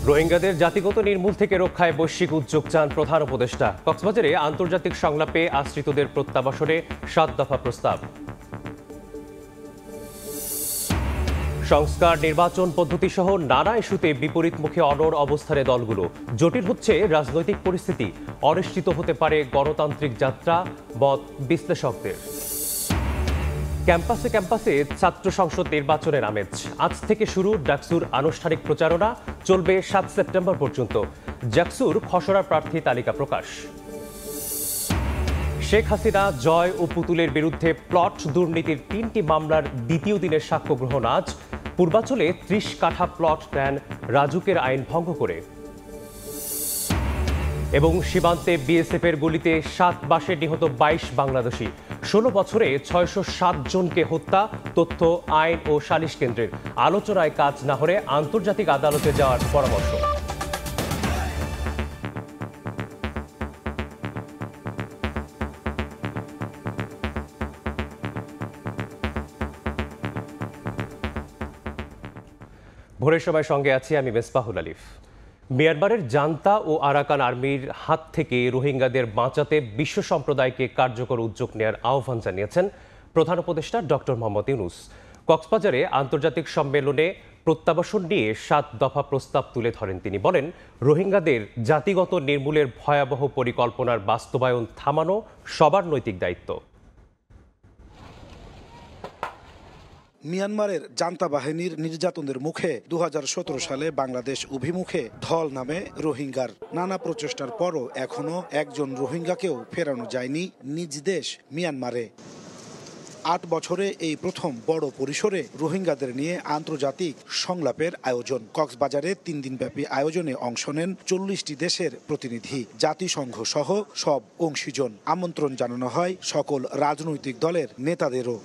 রোহিঙ্গাদের জাতিগত নির্মূল থেকে রক্ষায় বৈশ্বিক উদ্যোগ চান প্রধান উপদেষ্টা। কক্সবাজারে আন্তর্জাতিক সংলাপে আশ্রিতদের প্রত্যাবাসনে ৭ দফা প্রস্তাব। সংস্কার, নির্বাচন পদ্ধতি সহ নানা ইস্যুতে বিপরীতমুখী অনড় অবস্থানে দলগুলো। জটিল হচ্ছে রাজনৈতিক পরিস্থিতি, অনিশ্চিত হতে পারে গণতান্ত্রিক যাত্রা, মত বিশ্লেষকদের। ক্যাম্পাসে ক্যাম্পাসে ছাত্র সংসদ নির্বাচনের আমেজ। আজ থেকে শুরু ডাকসুর আনুষ্ঠানিক প্রচারণা, চলবে ৭ সেপ্টেম্বর পর্যন্ত। ডাকসুর খসড়া প্রার্থী তালিকা প্রকাশ। শেখ হাসিনা, জয় ও পুতুলের বিরুদ্ধে প্লট দুর্নীতির ৩টি মামলার দ্বিতীয় দিনের সাক্ষ্য গ্রহণ আজ। পূর্বাঞ্চলে ৩০ কাঠা প্লট দেন রাজুকের আইন ভঙ্গ করে। এবং সীমান্তে বিএসএফের গুলিতে ৭ বাসে নিহত ২২ বাংলাদেশি। ১৬ বছরে ৬০৭ জনকে হত্যা, তথ্য আইন ও সালিশ কেন্দ্রের। আলোচনায় কাজ না হলে আন্তর্জাতিক আদালতে যাওয়ার পরামর্শ। ভোরের সময় সঙ্গে আছি আমি মেসবাহুল আলিফ। মিয়ানমারের জান্তা ও আরাকান আর্মির হাত থেকে রোহিঙ্গাদের বাঁচাতে বিশ্ব সম্প্রদায়কে কার্যকর উদ্যোগ নেওয়ার আহ্বান জানিয়েছেন প্রধান উপদেষ্টা ডক্টর মোহাম্মদ ইউনূস। কক্সবাজারে আন্তর্জাতিক সম্মেলনে প্রত্যাবাসন নিয়ে ৭ দফা প্রস্তাব তুলে ধরেন তিনি। বলেন, রোহিঙ্গাদের জাতিগত নির্মূলের ভয়াবহ পরিকল্পনার বাস্তবায়ন থামানো সবার নৈতিক দায়িত্ব। মিয়ানমারের জান্তা বাহিনীর নির্যাতনের মুখে ২০১৭ সালে বাংলাদেশ অভিমুখে ঢল নামে রোহিঙ্গার। নানা প্রচেষ্টার পরও এখনও একজন রোহিঙ্গাকেও ফেরানো যায়নি নিজ দেশ মিয়ানমারে। ৮ বছরে এই প্রথম বড় পরিসরে রোহিঙ্গাদের নিয়ে আন্তর্জাতিক সংলাপের আয়োজন। কক্সবাজারে ৩ দিনব্যাপী আয়োজনে অংশ নেন ৪০টি দেশের প্রতিনিধি, জাতিসংঘ সহ সব অংশীজন। আমন্ত্রণ জানানো হয় সকল রাজনৈতিক দলের নেতাদেরও।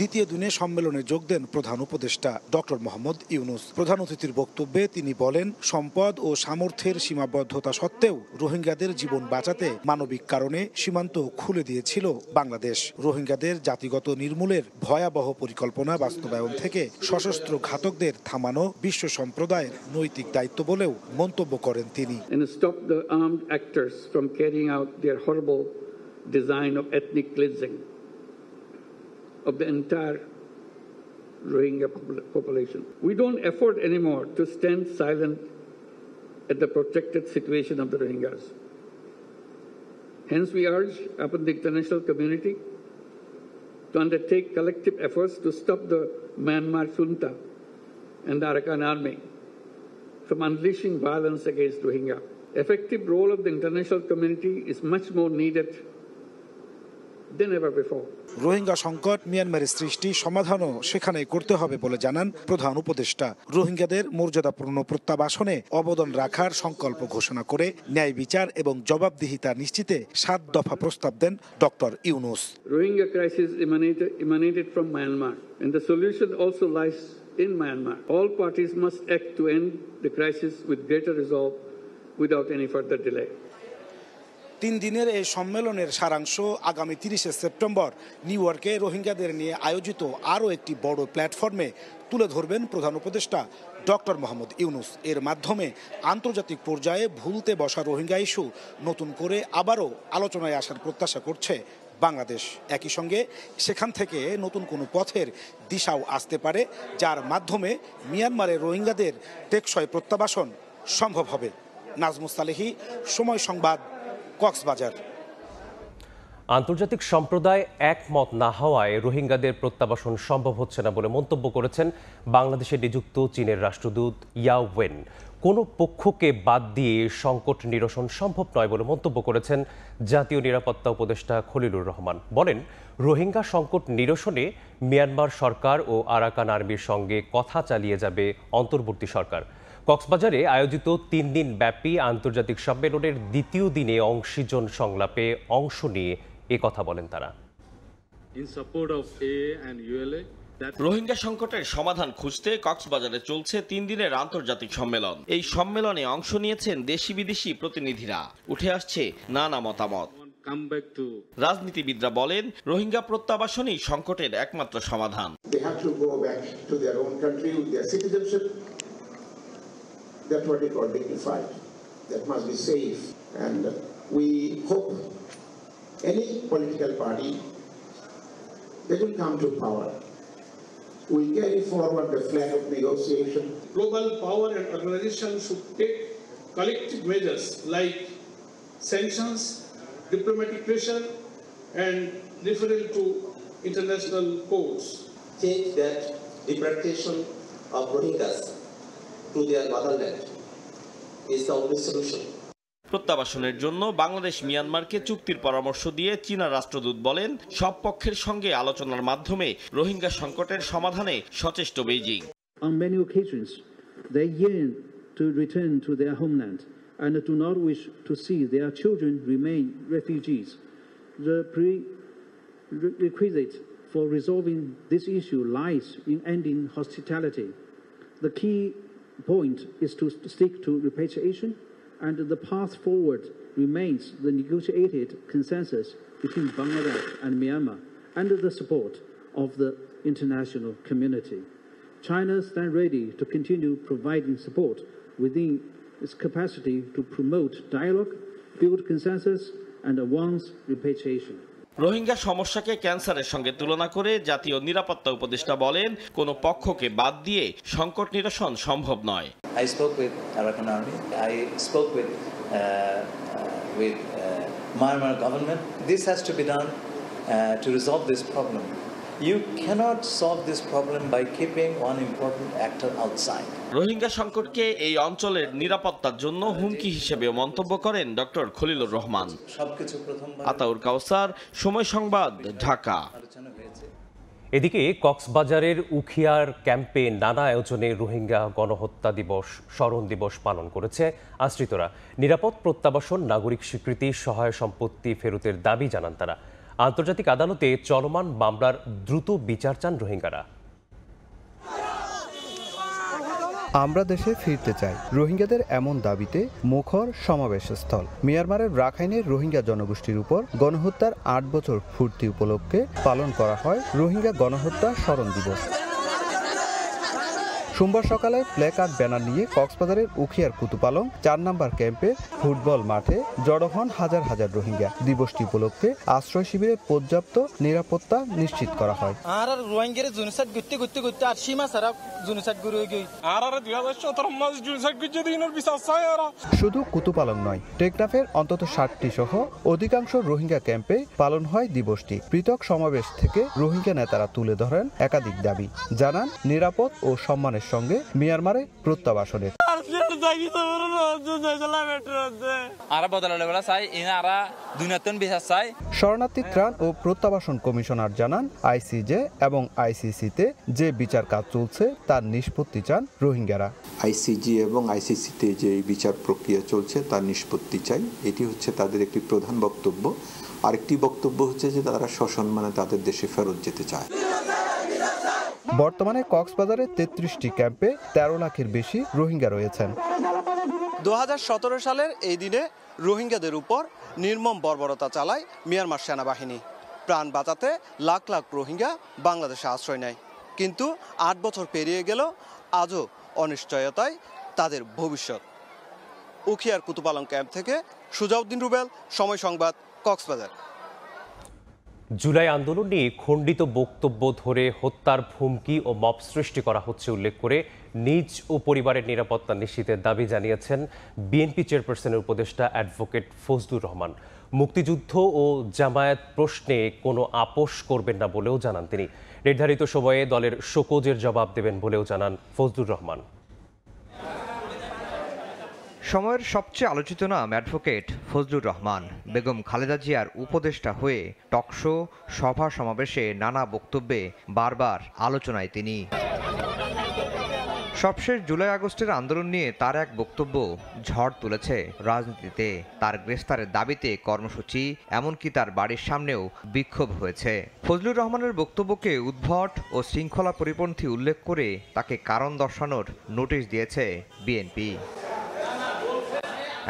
দ্বিতীয় দিনে সম্মেলনে যোগ দেন প্রধান উপদেষ্টা ডক্টর মোহাম্মদ ইউনূস। প্রধান অতিথির বক্তব্যে তিনি বলেন, সম্পদ ও সামর্থ্যের সীমাবদ্ধতা সত্ত্বেও রোহিঙ্গাদের জীবন বাঁচাতে মানবিক কারণে সীমান্ত খুলে দিয়েছিল বাংলাদেশ। রোহিঙ্গাদের জাতিগত নির্মূলের ভয়াবহ পরিকল্পনা বাস্তবায়ন থেকে সশস্ত্র ঘাতকদের থামানো বিশ্ব সম্প্রদায়ের নৈতিক দায়িত্ব বলেও মন্তব্য করেন তিনি। Of the entire Rohingya population. We don't afford anymore to stand silent at the protected situation of the Rohingyas. Hence, we urge upon the international community to undertake collective efforts to stop the Myanmar junta and the Arakan army from unleashing violence against Rohingya. Effective role of the international community is much more needed than ever before. Rohingya সংকট মিয়ানমারের সৃষ্টি সমাধানও সেখানে করতে হবে বলে জানান প্রধান উপদেষ্টা। রোহিঙ্গাদের মর্যাদাপূর্ণ প্রত্যাবাসনে অবদান রাখার সংকল্প ঘোষণা করে ন্যায় বিচার এবং জবাবদিহিতা নিশ্চিতে ৭ দফা প্রস্তাব দেন doctor Yunus. Rohingya crisis emanated from Myanmar, and the solution also lies in Myanmar. All parties must act to end the crisis with greater resolve without any further delay. ৩ দিনের এই সম্মেলনের সারাংশ আগামী ৩০শে সেপ্টেম্বর নিউ ইয়র্কে রোহিঙ্গাদের নিয়ে আয়োজিত আরও একটি বড় প্ল্যাটফর্মে তুলে ধরবেন প্রধান উপদেষ্টা ডক্টর মোহাম্মদ ইউনূস। এর মাধ্যমে আন্তর্জাতিক পর্যায়ে ভুলতে বসা রোহিঙ্গা ইস্যু নতুন করে আবারও আলোচনায় আসার প্রত্যাশা করছে বাংলাদেশ। একই সঙ্গে সেখান থেকে নতুন কোনো পথের দিশাও আসতে পারে, যার মাধ্যমে মিয়ানমারের রোহিঙ্গাদের টেকসই প্রত্যাবাসন সম্ভব হবে। নাজমুস সালেহী, সময় সংবাদ, কক্সবাজার। আন্তর্জাতিক সম্প্রদায় একমত না হওয়ায় রোহিঙ্গাদের প্রত্যাবাসন সম্ভব হচ্ছে না বলে মন্তব্য করেছেন বাংলাদেশে নিযুক্ত চীনের রাষ্ট্রদূত ইয়াও ওয়েন। কোনো পক্ষকে বাদ দিয়ে সংকট নিরসন সম্ভব নয় বলে মন্তব্য করেছেন জাতীয় নিরাপত্তা উপদেষ্টা খলিলুর রহমান। বলেন, রোহিঙ্গা সংকট নিরসনে মিয়ানমার সরকার ও আরাকান আর্মির সঙ্গে কথা চালিয়ে যাবে অন্তর্বর্তী সরকার। কক্সবাজারে আয়োজিত ৩ দিন ব্যাপী আন্তর্জাতিক সম্মেলনের দ্বিতীয় দিনে অংশীজন সংলাপে অংশ নিয়ে কথা বলেন তারা। রোহিঙ্গা সংকটের সমাধান খুঁজতে কক্সবাজারে চলছে ৩ দিনের আন্তর্জাতিক সম্মেলন। এই সম্মেলনে অংশ নিয়েছেন দেশি বিদেশি প্রতিনিধিরা। উঠে আসছে নানা মতামত। রাজনীতিবিদরা বলেন, রোহিঙ্গা প্রত্যাবাসনই সংকটের একমাত্র সমাধান। That's what we call dignified. That must be safe. And we hope any political party that will come to power will carry forward the flag of negotiation. Global power and organizations should take collective measures like sanctions, diplomatic pressure, and referral to international courts. Change that deportation of Rohingyas to their motherland is the only solution. প্রত্যাবাসনের জন্য বাংলাদেশ মিয়ানমারকে চুক্তির পরামর্শ দিয়ে চীনা রাষ্ট্রদূত বলেন, সব পক্ষের সঙ্গে আলোচনার মাধ্যমে রোহিঙ্গা সংকটের সমাধানে সচেষ্ট Beijing. On many occasions, they yearn to return to their homeland and do not wish to see their children remain refugees. The prerequisite for resolving this issue lies in ending hostility. The key point is to stick to repatriation, and the path forward remains the negotiated consensus between Bangladesh and Myanmar and the support of the international community. China stands ready to continue providing support within its capacity to promote dialogue, build consensus, and advance repatriation. Rohingya সমস্যাকে ক্যান্সারের সঙ্গে তুলনা করে জাতীয় নিরাপত্তা উপদেষ্টা বলেন, কোনো পক্ষকে বাদ দিয়ে সংকট নিরসন সম্ভব নয়। I spoke with Arakan Army. I spoke with Myanmar government. This has to be done to resolve this problem. You cannot solve this problem by keeping one important actor outside. Rohingya সংকটকে এই অঞ্চলের নিরাপত্তার জন্য হুমকি হিসেবেও মন্তব্য করেন ডক্টর খলিলুর রহমান। আতাউর কাউসার, সময় সংবাদ, ঢাকা। এদিকে কক্সবাজারের উখিয়ার ক্যাম্পে নানা আয়োজনে রোহিঙ্গা গণহত্যা দিবস, স্মরণ দিবস পালন করেছে আশ্রিতরা। নিরাপদ প্রত্যাবাসন, নাগরিক স্বীকৃতি, সহায় সম্পত্তি ফেরতের দাবি জানান তারা। আন্তর্জাতিক আদালতে চলমান মামলার দ্রুত বিচার চান রোহিঙ্গারা। আমরা দেশে ফিরতে চাই, রোহিঙ্গাদের এমন দাবিতে মুখর সমাবেশস্থল। মিয়ানমারের রাখাইনের রোহিঙ্গা জনগোষ্ঠীর উপর গণহত্যার ৮ বছর পূর্তি উপলক্ষে পালন করা হয় রোহিঙ্গা গণহত্যা স্মরণ দিবস। সোমবার সকালে প্ল্যাকার্ড ব্যানার নিয়ে কক্সবাজারের উখিয়ার কুতুপালং ৪ নম্বর ক্যাম্পে ফুটবল মাঠে জড়ো হন হাজার হাজার রোহিঙ্গা। দিবসটি উপলক্ষে আশ্রয় শিবিরে পর্যাপ্ত নিরাপত্তা নিশ্চিত করা হয়। শুধু কুতুপালং নয়, টেকনাফের অন্তত ৬০টি সহ অধিকাংশ রোহিঙ্গা ক্যাম্পে পালন হয় দিবসটি। পৃথক সমাবেশ থেকে রোহিঙ্গা নেতারা তুলে ধরেন একাধিক দাবি, জানান নিরাপদ ও সম্মানের সঙ্গে মিয়ানমারে প্রত্যাবাসনের। শরণার্থী ত্রাণ ও প্রত্যাবাসন কমিশনার জানান, আইসিজে এবং আইসিসিতে যে বিচার কাজ চলছে তার নিষ্পত্তি চান রোহিঙ্গারা। আইসিজি এবং আইসিসিতে যে বিচার প্রক্রিয়া চলছে তার নিষ্পত্তি চাই, এটি হচ্ছে তাদের একটি প্রধান বক্তব্য। আরেকটি বক্তব্য হচ্ছে যে তারা সসম্মানে তাদের দেশে ফেরত যেতে চায়। বর্তমানে কক্সবাজারে ৩৩টি ক্যাম্পে ১৩ লাখের বেশি রোহিঙ্গা রয়েছেন। ২০১৭ সালের এই দিনে রোহিঙ্গাদের উপর নির্মম বর্বরতা চালায় মিয়ানমার সেনাবাহিনী। প্রাণ বাঁচাতে লাখ লাখ রোহিঙ্গা বাংলাদেশে আশ্রয় নেয়, কিন্তু ৮ বছর পেরিয়ে গেল, আজও অনিশ্চয়তায় তাদের ভবিষ্যৎ। উখিয়ার কুতুপালং ক্যাম্প থেকে সুজাউদ্দিন রুবেল, সময় সংবাদ, কক্সবাজার। জুলাই আন্দোলন নিয়ে খণ্ডিত বক্তব্য ধরে হত্যার হুমকি ও মব সৃষ্টি করা হচ্ছে উল্লেখ করে নিজ ও পরিবারের নিরাপত্তা নিশ্চিতের দাবি জানিয়েছেন বিএনপি চেয়ারপারসনের উপদেষ্টা অ্যাডভোকেট ফজলুর রহমান। মুক্তিযুদ্ধ ও জামায়াত প্রশ্নে কোনো আপোষ করবেন না বলেও জানান তিনি। নির্ধারিত সময়ে দলের শোকজের জবাব দেবেন বলেও জানান ফজলুর রহমান। সময়ের সবচেয়ে আলোচিত নাম অ্যাডভোকেট ফজলুর রহমান। বেগম খালেদা জিয়ার উপদেষ্টা হয়ে টকশো, সভা সমাবেশে নানা বক্তব্যে বারবার আলোচনায় তিনি। সবশেষ জুলাই আগস্টের আন্দোলন নিয়ে তার এক বক্তব্য ঝড় তুলেছে রাজনীতিতে। তার গ্রেফতারের দাবিতে কর্মসূচি, এমনকি তার বাড়ির সামনেও বিক্ষোভ হয়েছে। ফজলুর রহমানের বক্তব্যকে উদ্ভট ও শৃঙ্খলা পরিপন্থী উল্লেখ করে তাকে কারণ দর্শানোর নোটিশ দিয়েছে বিএনপি।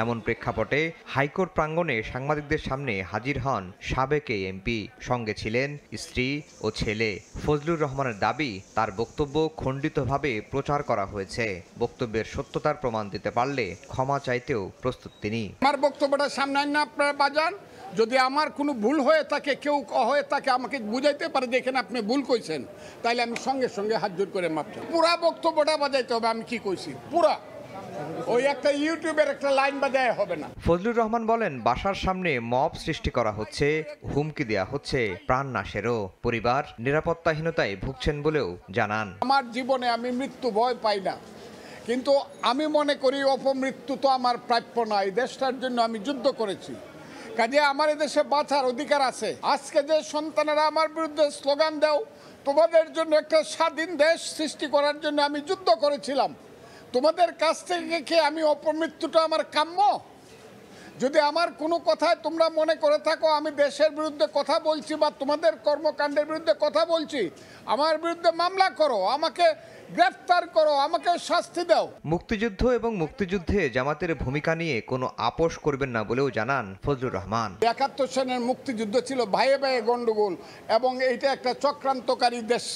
এমন প্রেক্ষাপটে হাইকোর্ট প্রাঙ্গণে সাংবাদিকদের সামনে হাজির হন সাবেক এই এমপি। সঙ্গে ছিলেন স্ত্রী ও ছেলে। ফজলুর রহমানের দাবি, তার বক্তব্য খণ্ডিতভাবে প্রচার করা হয়েছে। বক্তব্যের সত্যতার প্রমাণ দিতে পারলে ক্ষমা চাইতেও প্রস্তুত তিনি। আমার বক্তব্যটা সামনে না আপনারা বাজান, যদি আমার কোনো ভুল হয়ে থাকে, কেউ হয়ে থাকে, আমাকে বুঝাইতে পারে যে এখানে আপনি ভুল কইছেন, তাইলে আমি সঙ্গে সঙ্গে হাত জোর করে মাপ চাই। পুরা বক্তব্যটা বাজাইতে হবে আমি কি কইছি, পুরা। ওই একটা ইউটিউবের একটা লাইন বাজায় হবে না। ফজলুর রহমান বলেন, বাসার সামনে মব সৃষ্টি করা হচ্ছে, হুমকি দেয়া হচ্ছে, প্রাণ নাশেরও। পরিবার নিরাপত্তাহীনতায় ভুগছেন বলেও জানান। আমার জীবনে আমি মৃত্যু ভয় পাই না, কিন্তু আমি মনে করি অপমৃত্যু তো আমার প্রাপ্য নয়। দেশটার জন্য আমি যুদ্ধ করেছি, কাজে আমার দেশে বাঁচার অধিকার আছে। আজকে যে সন্তানেরা আমার বিরুদ্ধে স্লোগান দাও, তোমাদের জন্য একটা স্বাধীন দেশ সৃষ্টি করার জন্য আমি যুদ্ধ করেছিলাম, তোমাদের কাছ থেকে আমি অপমৃত্যুটা আমার কাম্য? যদি আমার কোনো কথায় তোমরা মনে করে থাকো আমি দেশের বিরুদ্ধে কথা বলছি বা তোমাদের কর্মকাণ্ডের বিরুদ্ধে কথা বলছি, আমার বিরুদ্ধে মামলা করো, আমাকে গ্রেফতার করো, আমাকে শাস্তি দাও। মুক্তিযুদ্ধ এবং মুক্তিযুদ্ধে জামাতের ভূমিকা নিয়ে কোনো আপোষ করবেন না বলেও জানান ফজলুর রহমান। ৭১ সনের মুক্তিযুদ্ধ ছিল ভাইয়ে ভাইয়ে গন্ডগোল, এবং এইটা একটা চক্রান্তকারী দেশ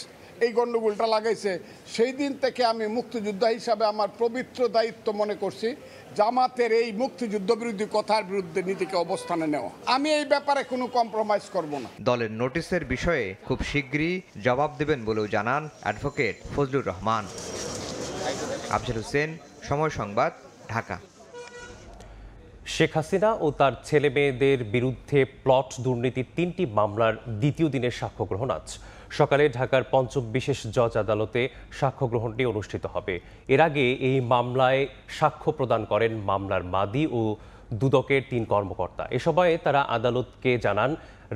এই গন্ডগোলটা লাগাইছে। সেই দিন থেকে আমি মুক্তিযোদ্ধা হিসাবে আমার পবিত্র দায়িত্ব মনে করছি জামাতের এই মুক্তিযুদ্ধ বিরোধী কথার বিরুদ্ধে নীতিকে অবস্থানে নেওয়া। আমি এই ব্যাপারে কোনো কম্প্রোমাইজ করব না। দলের নোটিশের বিষয়ে খুব শিগগিরই জবাব দেবেন বলেও জানান অ্যাডভোকেট ফজলুর রহমান। আফজাল হোসেন, সময় সংবাদ, ঢাকা। শেখ হাসিনা ও তার ছেলে মেয়েদের বিরুদ্ধে প্লট দুর্নীতির ৩টি মামলার দ্বিতীয় দিনের সাক্ষ্য গ্রহণ আজ সকালে ঢাকার পঞ্চম বিশেষ জজ আদালতে সাক্ষ্য গ্রহণটি অনুষ্ঠিত হবে। এর আগে এই মামলায় সাক্ষ্য প্রদান করেন মামলার মাদি ও দুদকের ৩ কর্মকর্তা। এ সময় তারা আদালতকে জানান,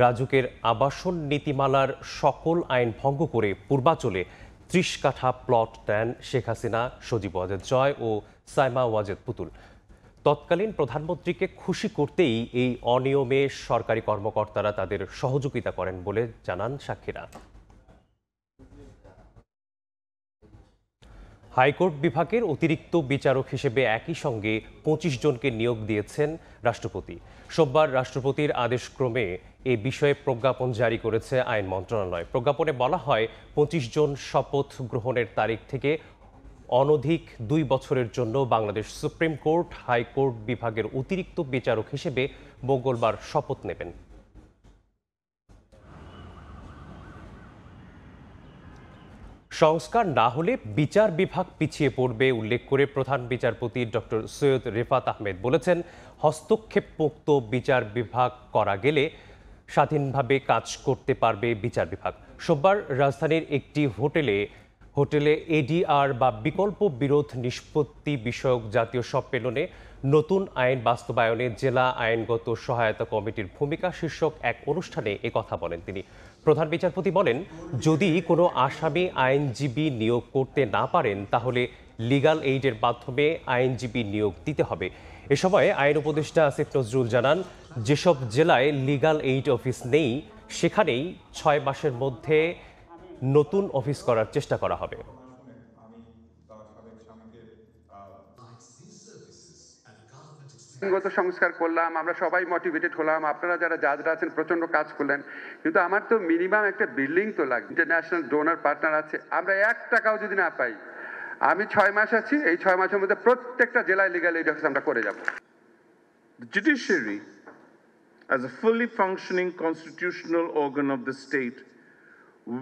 রাজুকের আবাসন নীতিমালার সকল আইন ভঙ্গ করে পূর্বাচলে ৩০ কাঠা প্লট দেন শেখ হাসিনা, সজীব ওয়াজেদ জয় ও সাইমা ওয়াজেদ পুতুল। তৎকালীন প্রধানমন্ত্রীকে খুশি করতেই এই অনিয়মে সরকারি কর্মকর্তারা তাদের সহযোগিতা করেন বলে জানান সাক্ষীরা। হাইকোর্ট বিভাগের অতিরিক্ত বিচারক হিসেবে একই সঙ্গে ২৫ জনকে নিয়োগ দিয়েছেন রাষ্ট্রপতি। সোমবার রাষ্ট্রপতির আদেশক্রমে এ বিষয়ে প্রজ্ঞাপন জারি করেছে আইন মন্ত্রণালয়। প্রজ্ঞাপনে বলা হয়, ২৫ জন শপথ গ্রহণের তারিখ থেকে অনধিক ২ বছরের জন্য বাংলাদেশ সুপ্রিম কোর্ট হাইকোর্ট বিভাগের অতিরিক্ত বিচারক হিসেবে মঙ্গলবার শপথ নেবেন। সংস্কার না হলে বিচার বিভাগ পিছিয়ে পড়বে উল্লেখ করে প্রধান বিচারপতি ডক্টর সৈয়দ রেফাত আহমেদ বলেছেন, হস্তক্ষেপ মুক্ত বিচার বিভাগ করা গেলে স্বাধীনভাবে কাজ করতে পারবে বিচার বিভাগ। সোমবার রাজধানীর একটি হোটেলে এডিআর বা বিকল্প বিরোধ নিষ্পত্তি বিষয়ক জাতীয় সম্মেলনে নতুন আইন বাস্তবায়নে জেলা আইনগত সহায়তা কমিটির ভূমিকা শীর্ষক এক অনুষ্ঠানে কথা বলেন তিনি। প্রধান বিচারপতি বলেন, যদি কোনো আসামি আইনজীবী নিয়োগ করতে না পারেন তাহলে লিগ্যাল এইডের মাধ্যমে আইনজীবী নিয়োগ দিতে হবে। এ সময় আইন উপদেষ্টা আসিফ নজরুল জানান, যেসব জেলায় লিগ্যাল এইড অফিস নেই সেখানেই ৬ মাসের মধ্যে নতুন অফিস করার চেষ্টা করা হবে। আইনগত সংস্কার করলাম, আমরা সবাই মোটিভেটেড হলাম, আপনারা যারা জাজরা আছেন প্রচন্ড কাজ করলেন, কিন্তু আমার তো মিনিমাম একটা বিল্ডিং তো লাগবে। ইন্টারন্যাশনাল ডোনার পার্টনার আছে, আমরা 1 টাকাও যদি না পাই, আমি 6 মাস আছি, এই 6 মাসের মধ্যে প্রত্যেকটা জেলায় লিগ্যাল এইড অফিস আমরা করে যাব। The judiciary, as a fully functioning constitutional organ of the state,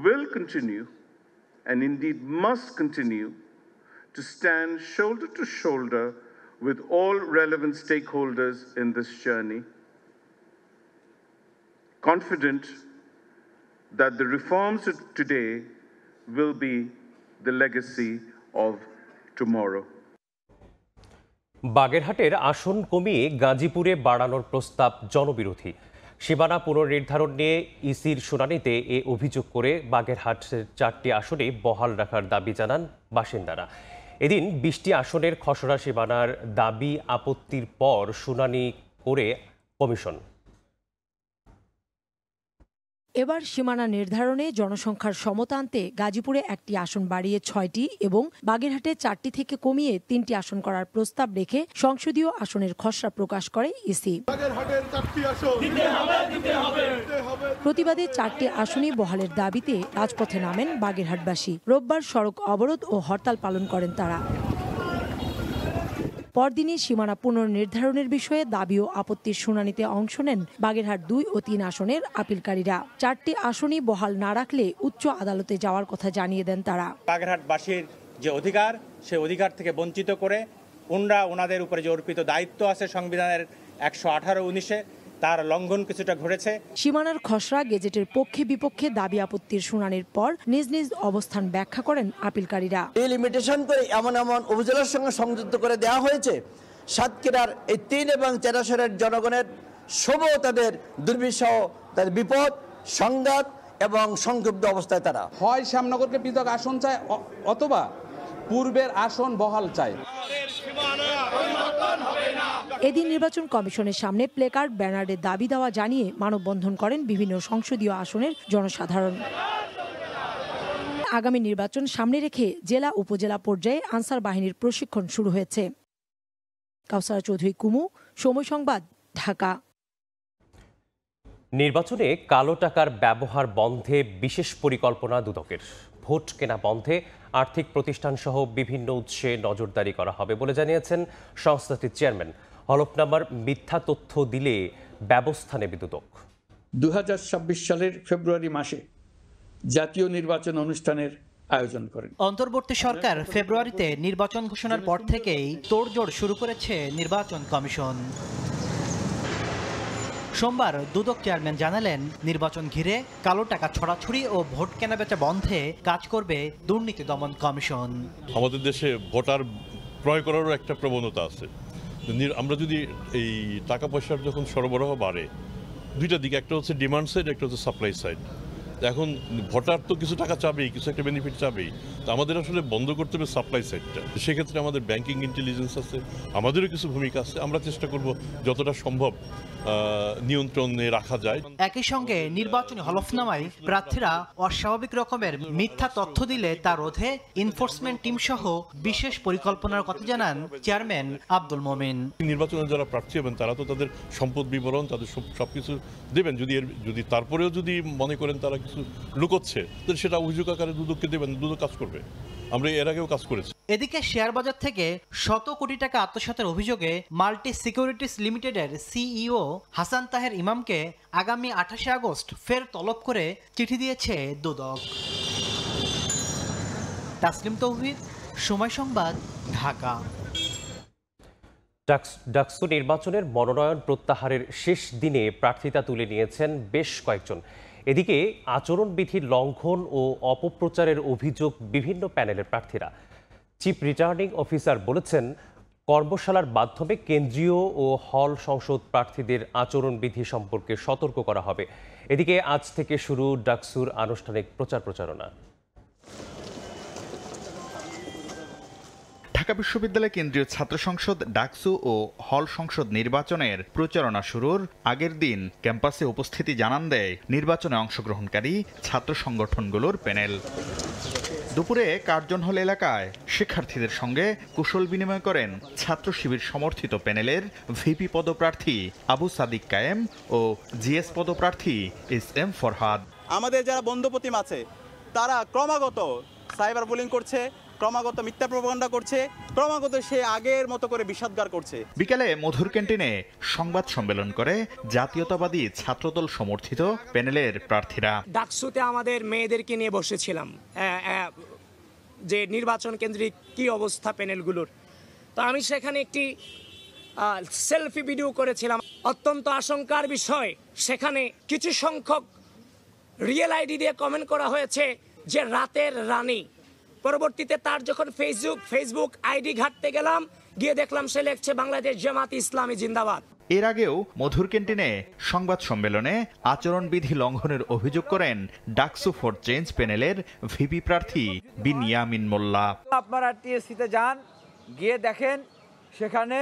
will continue, and indeed must continue, to stand shoulder to shoulder with all relevant stakeholders in this journey, confident that the reforms of today will be the legacy of tomorrow. বাগেরহাটের আসন কমিয়ে গাজীপুরে বাড়ানোর প্রস্তাব জনবিরোধী। সীমানা পুনর্নির্ধারণ নিয়ে ইসির শুনানিতে এ অভিযোগ করে বাগেরহাটের 4টি আসনে বহাল রাখার দাবি জানান বাসিন্দারা। এদিন 20টি আসনের খসড়া সীমানার দাবি আপত্তির পর শুনানি করে কমিশন। এবার সীমানা নির্ধারণে জনসংখ্যার সমতা আনতে গাজীপুরে একটি আসন বাড়িয়ে 6টি এবং বাগেরহাটে 4টি থেকে কমিয়ে 3টি আসন করার প্রস্তাব রেখে সংসদীয় আসনের খসড়া প্রকাশ করে ইসি। প্রতিবাদে 4টি আসনই বহালের দাবিতে রাজপথে নামেন বাগেরহাটবাসী। রোববার সড়ক অবরোধ ও হরতাল পালন করেন তারা। পরদিনই সীমানা পুনর্নির্ধারণের বিষয়ে দাবি ও আপত্তির শুনানিতে অংশ নেন বাগেরহাট 2 ও 3 আসনের আপিলকারীরা। 4টি আসনই বহাল না রাখলে উচ্চ আদালতে যাওয়ার কথা জানিয়ে দেন তারা। বাগেরহাটবাসীর যে অধিকার, সেই অধিকার থেকে বঞ্চিত করে ওনাদের উপরে যে অর্পিত দায়িত্ব আছে সংবিধানের 118-19-এ, তার লঙ্ঘন কিছুটা ঘটেছে। সীমানার খসড়া গেজেটের পক্ষে বিপক্ষে দাবি আপত্তির শুনানির পর নিজ নিজ অবস্থান ব্যাখ্যা করেন আপিলকারীরা। লিমিটেশন করে এমন উপজেলার সঙ্গে সংযুক্ত করে দেওয়া হয়েছে, সাতক্ষীরার এই 3 এবং 13 আসনের জনগণের শুভ তাদের দুর্বিষহ, তাদের বিপদ, সংঘাত এবং সংক্ষুব্ধ অবস্থায় তারা হয় শ্যামনগরকে পৃথক আসন চায় অথবা পূর্বের আসন বহাল চায়। এদিন নির্বাচন কমিশনের সামনে প্লেকার্ড, ব্যানারে দাবি দেওয়া জানিয়ে মানববন্ধন করেন বিভিন্ন সংসদীয় আসনের জনসাধারণ। আগামী নির্বাচন সামনে রেখে জেলা উপজেলা পর্যায়ে আনসার বাহিনীর প্রশিক্ষণ শুরু হয়েছে। কাউসারা চৌধুরী, কুমু, সময় সংবাদ, ঢাকা। নির্বাচনে কালো টাকার ব্যবহার বন্ধে বিশেষ পরিকল্পনা দুদকের। ভোট কেনা বন্ধে আর্থিক প্রতিষ্ঠান সহ বিভিন্ন উৎসে নজরদারি করা হবে বলে জানিয়েছেন সংস্থাটির চেয়ারম্যান। হলফনামার মিথ্যা তথ্য দিলে ব্যবস্থা নেবে দুদক। 2026 সালের ফেব্রুয়ারি মাসে জাতীয় নির্বাচন অনুষ্ঠানের আয়োজন করেন। অন্তর্বর্তী সরকার ফেব্রুয়ারিতে নির্বাচন ঘোষণার পর থেকেই তোড়জোড় শুরু করেছে নির্বাচন কমিশন। সোমবার দুদক চেয়ারম্যান জানালেন, নির্বাচন ঘিরে কালো টাকা ছড়াছড়ি ও ভোট কেনাবেচা বন্ধে কাজ করবে দুর্নীতি দমন কমিশন। আমাদের দেশে ভোটার ক্রয় করারও একটা প্রবণতা আছে। আমরা যদি এই টাকা পয়সার যখন সরবরাহ বাড়ে, দুইটা দিক, একটা হচ্ছে ডিমান্ড সাইড, একটা হচ্ছে সাপ্লাই সাইড। এখন ভোটার তো কিছু টাকা চাবেই, কিছু একটা বেনিফিট চাবেই, তো আমাদের আসলে বন্ধ করতে হবে সাপ্লাই সাইডটা। সেক্ষেত্রে আমাদের ব্যাংকিং ইন্টেলিজেন্স আছে, আমাদেরও কিছু ভূমিকা আছে। আমরা চেষ্টা করব যতটা সম্ভব নিয়ন্ত্রণে রাখা যায়। একই সঙ্গে নির্বাচনী হলফনামায় প্রার্থীরা অস্বাভাবিক রকমের মিথ্যা তথ্য দিলে তা রোধে এনফোর্সমেন্ট টিম সহ বিশেষ পরিকল্পনার কথা জানান চেয়ারম্যান আব্দুল মোমিন। নির্বাচনে যারা প্রার্থী হবেন তারা তো তাদের সম্পদ বিবরণ, তাদের সবকিছু দেবেন। যদি তারপরেও যদি মনে করেন তারা কিছু লুকোচ্ছে, তাহলে সেটা অভিযোগ আকারে দুদককে দেবেন, দুদক কাজ করবে। আমরা এর আগেও কাজ করেছি। এদিকে শেয়ার বাজার থেকে শত কোটি টাকা আত্মসাতের অভিযোগে মাল্টি সিকিউরিটিজ লিমিটেডের সিইও হাসান তাহের ইমামকে আগামী 28 আগস্ট ফের তলব করে চিঠি দিয়েছে দুদক। তাসলিম তৌহিদ, সময় সংবাদ, ঢাকা। ডাকসু নির্বাচনের মনোনয়ন প্রত্যাহারের শেষ দিনে প্রার্থিতা তুলে নিয়েছেন বেশ কয়েকজন। এদিকে আচরণবিধির লঙ্ঘন ও অপপ্রচারের অভিযোগ বিভিন্ন প্যানেলের প্রার্থীরা। চিফ রিটার্নিং অফিসার বলেছেন, কর্মশালার মাধ্যমে কেন্দ্রীয় ও হল সংসদ প্রার্থীদের আচরণবিধি সম্পর্কে সতর্ক করা হবে। এদিকে আজ থেকে শুরু ডাকসুর আনুষ্ঠানিক প্রচারণা। ঢাকা বিশ্ববিদ্যালয় কেন্দ্রীয় ছাত্র সংসদ ডাকসু ও হল সংসদ নির্বাচনের প্রচারণা শুরুর আগের দিন ক্যাম্পাসে উপস্থিতি জানান দেয় নির্বাচনে অংশগ্রহণকারী ছাত্র সংগঠনগুলোর প্যানেল। দুপুরে কার্জন হল এলাকায় শিক্ষার্থীদের সঙ্গে কুশল বিনিময় করেন ছাত্র শিবির সমর্থিত প্যানেলের ভিপি পদপ্রার্থী আবু সাদিক কায়েম ও জিএস পদপ্রার্থী এসএম ফরহাদ। আমাদের যারা বন্ধুপ্রতিম আছে তারা ক্রমাগত সাইবার বুলিং করছে, ক্রমাগত মিথ্যা প্রপাগান্ডা করছে, ক্রমাগত সে আগের মতো করে বিষাদগার করছে। বিকালে মধুর ক্যান্টিনে সংবাদ সম্মেলন করে জাতীয়তাবাদী ছাত্রদল সমর্থিত প্যানেলের প্রার্থীরা। ডাকসুতে আমাদের মেয়েদেরকে নিয়ে বসেছিলাম যে নির্বাচন কেন্দ্রিক কি অবস্থা প্যানেলগুলোর, তো আমি সেখানে একটি সেলফি ভিডিও করেছিলাম। অত্যন্ত আশঙ্কার বিষয়, সেখানে কিছু সংখ্যক রিয়েল আইডি দিয়ে কমেন্ট করা হয়েছে যে রাতের রানী। পরবর্তীতে তার যখন ফেসবুক আইডি ঘাঁটতে গেলাম, গিয়ে দেখলাম সে লিখছে বাংলাদেশ জামাত ইসলামী জিন্দাবাদ। এর আগেও মধুর ক্যান্টিনে সংবাদ সম্মেলনে আচরণবিধি লঙ্ঘনের অভিযোগ করেন ডাকসু ফর চেঞ্জ প্যানেলের ভিপি প্রার্থী বিনিয়ামিন মোল্লা। আপনারা টিএসসিতে যান, গিয়ে দেখেন সেখানে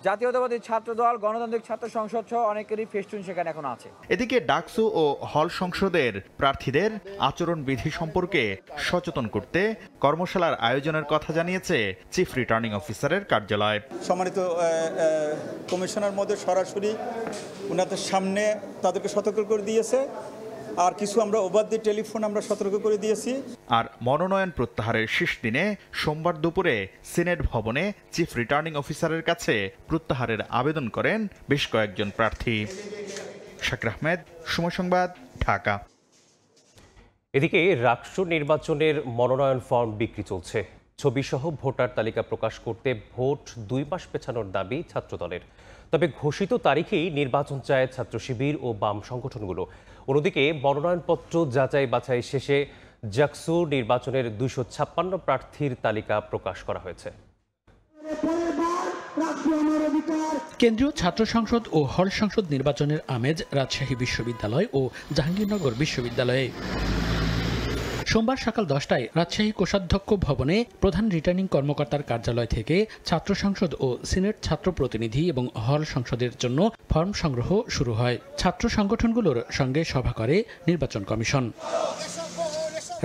জাতীয়তাবাদী ছাত্রদল, গণতান্ত্রিক ছাত্র সংসদ সহ অনেকেরই ফেস্টুন সেখানে এখন আছে। এদিকে ডাকসু ও হল সংসদের প্রার্থীদের আচরণবিধি সম্পর্কে সচেতন করতে কর্মশালার আয়োজনের কথা জানিয়েছে চিফ রিটার্নিং অফিসারের কার্যালয়। সম্মানিত কমিশনার মধ্যে সরাসরি ওনাদের সামনে তাদেরকে সতর্ক করে দিয়েছে, আর কিছু আমরা ওভার দি টেলিফোন আমরা সতর্ক করে দিয়েছি। আর মনোনয়ন প্রত্যাহারের শেষ দিনে সোমবার দুপুরে সিনেট ভবনে চিফ রিটার্নিং অফিসারের কাছে প্রত্যাহারের আবেদন করেন বেশ কয়েকজন প্রার্থী। শাকির আহমেদ, সময় সংবাদ, ঢাকা। এদিকে রাকসু নির্বাচনের মনোনয়ন ফর্ম বিক্রি চলছে। ছবিসহ ভোটার তালিকা প্রকাশ করতে ভোট 2 মাস পেছানোর দাবি ছাত্রদলের। তবে ঘোষিত তারিখেই নির্বাচন চায় ছাত্র শিবির ও বাম সংগঠনগুলো। অন্যদিকে মনোনয়নপত্র যাচাই বাছাই শেষে জাকসু নির্বাচনের 256 প্রার্থীর তালিকা প্রকাশ করা হয়েছে। কেন্দ্রীয় ছাত্র সংসদ ও হল সংসদ নির্বাচনের আমেজ রাজশাহী বিশ্ববিদ্যালয় ও জাহাঙ্গীরনগর বিশ্ববিদ্যালয়ে। সোমবার সকাল 10টায় রাজশাহী কোষাধ্যক্ষ ভবনে প্রধান রিটার্নিং কর্মকর্তার কার্যালয় থেকে ছাত্র সংসদ ও সিনেট ছাত্র প্রতিনিধি এবং হল সংসদের জন্য ফর্ম সংগ্রহ শুরু হয়। ছাত্র সংগঠনগুলোর সঙ্গে সভা করে নির্বাচন কমিশন।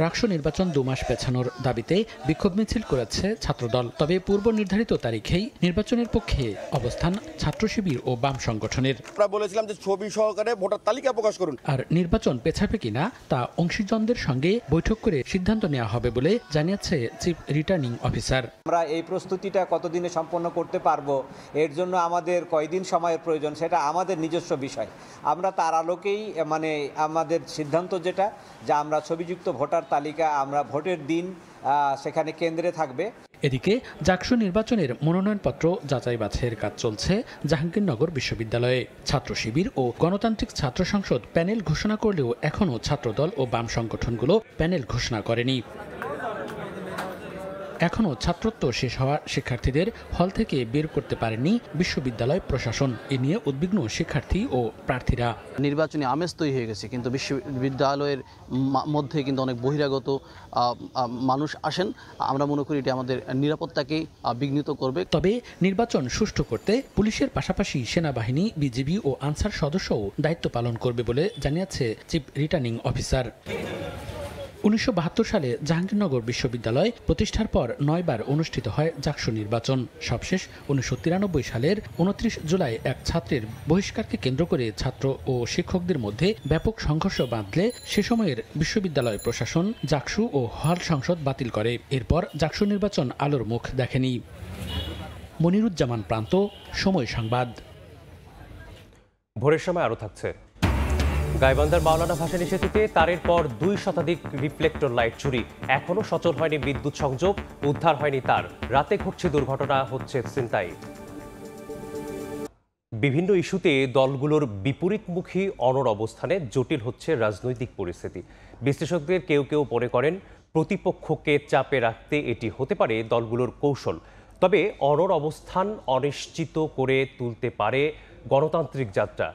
রাকসু নির্বাচন 2 মাস পেছানোর দাবিতে বিক্ষোভ মিছিল করেছে ছাত্রদল। তবে পূর্ব নির্ধারিত তারিখেই নির্বাচনের পক্ষে অবস্থান ছাত্র শিবির ও বাম সংগঠনের। আমরা বলেছিলাম যে ছবি সহকারে ভোটার তালিকা প্রকাশ করুন। আর নির্বাচন পেছাবে কিনা তা অংশীজনদের সঙ্গে বৈঠক করে সিদ্ধান্ত নেওয়া হবে বলে জানিয়েছে চিফ রিটার্নিং অফিসার। আমরা এই প্রস্তুতিটা কতদিনে সম্পন্ন করতে পারবো, এর জন্য আমাদের কয়দিন সময়ের প্রয়োজন, সেটা আমাদের নিজস্ব বিষয়। আমরা তার আলোকেই আমাদের সিদ্ধান্ত যেটা যে আমরা ছবিযুক্ত ভোটার তালিকা আমরা ভোটের দিন সেখানে কেন্দ্রে থাকবে। এদিকে জাকসু নির্বাচনের মনোনয়নপত্র যাচাই বাছাইয়ের কাজ চলছে জাহাঙ্গীরনগর বিশ্ববিদ্যালয়ে। ছাত্র শিবির ও গণতান্ত্রিক ছাত্র সংসদ প্যানেল ঘোষণা করলেও এখনও ছাত্রদল ও বাম সংগঠনগুলো প্যানেল ঘোষণা করেনি। এখনও ছাত্রত্ব শেষ হওয়া শিক্ষার্থীদের হল থেকে বের করতে পারেনি বিশ্ববিদ্যালয় প্রশাসন। এ নিয়ে উদ্বিগ্ন শিক্ষার্থী ও প্রার্থীরা। নির্বাচনী আমেজ তৈরি হয়ে গেছে, কিন্তু বিশ্ববিদ্যালয়ের মধ্যে কিন্তু অনেক বহিরাগত মানুষ আসেন। আমরা মনে করি এটি আমাদের নিরাপত্তাকে বিঘ্নিত করবে। তবে নির্বাচন সুষ্ঠু করতে পুলিশের পাশাপাশি সেনাবাহিনী, বিজিবি ও আনসার সদস্যও দায়িত্ব পালন করবে বলে জানিয়েছে চিফ রিটার্নিং অফিসার। 1972 সালে জাহাঙ্গীরনগর বিশ্ববিদ্যালয় প্রতিষ্ঠার পর 9 বার অনুষ্ঠিত হয় জাকসু নির্বাচন। সবশেষ 1993 সালের 29 জুলাই এক ছাত্রের বহিষ্কারকে কেন্দ্র করে ছাত্র ও শিক্ষকদের মধ্যে ব্যাপক সংঘর্ষ বাঁধলে সে সময়ের বিশ্ববিদ্যালয় প্রশাসন জাকসু ও হল সংসদ বাতিল করে। এরপর জাকসু নির্বাচন আলোর মুখ দেখেনি। মনিরুজ্জামান প্রান্ত, সময় সংবাদ। ভোরের সময় আরও থাকছে। গাইবান্ধার মাওলানা ভাসানী সেতুতে তারের পর 2 শতাধিক রিফ্লেক্টর লাইট চুরি। এখনও সচল হয়নি বিদ্যুৎ সংযোগ, উদ্ধার হয়নি তার। রাতে ঘটছে দুর্ঘটনা, হচ্ছে ছিনতাই। বিভিন্ন ইস্যুতে দলগুলোর বিপরীতমুখী অনড় অবস্থানে জটিল হচ্ছে রাজনৈতিক পরিস্থিতি। বিশ্লেষকদের কেউ কেউ মনে করেন প্রতিপক্ষকে চাপে রাখতে এটি হতে পারে দলগুলোর কৌশল। তবে অনড় অবস্থান অনিশ্চিত করে তুলতে পারে গণতান্ত্রিক যাত্রা।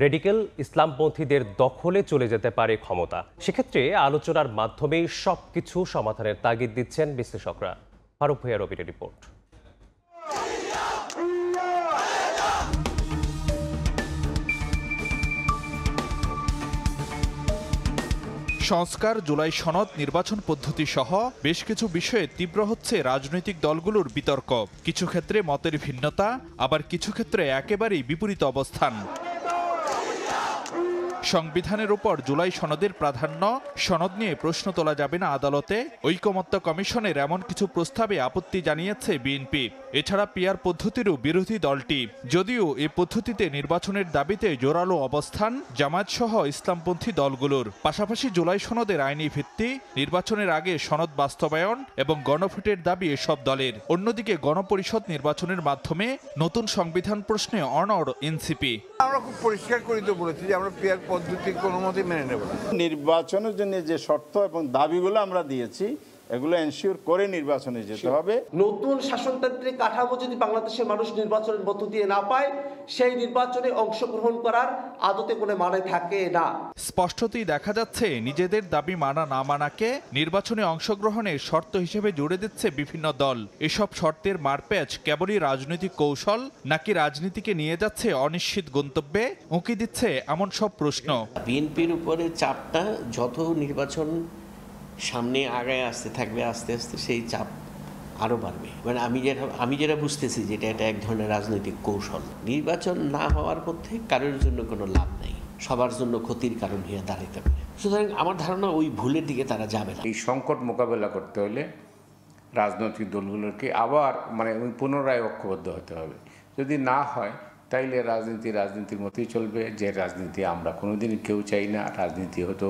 রেডিক্যাল ইসলামপন্থীদের দখলে চলে যেতে পারে ক্ষমতা। সেক্ষেত্রে আলোচনার মাধ্যমেই সবকিছু সমাধানের তাগিদ দিচ্ছেন বিশ্লেষকরা। ফারুক ভূঁইয়া রবির রিপোর্ট। সংস্কার, জুলাই সনদ, নির্বাচন পদ্ধতি সহ বেশ কিছু বিষয়ে তীব্র হচ্ছে রাজনৈতিক দলগুলোর বিতর্ক। কিছু ক্ষেত্রে মতের ভিন্নতা, আবার কিছু ক্ষেত্রে একেবারেই বিপরীত অবস্থান। সংবিধানের উপর জুলাই সনদের প্রাধান্য, সনদ নিয়ে প্রশ্ন তোলা যাবে না আদালতে, ঐকমত্য কমিশনের এমন কিছু প্রস্তাবে আপত্তি জানিয়েছে বিএনপি। এছাড়া পিআর পদ্ধতিরও বিরোধী দলটি। যদিও এ পদ্ধতিতে নির্বাচনের দাবিতে জোরালো অবস্থান জামায়াত সহ ইসলামপন্থী দলগুলোর। পাশাপাশি জুলাই সনদের আইনি ভিত্তি, নির্বাচনের আগে সনদ বাস্তবায়ন এবং গণভোটের দাবি এসব দলের। অন্যদিকে গণপরিষদ নির্বাচনের মাধ্যমে নতুন সংবিধান প্রশ্নে অনড় এনসিপি। আমরা খুব পরিষ্কার করে তো বলেছি যে আমরা পিআর পদ্ধতি কোনো মতেই মেনে নেব না। নির্বাচনের জন্য যে শর্ত এবং দাবিগুলো আমরা দিয়েছি এগুলো এনশিওর করে নির্বাচনে যেতে হবে। নতুন শাসনতান্ত্রিক কাঠামো যদি বাংলাদেশের মানুষ নির্বাচনের মধ্য দিয়ে না পায়, সেই নির্বাচনে অংশগ্রহণ করার আদতে কোনো মানে থাকে না। স্পষ্টতই দেখা যাচ্ছে নিজেদের দাবি মানা না মানাকে নির্বাচনে অংশগ্রহণের শর্ত হিসেবে জুড়ে দিচ্ছে বিভিন্ন দল। এসব শর্তের মারপ্যাচ কেবলই রাজনৈতিক কৌশল, নাকি রাজনীতিকে নিয়ে যাচ্ছে অনিশ্চিত গন্তব্যে উঁকি দিচ্ছে এমন সব প্রশ্ন। বিএনপির উপরে চাপটা যত নির্বাচন সামনে আগায় আসতে থাকবে, আস্তে আস্তে সেই চাপ আরও বাড়বে। মানে আমি যেটা বুঝতেছি যেটা এটা এক ধরনের রাজনৈতিক কৌশল। নির্বাচন না হওয়ার মধ্যে কারোর জন্য কোনো লাভ নেই, সবার জন্য ক্ষতির কারণ হয়ে দাঁড়াতে পারে। সুতরাং আমার ধারণা ওই ভুলের দিকে তারা যাবে না। এই সংকট মোকাবেলা করতে হলে রাজনৈতিক দলগুলোকে আবার পুনরায় ঐক্যবদ্ধ হতে হবে। যদি না হয় তাইলে রাজনীতির মতোই চলবে, যে রাজনীতি আমরা কোনোদিন কেউ চাই না। রাজনীতি হয়তো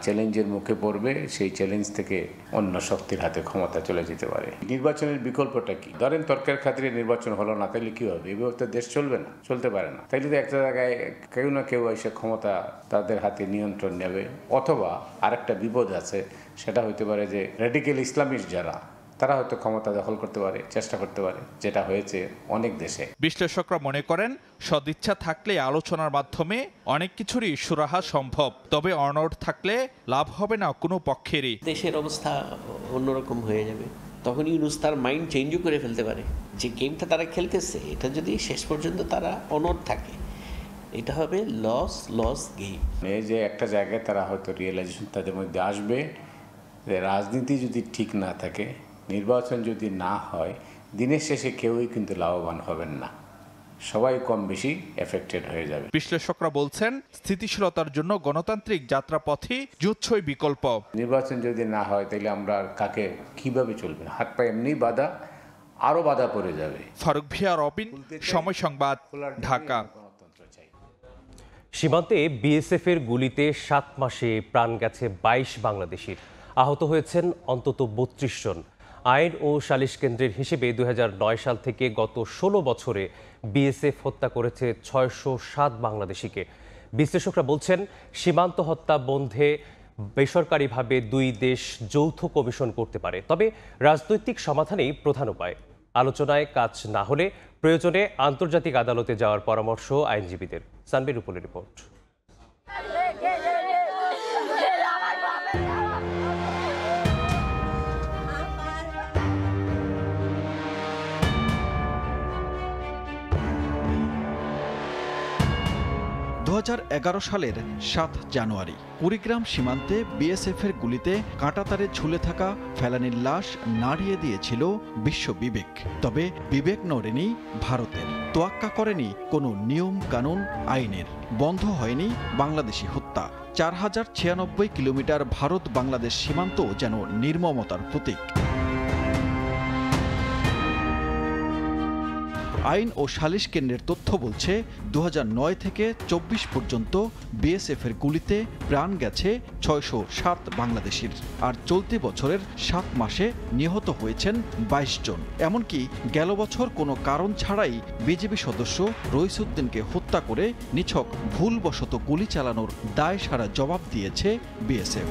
চ্যালেঞ্জের মুখে পড়বে, সেই চ্যালেঞ্জ থেকে অন্য শক্তির হাতে ক্ষমতা চলে যেতে পারে। নির্বাচনের বিকল্পটা কি? ধরেন তর্কের খাতিরে নির্বাচন হলো না, তাইলে কি হবে? এভাবে তো দেশ চলবে না, চলতে পারে না। তাইলে তো একটা জায়গায় কেউ না কেউ এসে ক্ষমতা তাদের হাতে নিয়ন্ত্রণ নেবে। অথবা আরেকটা বিপদ আছে, সেটা হইতে পারে যে রেডিক্যাল ইসলামিস্ট যারা, তারা হয়তো ক্ষমতা দখল করতে পারে, চেষ্টা করতে পারে, যেটা হয়েছে অনেক দেশে। বিশ্লেষকরা মনে করেন সদিচ্ছা থাকলে আলোচনার মাধ্যমে অনেক কিছুরই সুরাহা সম্ভব, তবে অনড় থাকলে লাভ হবে না কোনো পক্ষেরই। দেশের অবস্থা অন্যরকম হয়ে যাবে, তখন ইউনুস তার মাইন্ড চেঞ্জও করে ফেলতে পারে। যে গেমটা তারা খেলতেছে, এটা যদি শেষ পর্যন্ত তারা অনড় থাকে, এটা হবে লস গেম। এই যে একটা জায়গায় তারা হয়তো রিয়েলাইজেশন তাদের মধ্যে আসবে যে রাজনীতি যদি ঠিক না থাকে, নির্বাচন যদি না হয়, দিনের শেষে কেউই কিন্তু লাভবান হবেন না, সবাই কম বেশি এফেক্টেড হয়ে যাবে। বিশ্লেষকরা বলছেন স্থিতিশীলতার জন্য গণতান্ত্রিক যাত্রাপথই জুৎসই বিকল্প। নির্বাচন যদি না হয় তাহলে আমরা কাকে কিভাবে চলবে? হাত পা এমনি বাধা, আরো বাধা পড়ে যাবে। ফারুক ভিয়া, রবিন, সময় সংবাদ, ঢাকা। সীমান্তে বিএসএফ এর গুলিতে 7 মাসে প্রাণ গেছে 22 বাংলাদেশির, আহত হয়েছেন অন্তত 32 জন। আইন ও সালিশ কেন্দ্রের হিসেবে 2009 সাল থেকে গত 16 বছরে বিএসএফ হত্যা করেছে 607 বাংলাদেশিকে। বিশ্লেষকরা বলছেন সীমান্ত হত্যা বন্ধে বেসরকারিভাবে 2 দেশ যৌথ কমিশন করতে পারে, তবে রাজনৈতিক সমাধানেই প্রধান উপায়। আলোচনায় কাজ না হলে প্রয়োজনে আন্তর্জাতিক আদালতে যাওয়ার পরামর্শ আইনজীবীদের। সানবির রূপলের রিপোর্ট। 2011 সালের 7 জানুয়ারি কুড়িগ্রাম সীমান্তে বিএসএফের গুলিতে কাঁটাতারে ঝুলে থাকা ফেলানীর লাশ নাড়িয়ে দিয়েছিল বিশ্ব বিবেক। তবে বিবেক নড়েনি ভারতের, তোয়াক্কা করেনি কোনো নিয়ম কানুন আইনের, বন্ধ হয়নি বাংলাদেশি হত্যা। 4096 কিলোমিটার ভারত বাংলাদেশ সীমান্ত যেন নির্মমতার প্রতীক। আইন ও সালিশ কেন্দ্রের তথ্য বলছে 2009 থেকে 24 পর্যন্ত বিএসএফের গুলিতে প্রাণ গেছে 607 বাংলাদেশির, আর চলতি বছরের 7 মাসে নিহত হয়েছেন 22 জন। এমনকি গেল বছর কোনো কারণ ছাড়াই বিজেপি সদস্য রইসুদ্দিনকে হত্যা করে নিছক ভুলবশত গুলি চালানোর দায় সারা জবাব দিয়েছে বিএসএফ।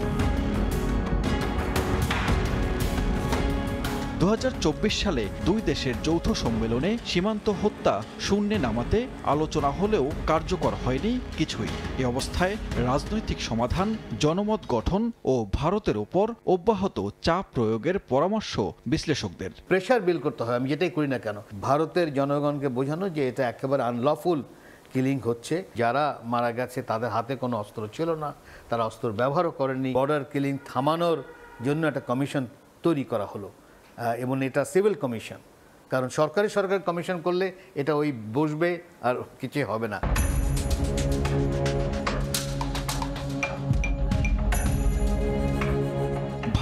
2024 সালে 2 দেশের যৌথ সম্মেলনে সীমান্ত হত্যা শূন্যে নামাতে আলোচনা হলেও কার্যকর হয়নি কিছুই। এ অবস্থায় রাজনৈতিক সমাধান, জনমত গঠন ও ভারতের ওপর অব্যাহত চাপ প্রয়োগের পরামর্শ বিশ্লেষকদের। প্রেশার বিল করতে হয়, আমি যেটাই করি না কেন, ভারতের জনগণকে বোঝানো যে এটা একেবারে আনলফুল কিলিং হচ্ছে। যারা মারা গেছে তাদের হাতে কোনো অস্ত্র ছিল না, তারা অস্ত্র ব্যবহারও করেনি। বর্ডার কিলিং থামানোর জন্য একটা কমিশন তৈরি করা হলো, এবং এটা সিভিল কমিশন, কারণ সরকারি কমিশন করলে এটা ওই বসবে আর কিছু হবে না।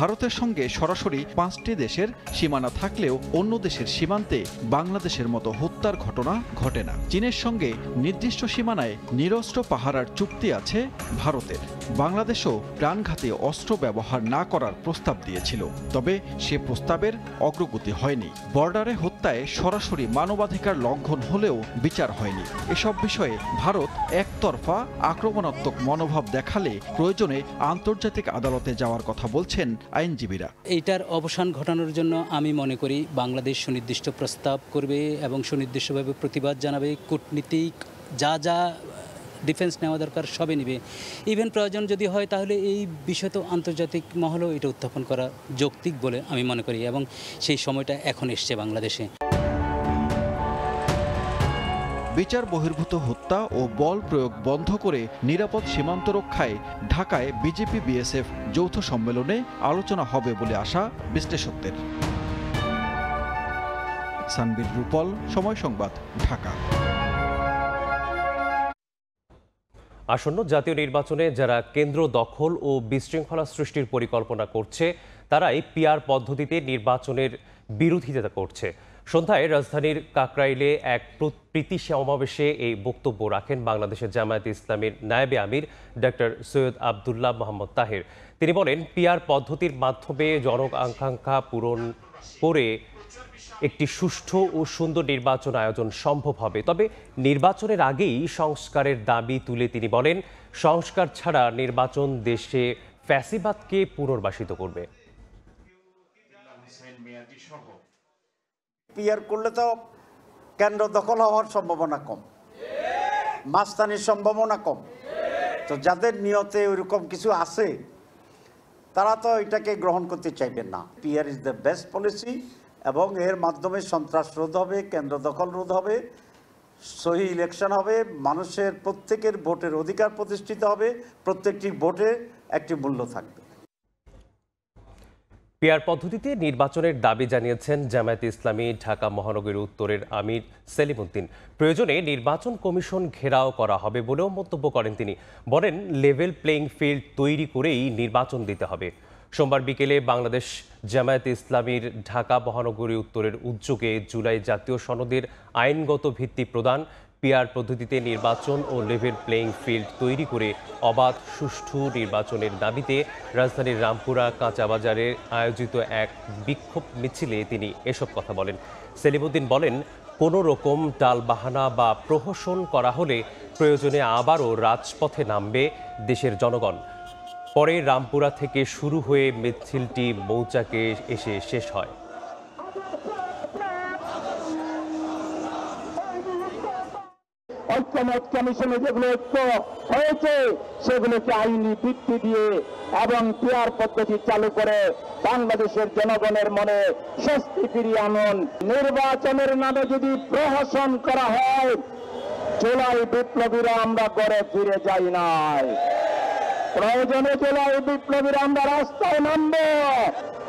ভারতের সঙ্গে সরাসরি 5টি দেশের সীমানা থাকলেও অন্য দেশের সীমান্তে বাংলাদেশের মতো হত্যার ঘটনা ঘটে না। চীনের সঙ্গে নির্দিষ্ট সীমানায় নিরস্ত্র পাহারার চুক্তি আছে ভারতের। বাংলাদেশও প্রাণঘাতী অস্ত্র ব্যবহার না করার প্রস্তাব দিয়েছিল, তবে সে প্রস্তাবের অগ্রগতি হয়নি। বর্ডারে হত্যায় সরাসরি মানবাধিকার লঙ্ঘন হলেও বিচার হয়নি। এসব বিষয়ে ভারত একতরফা আক্রমণাত্মক মনোভাব দেখালে প্রয়োজনে আন্তর্জাতিক আদালতে যাওয়ার কথা বলছেন আইনজীবীরা। এইটার অবসান ঘটানোর জন্য আমি মনে করি বাংলাদেশ সুনির্দিষ্ট প্রস্তাব করবে এবং সুনির্দিষ্টভাবে প্রতিবাদ জানাবে, কূটনীতিক যা যা ডিফেন্স নেওয়া দরকার সবই নেবে। ইভেন প্রয়োজন যদি হয় তাহলে এই বিষয় তো আন্তর্জাতিক মহলেও এটা উত্থাপন করা যৌক্তিক বলে আমি মনে করি, এবং সেই সময়টা এখন এসছে বাংলাদেশে। বিচার বহির্ভূত হত্যা ও বল প্রয়োগ বন্ধ করে নিরাপদ সীমান্ত রক্ষায় ঢাকায় বিজেপি বিএসএফ যৌথ সম্মেলনে আলোচনা হবে বলে আশা বিশ্লেষকদের। সানবীর রূপল, সময় সংবাদ, ঢাকা। আসন্ন জাতীয় নির্বাচনে যারা কেন্দ্র দখল ও বিশৃঙ্খলা সৃষ্টির পরিকল্পনা করছে তারাই পিআর পদ্ধতিতে নির্বাচনের বিরোধিতা করছে। সন্ধ্যায় রাজধানীর কাকরাইলে এক প্রীতি সমাবেশে এই বক্তব্য রাখেন বাংলাদেশের জামায়াতে ইসলামীর নায়েবে আমির ডক্টর সৈয়দ আবদুল্লাহ মোহাম্মদ তাহের। তিনি বলেন, পিআর পদ্ধতির মাধ্যমে জন আকাঙ্ক্ষা পূরণ করে একটি সুষ্ঠু ও সুন্দর নির্বাচন আয়োজন সম্ভব হবে। তবে নির্বাচনের আগেই সংস্কারের দাবি তুলে তিনি বলেন, সংস্কার ছাড়া নির্বাচন দেশে ফ্যাসিবাদকে পুনর্বাসিত করবে। পিআর করলে তো কেন্দ্র দখল হওয়ার সম্ভাবনা কম, মাস্তানির সম্ভাবনা কম। তো যাদের নিয়তে ওইরকম কিছু আছে তারা তো এটাকে গ্রহণ করতে চাইবেন না। PR is the best policy এবং এর মাধ্যমে সন্ত্রাস রোধ হবে, কেন্দ্র দখল রোধ হবে, সহি ইলেকশন হবে, মানুষের প্রত্যেকের ভোটের অধিকার প্রতিষ্ঠিত হবে, প্রত্যেকটি ভোটে একটি মূল্য থাকবে। পিআর পদ্ধতিতে নির্বাচনের দাবি জানিয়েছেন জামায়াতে ইসলামী ঢাকা মহানগরী উত্তরের আমির সেলিম উদ্দিন। প্রয়োজনে নির্বাচন কমিশন ঘেরাও করা হবে বলেও মন্তব্য করেন তিনি। বলেন, লেভেল প্লেইং ফিল্ড তৈরি করেই নির্বাচন দিতে হবে। সোমবার বিকেলে বাংলাদেশ জামায়াতে ইসলামীর ঢাকা মহানগরী উত্তরের উদ্যোগে জুলাই জাতীয় সনদের আইনগত ভিত্তি প্রদান, পিআর পদ্ধতিতে নির্বাচন ও লেভেল প্লেইং ফিল্ড তৈরি করে অবাধ সুষ্ঠু নির্বাচনের দাবিতে রাজধানীর রামপুরা কাঁচাবাজারে আয়োজিত এক বিক্ষোভ মিছিলে তিনি এসব কথা বলেন। সেলিমউদ্দিন বলেন, কোনো রকম টালবাহানা বা প্রহসন করা হলে প্রয়োজনে আবারও রাজপথে নামবে দেশের জনগণ। পরে রামপুরা থেকে শুরু হয়ে মিছিলটি মৌচাকে এসে শেষ হয়। ঐক্যমত কমিশনে যেগুলো ঐক্য হয়েছে সেগুলোকে আইনি ভিত্তি দিয়ে এবং পিআর পদ্ধতি চালু করে বাংলাদেশের জনগণের মনে স্বস্তি ফিরিয়ে আনুন। নির্বাচনের নামে যদি প্রহসন করা হয়, জুলাই বিপ্লবীরা আমরা ঘরে ফিরে যাই নাই। প্রয়োজনে জুলাই বিপ্লবীরা আমরা রাস্তায় নামবো,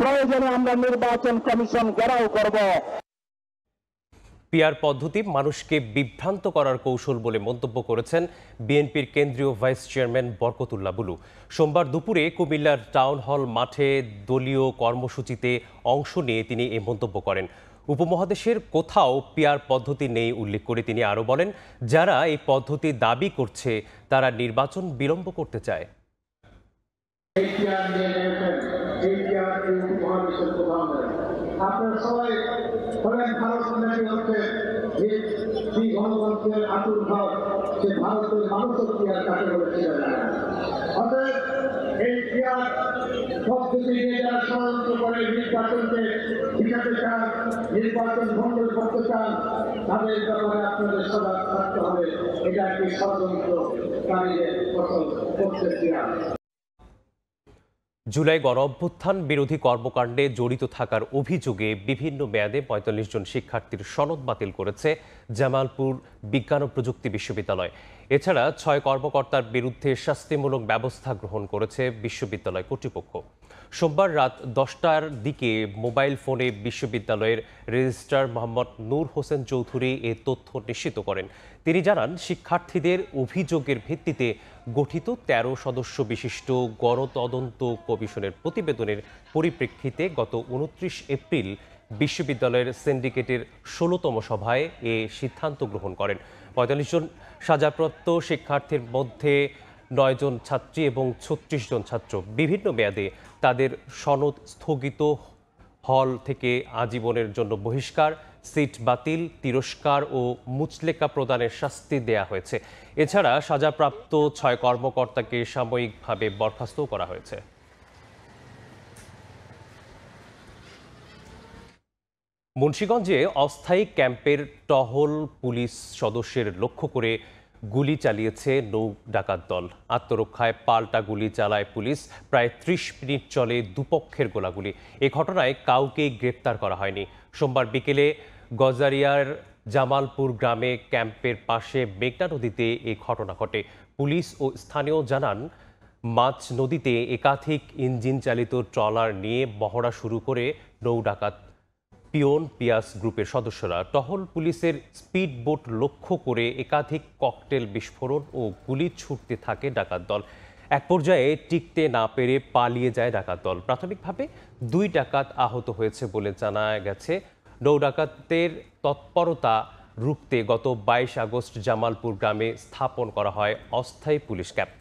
প্রয়োজনে আমরা নির্বাচন কমিশন ঘেরাও করব। পিআর পদ্ধতি মানুষকে বিভ্রান্ত করার কৌশল বলে মন্তব্য করেছেন বিএনপির কেন্দ্রীয় ভাইস চেয়ারম্যান বরকতুল্লাহ বুলু। সোমবার দুপুরে কুমিল্লার টাউন হল মাঠে দলীয় কর্মসূচিতে অংশ নিয়ে তিনি এই মন্তব্য করেন। উপমহাদেশের কোথাও পিআর পদ্ধতি নেই উল্লেখ করে তিনি আরও বলেন, যারা এই পদ্ধতি দাবি করছে তারা নির্বাচন বিলম্ব করতে চায়। আপনারা সবাই হলেন ভারত নাকি হচ্ছে যে গণতন্ত্রের আতুর্ভাব, সে ভারতের মানুষের পিয়ার কাকে বলেছিল। অতএব এই পিয়ার পদ্ধতি নিয়ে যারা ষড়যন্ত্র করে নির্বাচনকে শিখাতে চান, নির্বাচন ভঙ্গ করতে চান, তাদের ব্যাপারে আপনাদের সজাগ থাকতে হবে। এটা একটি ষড়যন্ত্রকারীদের ফসল করতে পিয়ার। জুলাই গণঅভ্যুত্থান বিরোধী কর্মকাণ্ডে জড়িত থাকার অভিযোগে বিভিন্ন মেয়াদে ৪৫ জন শিক্ষার্থীর সনদ বাতিল করেছে জামালপুর বিজ্ঞান ও প্রযুক্তি বিশ্ববিদ্যালয়। এছাড়া ৬ কর্মকর্তার বিরুদ্ধে শাস্তিমূলক ব্যবস্থা গ্রহণ করেছে বিশ্ববিদ্যালয় কর্তৃপক্ষ। সোমবার রাত ১০টার দিকে মোবাইল ফোনে বিশ্ববিদ্যালয়ের রেজিস্ট্রার মোহাম্মদ নূর হোসেন চৌধুরী এ তথ্য নিশ্চিত করেন। তিনি জানান, শিক্ষার্থীদের অভিযোগের ভিত্তিতে গঠিত ১৩ সদস্য বিশিষ্ট গণতদন্ত কমিশনের প্রতিবেদনের পরিপ্রেক্ষিতে গত ২৯ এপ্রিল বিশ্ববিদ্যালয়ের সিন্ডিকেটের ১৬তম সভায় এ সিদ্ধান্ত গ্রহণ করেন। ৪৫ জন সাজাপ্রাপ্ত শিক্ষার্থীর মধ্যে ৯ জন ছাত্রী এবং ৩৬ জন ছাত্র। বিভিন্ন মেয়াদে তাদের সনদ স্থগিত, হল থেকে আজীবনের জন্য বহিষ্কার, সিট বাতিল, তিরস্কার ও মুচলেকা প্রদানের শাস্তি দেয়া হয়েছে। এছাড়া সাজাপ্রাপ্ত ৬ কর্মকর্তাকে সাময়িকভাবে বরখাস্ত করা হয়েছে। মুন্সিগঞ্জে অস্থায়ী ক্যাম্পের টহল পুলিশ সদস্যের লক্ষ্য করে গুলি চালিয়েছে নৌ ডাকাত দল। আত্মরক্ষায় পাল্টা গুলি চালায় পুলিশ। প্রায় ৩০ মিনিট চলে দুপক্ষের গোলাগুলি। এ ঘটনায় কাউকে গ্রেপ্তার করা হয়নি। সোমবার বিকেলে গজারিয়ার জামালপুর গ্রামে ক্যাম্পের পাশে মেঘনা নদীতে এই ঘটনা ঘটে। পুলিশ ও স্থানীয় জানান, মাছ নদীতে একাধিক ইঞ্জিন চালিত ট্রলার নিয়ে মহড়া শুরু করে নৌ ডাকাত পিওন পিয়াস গ্রুপের সদস্যরা। টহল পুলিশের স্পিড বোট লক্ষ্য করে একাধিক ককটেল বিস্ফোরণ ও গুলি ছুটতে থাকে ডাকাত দল। এক পর্যায়ে টিকতে না পেরে পালিয়ে যায় ডাকাত দল। প্রাথমিকভাবে 2 ডাকাত আহত হয়েছে বলে জানা গেছে। নৌ ডাকাতের তৎপরতা রুখতে গত 22 আগস্ট জামালপুর গ্রামে স্থাপন করা হয় অস্থায়ী পুলিশ ক্যাম্প।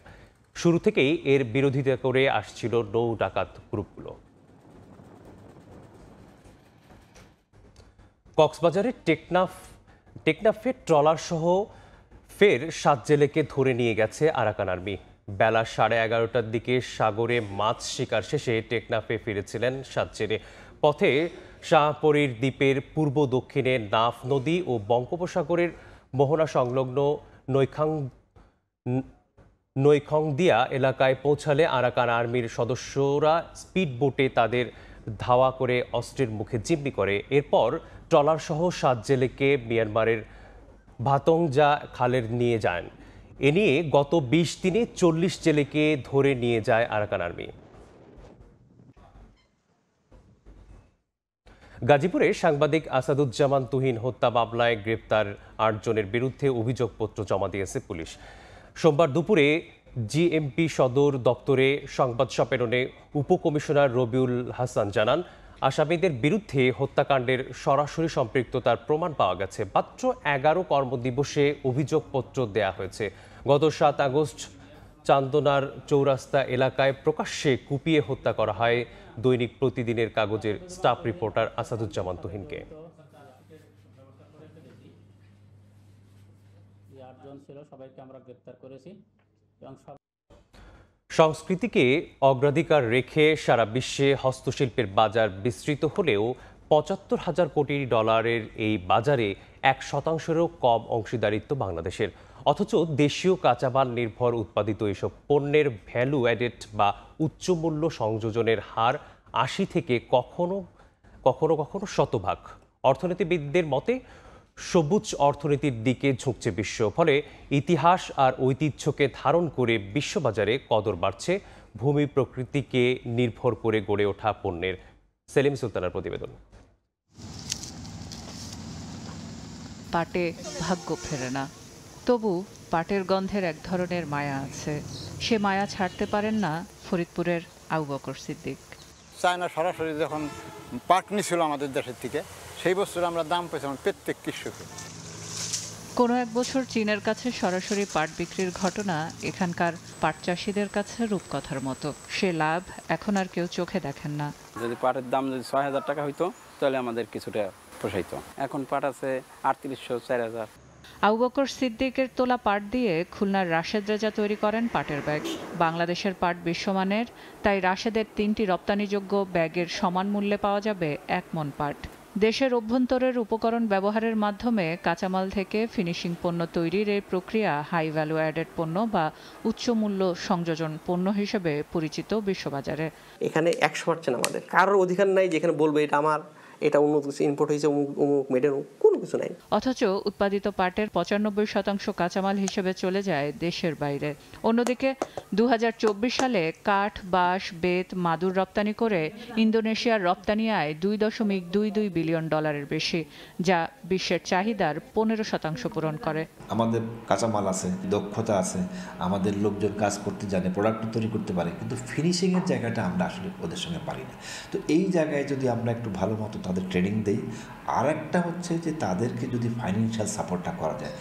শুরু থেকেই এর বিরোধিতা করে আসছিল নৌ ডাকাত গ্রুপগুলো। কক্সবাজারের টেকনাফে ট্রলার সহ ফের 7 জেলেকে ধরে নিয়ে গেছে আরাকান আর্মি। বেলা 11:30টার দিকে সাগরে মাছ শিকার শেষে টেকনাফে ফিরেছিলেন 7 জেলে। পথে শাহপরীর দ্বীপের পূর্ব দক্ষিণে নাফ নদী ও বঙ্গোপসাগরের মোহনা সংলগ্ন নৈখংদিয়া এলাকায় পৌঁছালে আরাকান আর্মির সদস্যরা স্পিড বোটে তাদের ধাওয়া করে অস্ত্রের মুখে জিম্মি করে। এরপর ট্রলার সহ 7 জেলেকে মিয়ানমারের ভাতংজা খালে নিয়ে যান। এ নিয়ে গত 20 দিনে 40 জেলেকে ধরে নিয়ে যায় আরাকান আর্মি। গাজীপুরে সাংবাদিক আসাদুজ্জামান তুহিন হত্যা মামলায় গ্রেপ্তার 8 জনের বিরুদ্ধে অভিযোগপত্র জমা দিয়েছে পুলিশ। সোমবার দুপুরে জিএমপি সদর দপ্তরে সংবাদ সম্মেলনে উপকমিশনার রবিউল হাসান জানান, আসামিদের বিরুদ্ধে হত্যাকাণ্ডের সরাসরি সম্পৃক্ততার প্রমাণ পাওয়া গেছে। মাত্র 11 কর্মদিবসে অভিযোগপত্র দেয়া হয়েছে। গত 7 আগস্ট চান্দনার চৌরাস্তা এলাকায় প্রকাশ্যে কুপিয়ে হত্যা করা হয় দৈনিক প্রতিদিনের কাগজের স্টাফ রিপোর্টার আসাদুজ্জামান তুহিনকে। সংস্কৃতিকে অগ্রাধিকার রেখে সারা বিশ্বে হস্তশিল্পের বাজার বিস্তৃত হলেও $৭৫,০০০ কোটি এই বাজারে 1%-ও কম অংশীদারিত্ব বাংলাদেশের। অথচ দেশীয় কাঁচামাল নির্ভর উৎপাদিত এসব পণ্যের ভ্যালু অ্যাডেড বা উচ্চমূল্য সংযোজনের হার 80 থেকে কখনো কখনো শতভাগ। অর্থনীতিবিদদের মতে সবুজ অর্থনীতির দিকে ঝুঁকছে বিশ্ব। ফলে ইতিহাস আর ঐতিহ্যকে ধারণ করে বিশ্ববাজারে কদর বাড়ছে ভূমি প্রকৃতিকে নির্ভর করে গড়ে ওঠা পণ্যের। সেলিম সুলতানার প্রতিবেদন। পাটে ভাগ্য ফেরে না, তবু পাটের গন্ধের এক ধরনের মায়া আছে। সে মায়া ছাড়তে পারেন না ফরিদপুরের আবু বকর সিদ্দিক। চায়না সরাসরি যখন পাট নিছিল আমাদের দেশের থেকে, সেই বছর আমরা দাম পেয়েছিলাম প্রত্যেক কৃষকে। কোনো এক বছর চীনের কাছে সরাসরি পাট বিক্রির ঘটনা এখানকার পাট চাষিদের কাছে রূপকথার মতো। সে লাভ এখন আর কেউ চোখে দেখেন না। যদি পাটের দাম যদি ৬,০০০ টাকা হইতো তাহলে আমাদের কিছুটা পোষাইতো। এখন পাট আছে ৩৮০০, ৪,০০০। আবু বকর সিদ্দিকের তোলা পাট দিয়ে খুলনার রাশেদ রেজা তৈরি করেন পাটের ব্যাগ। বাংলাদেশের পাট বিশ্বমানের, তাই রাশেদের 3টি রপ্তানিযোগ্য ব্যাগের সমান মূল্যে পাওয়া যাবে 1 মণ পাট। দেশের অভ্যন্তরের উপকরণ ব্যবহারের মাধ্যমে কাঁচামাল থেকে ফিনিশিং পণ্য তৈরির এই প্রক্রিয়া হাই ভ্যালু অ্যাডেড পণ্য বা উচ্চ মূল্য সংযোজন পণ্য হিসেবে পরিচিত বিশ্ববাজারে। এখানে 100% আমাদের, কারোর অধিকার নাই যেখানে বলবে এটা আমার, এটা উন্নত কিছু ইম্পোর্ট হয়েছে, অমুক মেডের, কোনো কিছু নাই। অথচ উৎপাদিত পাটের 95% কাঁচামাল হিসেবে চলে যায় দেশের বাইরে। অন্যদিকে 2024 সালে কাঠ, বাঁশ, বেত, মাদুর রপ্তানি করে ইন্দোনেশিয়ার রপ্তানি আয় $2.22 বিলিয়ন বেশি, যা বিশ্বের চাহিদার 15% পূরণ করে। আমাদের কাঁচামাল আছে, দক্ষতা আছে, আমাদের লোকজন কাজ করতে জানে, প্রোডাক্ট তৈরি করতে পারে, কিন্তু ফিনিশিংয়ের জায়গাটা আমরা আসলে ওদের সঙ্গে পারি না। তো এই জায়গায় যদি আমরা একটু ভালো মতো তাদের ট্রেনিং দেই, আর একটা হচ্ছে যে তাদেরকে যদি ফাইন্যান্সিয়াল সাপোর্টটা করা যায়।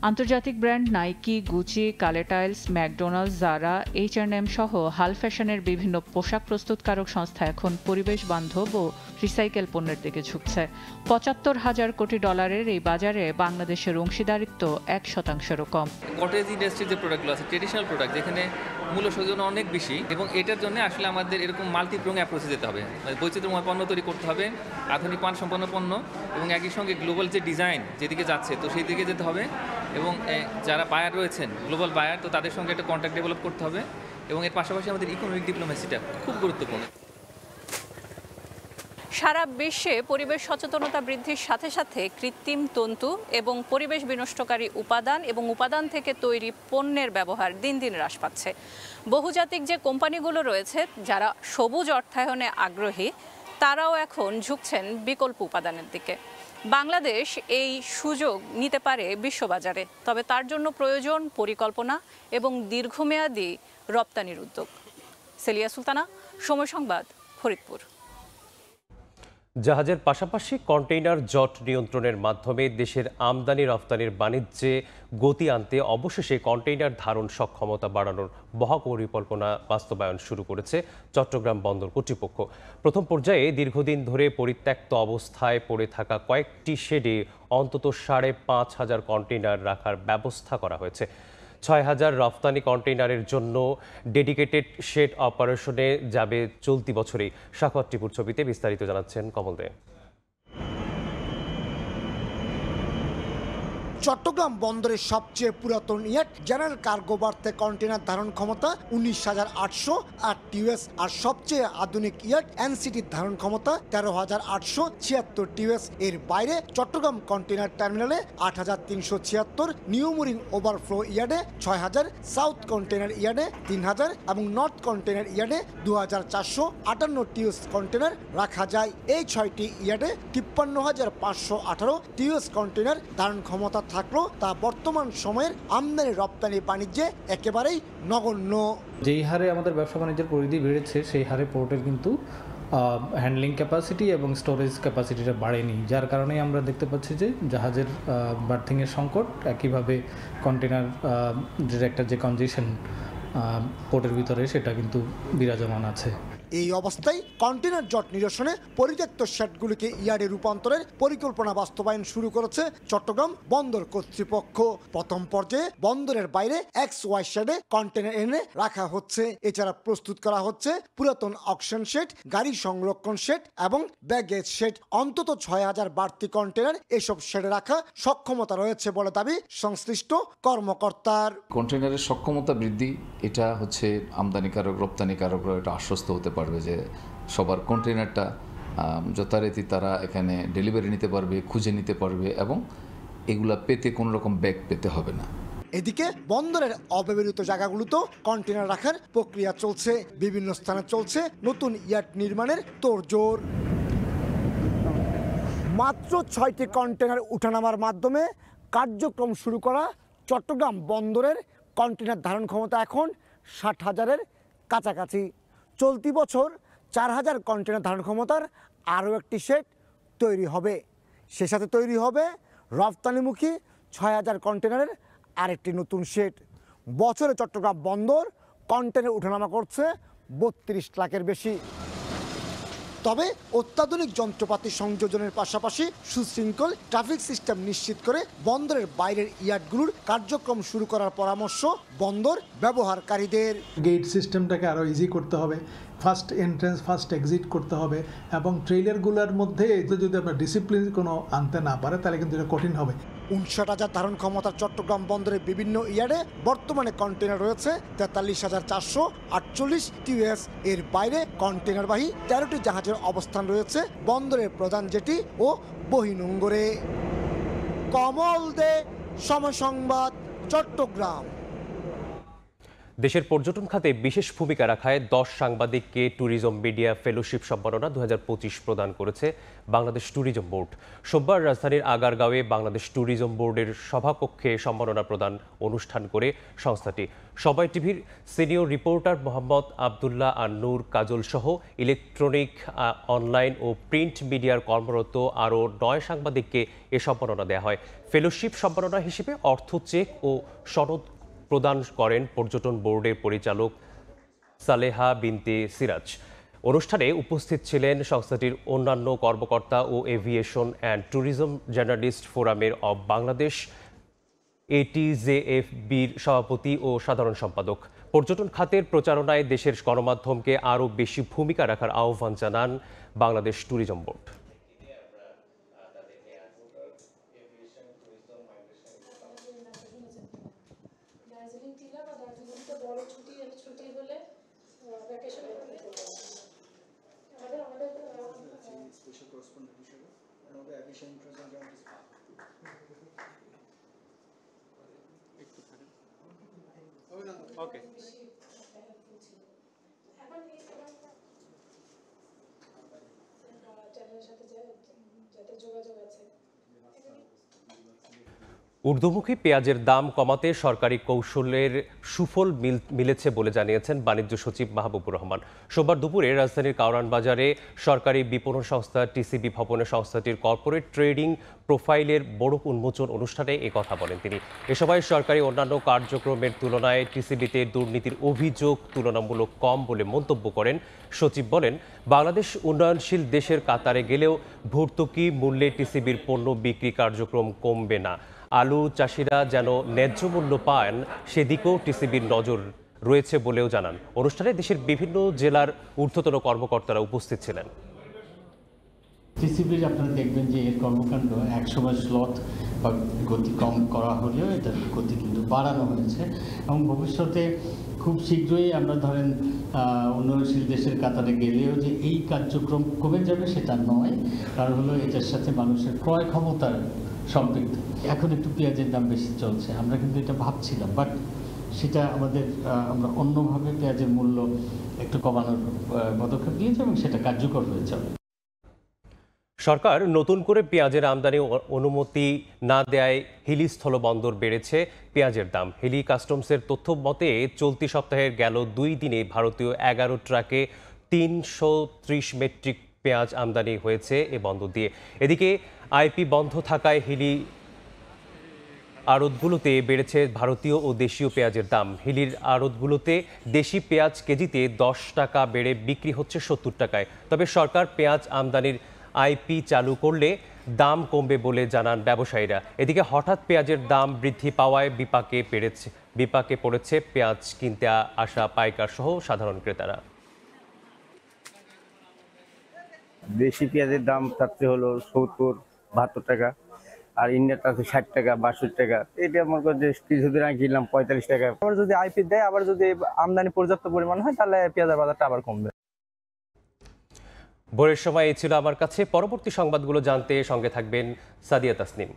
আন্তর্জাতিক ব্র্যান্ড নাইকি, গুচি, কালে টাইলস, ম্যাকডোনাল্ডস, জারা, H&M সহ হাল ফ্যাশনের বিভিন্ন পোশাক প্রস্তুতকারক সংস্থা এখন পরিবেশ বান্ধব ও রিসাইকেল পণ্যের দিকে ঝুঁকছে। $৭৫,০০০ কোটি এই বাজারে বাংলাদেশের অংশীদারিত্ব 1%-এরও কম। কটেজ ইন্ডাস্ট্রির যে প্রোডাক্টগুলো আছে, ট্রেডিশনাল প্রোডাক্ট, যেখানে মূল্য সংযোজন অনেক বেশি এবং এটার জন্য আসলে আমাদের এরকম মাল্টিপ্রং অ্যাপ্রোচে যেতে হবে, বৈচিত্র্যময় পণ্য তৈরি করতে হবে, আধুনিক মানসম্পন্ন পণ্য এবং একই সঙ্গে গ্লোবাল যে ডিজাইন যেদিকে যাচ্ছে তো সেই দিকে যেতে হবে এবং যারা বায়ার রয়েছেন গ্লোবাল বায়ার তো তাদের সঙ্গে একটা কন্ট্যাক্ট ডেভেলপ করতে হবে এবং এর পাশাপাশি আমাদের ইকোনমিক ডিপ্লোমেসিটা খুব গুরুত্বপূর্ণ। সারা বিশ্বে পরিবেশ সচেতনতা বৃদ্ধির সাথে সাথে কৃত্রিম তন্তু এবং পরিবেশ বিনষ্টকারী উপাদান এবং উপাদান থেকে তৈরি পণ্যের ব্যবহার দিন দিন হ্রাস পাচ্ছে। বহুজাতিক যে কোম্পানিগুলো রয়েছে যারা সবুজ অর্থায়নে আগ্রহী তারাও এখন ঝুঁকছেন বিকল্প উপাদানের দিকে। বাংলাদেশ এই সুযোগ নিতে পারে বিশ্ববাজারে, তবে তার জন্য প্রয়োজন পরিকল্পনা এবং দীর্ঘমেয়াদী রপ্তানির উদ্যোগ। সেলিয়া সুলতানা, সময় সংবাদ, ফরিদপুর। জাহাজের পাশাপাশি কন্টেইনার জট নিয়ন্ত্রণের মাধ্যমে দেশের আমদানি রপ্তানির বাণিজ্যে গতি আনতে অবশেষে কন্টেইনার ধারণ সক্ষমতা বাড়ানোর মহাপরিকল্পনা বাস্তবায়ন শুরু করেছে চট্টগ্রাম বন্দর কর্তৃপক্ষ। প্রথম পর্যায়ে দীর্ঘদিন ধরে পরিত্যক্ত অবস্থায় পড়ে থাকা কয়েকটি শেডে অন্তত 5,500 কন্টেইনার রাখার ব্যবস্থা করা হয়েছে। 6,000 রফতানি কন্টেইনারের জন্য ডেডিকেটেড শেড অপারেশনে যাবে চলতি বছরেই। সাখাওয়াত টিপুর ছবিতে বিস্তারিত জানাচ্ছেন কমল দে। চট্টগ্রাম বন্দরের সবচেয়ে পুরাতন ইয়ার্ড জেনারেল কার্গো বার্থে কন্টেনার ধারণ ক্ষমতা 19,808 টিউএস আর সবচেয়ে আধুনিক ইয়ার্ড এনসিটির ধারণ ক্ষমতা 13,876 টিউএস। এর বাইরে চট্টগ্রাম কন্টেনার টার্মিনালে 8,376, নিউ মুরিং ওভারফ্লো ইয়ার্ডে 6,000, সাউথ কন্টেনার ইয়ার্ডে 3,000 এবং নর্থ কন্টেনার ইয়ার্ডে 2,458 টিউএস কন্টেনার রাখা যায়। এই 6টি ইয়ার্ডে 53,518 টিউএস কন্টেনার ধারণ ক্ষমতা থাকলেও তা বর্তমান সময়ের আমদানি রপ্তানি বাণিজ্যে একেবারেই নগণ্য। যেই হারে আমাদের ব্যবসা বাণিজ্যের পরিধি বেড়েছে সেই হারে পোর্টের কিন্তু হ্যান্ডলিং ক্যাপাসিটি এবং স্টোরেজ ক্যাপাসিটিটা বাড়েনি, যার কারণে আমরা দেখতে পাচ্ছি যে জাহাজের বার্থিংয়ের সংকট, একইভাবে কন্টেনার একটা যে কনজেশন পোর্টের ভিতরে সেটা কিন্তু বিরাজমান আছে। এই অবস্থায় কন্টেনার জট নিরসনে পরিত্যক্ত শেডগুলিকে ইয়ার্ডে রূপান্তরের পরিকল্পনা বাস্তবায়ন শুরু করেছে চট্টগ্রাম বন্দর কর্তৃপক্ষ। প্রথম পর্যায়ে বন্দরের বাইরে XY শেডে কন্টেনার এনে রাখা হচ্ছে। এছাড়া প্রস্তুত করা হচ্ছে পুরাতন অকশন শেড, গাড়ি সংরক্ষণ শেড এবং ব্যাগেজ শেড। অন্তত 6,000 বাড়তি কন্টেনার এসব শেডে রাখা সক্ষমতা রয়েছে বলে দাবি সংশ্লিষ্ট কর্মকর্তার। কন্টেনারের সক্ষমতা বৃদ্ধি এটা হচ্ছে আমদানিকারক রপ্তানিকারকরা এটা আশ্বস্ত হতে পারবে যে সবার কন্টেনারটা যথারীতি তারা এখানে ডেলিভারি নিতে পারবে, খুঁজে নিতে পারবে এবং এগুলা পেতে কোনো রকম ব্যাগ পেতে হবে না। এদিকে বন্দরের অব্যবহৃত জায়গাগুলোতেও কন্টেনার রাখার প্রক্রিয়া চলছে। বিভিন্ন স্থানে চলছে নতুন ইয়ার্ড নির্মাণের তোড়জোড়। মাত্র 6টি কন্টেনার উঠানামার মাধ্যমে কার্যক্রম শুরু করা চট্টগ্রাম বন্দরের কন্টেনার ধারণ ক্ষমতা এখন 60,000-এর কাছাকাছি। চলতি বছর 4,000 কন্টেনার ধারণ ক্ষমতার আরও একটি শেড তৈরি হবে। সে সাথে তৈরি হবে রফতানিমুখী 6,000 কন্টেনারের আরেকটি নতুন শেড। বছরে চট্টগ্রাম বন্দর কন্টেনার উঠানামা করছে 32 লাখের বেশি। তবে অত্যাধুনিক যন্ত্রপাতি সংযোজনের পাশাপাশি সুশৃঙ্খল ট্রাফিক সিস্টেম নিশ্চিত করে বন্দরের বাইরের ইয়ার্ডগুলোর কার্যক্রম শুরু করার পরামর্শ বন্দর ব্যবহারকারীদের। গেট সিস্টেমটাকে আরও ইজি করতে হবে, ফার্স্ট এন্ট্রেন্স ফার্স্ট এক্সিট করতে হবে এবং ট্রেইলারগুলোর মধ্যে যদি আপনার ডিসিপ্লিন কোনো আনতে না পারে তাহলে কিন্তু এটা কঠিন হবে। 59,000 ধারণ ক্ষমতার চট্টগ্রাম বন্দরের বিভিন্ন ইয়ার্ডে বর্তমানে কন্টেনার রয়েছে 43,448 টিউএস। এর বাইরে কন্টেনারবাহী 13টি জাহাজের অবস্থান রয়েছে বন্দরের প্রধান জেটি ও বহিনোঙ্গরে। কমল দে, সময় সংবাদ, চট্টগ্রাম। দেশের পর্যটন খাতে বিশেষ ভূমিকা রাখায় 10 সাংবাদিককে ট্যুরিজম মিডিয়া ফেলোশিপ সম্মাননা 2025 প্রদান করেছে বাংলাদেশ ট্যুরিজম বোর্ড। সোমবার রাজধানীর আগারগাঁওয়ে বাংলাদেশ ট্যুরিজম বোর্ডের সভাকক্ষে সম্মাননা প্রদান অনুষ্ঠান করে সংস্থাটি। সবাই টিভির সিনিয়র রিপোর্টার মোহাম্মদ আবদুল্লাহ আন্নুর কাজল সহ ইলেকট্রনিক, অনলাইন ও প্রিন্ট মিডিয়ার কর্মরত আরও 9 সাংবাদিককে এ সম্মাননা দেওয়া হয়। ফেলোশিপ সম্মাননা হিসেবে অর্থ চেক ও সনদ প্রদান করেন পর্যটন বোর্ডের পরিচালক সালেহা বিনতে সিরাজ। অনুষ্ঠানে উপস্থিত ছিলেন সংস্থাটির অন্যান্য কর্মকর্তা ও এভিয়েশন অ্যান্ড ট্যুরিজম জার্নালিস্ট ফোরামের অব বাংলাদেশ এটিজেএফবির সভাপতি ও সাধারণ সম্পাদক। পর্যটন খাতের প্রচারণায় দেশের গণমাধ্যমকে আরও বেশি ভূমিকা রাখার আহ্বান জানান বাংলাদেশ ট্যুরিজম বোর্ড। ঊর্ধ্বমুখী পেঁয়াজের দাম কমাতে সরকারি কৌশলের সুফল মিলেছে বলে জানিয়েছেন বাণিজ্য সচিব মাহবুবুর রহমান। সোমবার দুপুরে রাজধানীর কাওরান বাজারে সরকারি বিপণন সংস্থা টিসিবি ভবনে সংস্থাটির কর্পোরেট ট্রেডিং প্রোফাইলের মোড়ক উন্মোচন অনুষ্ঠানে কথা বলেন তিনি। এ সময় সরকারি অন্যান্য কার্যক্রমের তুলনায় টিসিবিতে দুর্নীতির অভিযোগ তুলনামূলক কম বলে মন্তব্য করেন সচিব। বলেন, বাংলাদেশ উন্নয়নশীল দেশের কাতারে গেলেও ভর্তুকি মূল্যে টিসিবির পণ্য বিক্রি কার্যক্রম কমবে না। আলু চাষিরা যেন ন্যায্য মূল্য পান সেদিকেও টিসিবির নজর রয়েছে বলেও জানান। অনুষ্ঠানে দেশের বিভিন্ন জেলার ঊর্ধ্বতন কর্মকর্তারা উপস্থিত ছিলেন। টিসিবির আপনারা দেখবেন যে এর কর্মকাণ্ড একসময় স্লট বা গতি কম করা হলেও এটার গতি কিন্তু বাড়ানো হয়েছে এবং ভবিষ্যতে খুব শীঘ্রই আমরা ধরেন উন্নয়নশীল দেশের কাতারে গেলেও যে এই কার্যক্রম কমে যাবে সেটা নয়, কারণ হলো এটার সাথে মানুষের ক্রয় ক্ষমতার সম্পৃক্ত। এখন একটু পেঁয়াজের দাম বেশি চলছে, আমরা কিন্তু এটা ভাবছিলাম, বাট সেটা আমরা অন্যভাবে পেঁয়াজের মূল্য একটু কমানোর পদক্ষেপ নিয়েছি এবং সেটা কার্যকর হয়ে যাবে। সরকার নতুন করে পেঁয়াজের আমদানি অনুমতি না দেয়ায় হিলি স্থলবন্দর বেড়েছে পেঁয়াজের দাম। হিলি কাস্টমসের তথ্য মতে চলতি সপ্তাহের গেল 2 দিনে ভারতীয় 11 ট্রাকে 330 মেট্রিক পেঁয়াজ আমদানি হয়েছে এ বন্দর দিয়ে। এদিকে আইপি বন্ধ থাকায় হিলি আড়তগুলোতে বেড়েছে ভারতীয় ও দেশীয় পেঁয়াজের দাম। হিলির আড়তগুলোতে দেশি পেঁয়াজ কেজিতে 10 টাকা বেড়ে বিক্রি হচ্ছে 70 টাকায়। তবে সরকার পেঁয়াজ আমদানির আইপি চালু করলে দাম কমবে বলে জানান ব্যবসায়ীরা। এদিকে হঠাৎ পেঁয়াজের দাম বৃদ্ধি পাওয়ায় বিপাকে পড়েছে পেঁয়াজ কিনতে আসা পাইকার সহ সাধারণ ক্রেতারা। দেশি পেঁয়াজের দাম থাকতে হলো 70-72 টাকা, আর ইন্ডিয়াটা আছে 60 টাকা 62 টাকা। এটা আমার কাছে কিছুদিন আগে কিনলাম 45 টাকা। আবার যদি আইপি দেয়, আবার যদি আমদানি পর্যাপ্ত পরিমাণ হয়, তাহলে পেঁয়াজের বাজারটা আবার কমবে। ভোরের সময় এই ছিল আমার কাছে। পরবর্তী সংবাদগুলো জানতে সঙ্গে থাকবেন সাদিয়া তাসনিম।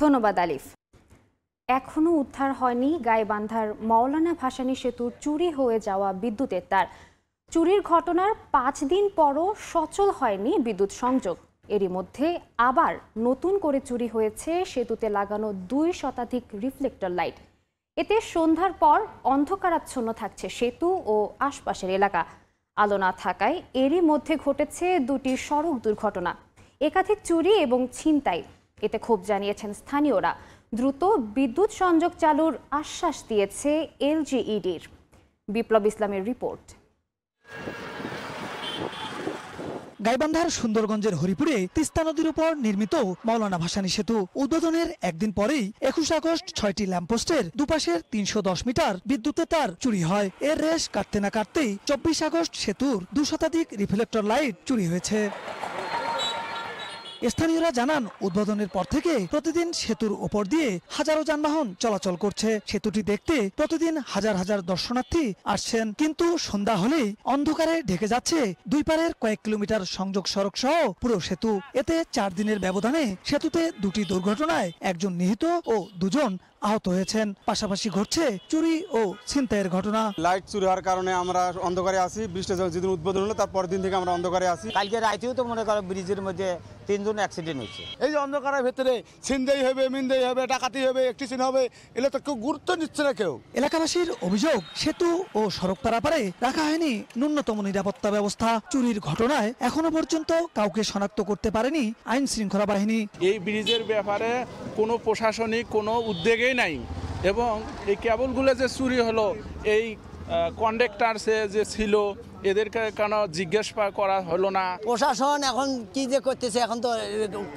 ধন্যবাদ আলিফ। এখনো উদ্ধার হয়নি গাইবান্ধার মাওলানা ভাসানী সেতুর চুরি হয়ে যাওয়া বিদ্যুতের তার। চুরির ঘটনার 5 দিন পরও সচল হয়নি বিদ্যুৎ সংযোগ। এরই মধ্যে আবার নতুন করে চুরি হয়েছে সেতুতে লাগানো 2 শতাধিক রিফ্লেক্টর লাইট। এতে সন্ধ্যার পর অন্ধকারাচ্ছন্ন থাকছে সেতু ও আশপাশের এলাকা। আলো না থাকায় এরই মধ্যে ঘটেছে 2টি সড়ক দুর্ঘটনা, একাধিক চুরি এবং ছিনতাই। এতে ক্ষোভ জানিয়েছেন স্থানীয়রা। দ্রুত বিদ্যুৎ সংযোগ চালুর আশ্বাস দিয়েছে এলজিইডির। বিপ্লব ইসলামের রিপোর্ট। গাইবান্ধার সুন্দরগঞ্জের হরিপুরে তিস্তা নদীর উপর নির্মিত মাওলানা ভাসানী সেতু উদ্বোধনের একদিন পরেই 21 আগস্ট 6টি ল্যাম্পপোস্টের দুপাশের 310 মিটার বিদ্যুতের তার চুরি হয়। এর রেশ কাটতে না কাটতেই 24 আগস্ট সেতুর 2 শতাধিক রিফ্লেক্টর লাইট চুরি হয়েছে। স্থানীয়রা জানান, উদ্বোধনের পর থেকে প্রতিদিন সেতুর উপর দিয়ে হাজারো যানবাহন চলাচল করছে। সেতুটি দেখতে প্রতিদিন হাজার হাজার দর্শনার্থী আসছেন, কিন্তু সন্ধ্যা হলেই অন্ধকারে ঢেকে যাচ্ছে 2 পারের কয়েক কিলোমিটার সংযোগ সড়ক সহ পুরো সেতু। এতে 4 দিনের ব্যবধানে সেতুতে 2টি দুর্ঘটনায় 1 নিহত ও 2 আহত হয়েছেন। পাশাপাশি ঘটছে চুরি ও ছিনতাইয়ের ঘটনা। লাইট চুরি হওয়ার কারণে আমরা অন্ধকারে আছি। ব্রিজটা যেদিন উদ্বোধন হলো তার পরের দিন থেকে আমরা অন্ধকারে আছি। কালকে রাতেও তো মনে করো ব্রিজের মধ্যে 3 জন অ্যাক্সিডেন্ট হয়েছে। এই যে অন্ধকারের ভেতরে ছিনতাই হবে, মিনদাই হবে, ডাকাতি হবে, এক্সিডেন্ট হবে, এগুলো তো কেউ গুরুত্ব নিচ্ছে না কেউ। এলাকাবাসীর অভিযোগ, সেতু ও সড়ক পারাপারে রাখা হয়নি ন্যূনতম নিরাপত্তা ব্যবস্থা। চুরির ঘটনায় এখনো পর্যন্ত কাউকে শনাক্ত করতে পারেনি আইন শৃঙ্খলা বাহিনী। এই ব্রিজের ব্যাপারে কোনো প্রশাসনিক কোনো উদ্যোগই নাই, এবং এই কেবলগুলো যে চুরি হলো, এই কন্ডাক্টর যে ছিল এদেরকে কেন জিজ্ঞেস করা হলো না? প্রশাসন এখন কি যে করতেছে, এখন তো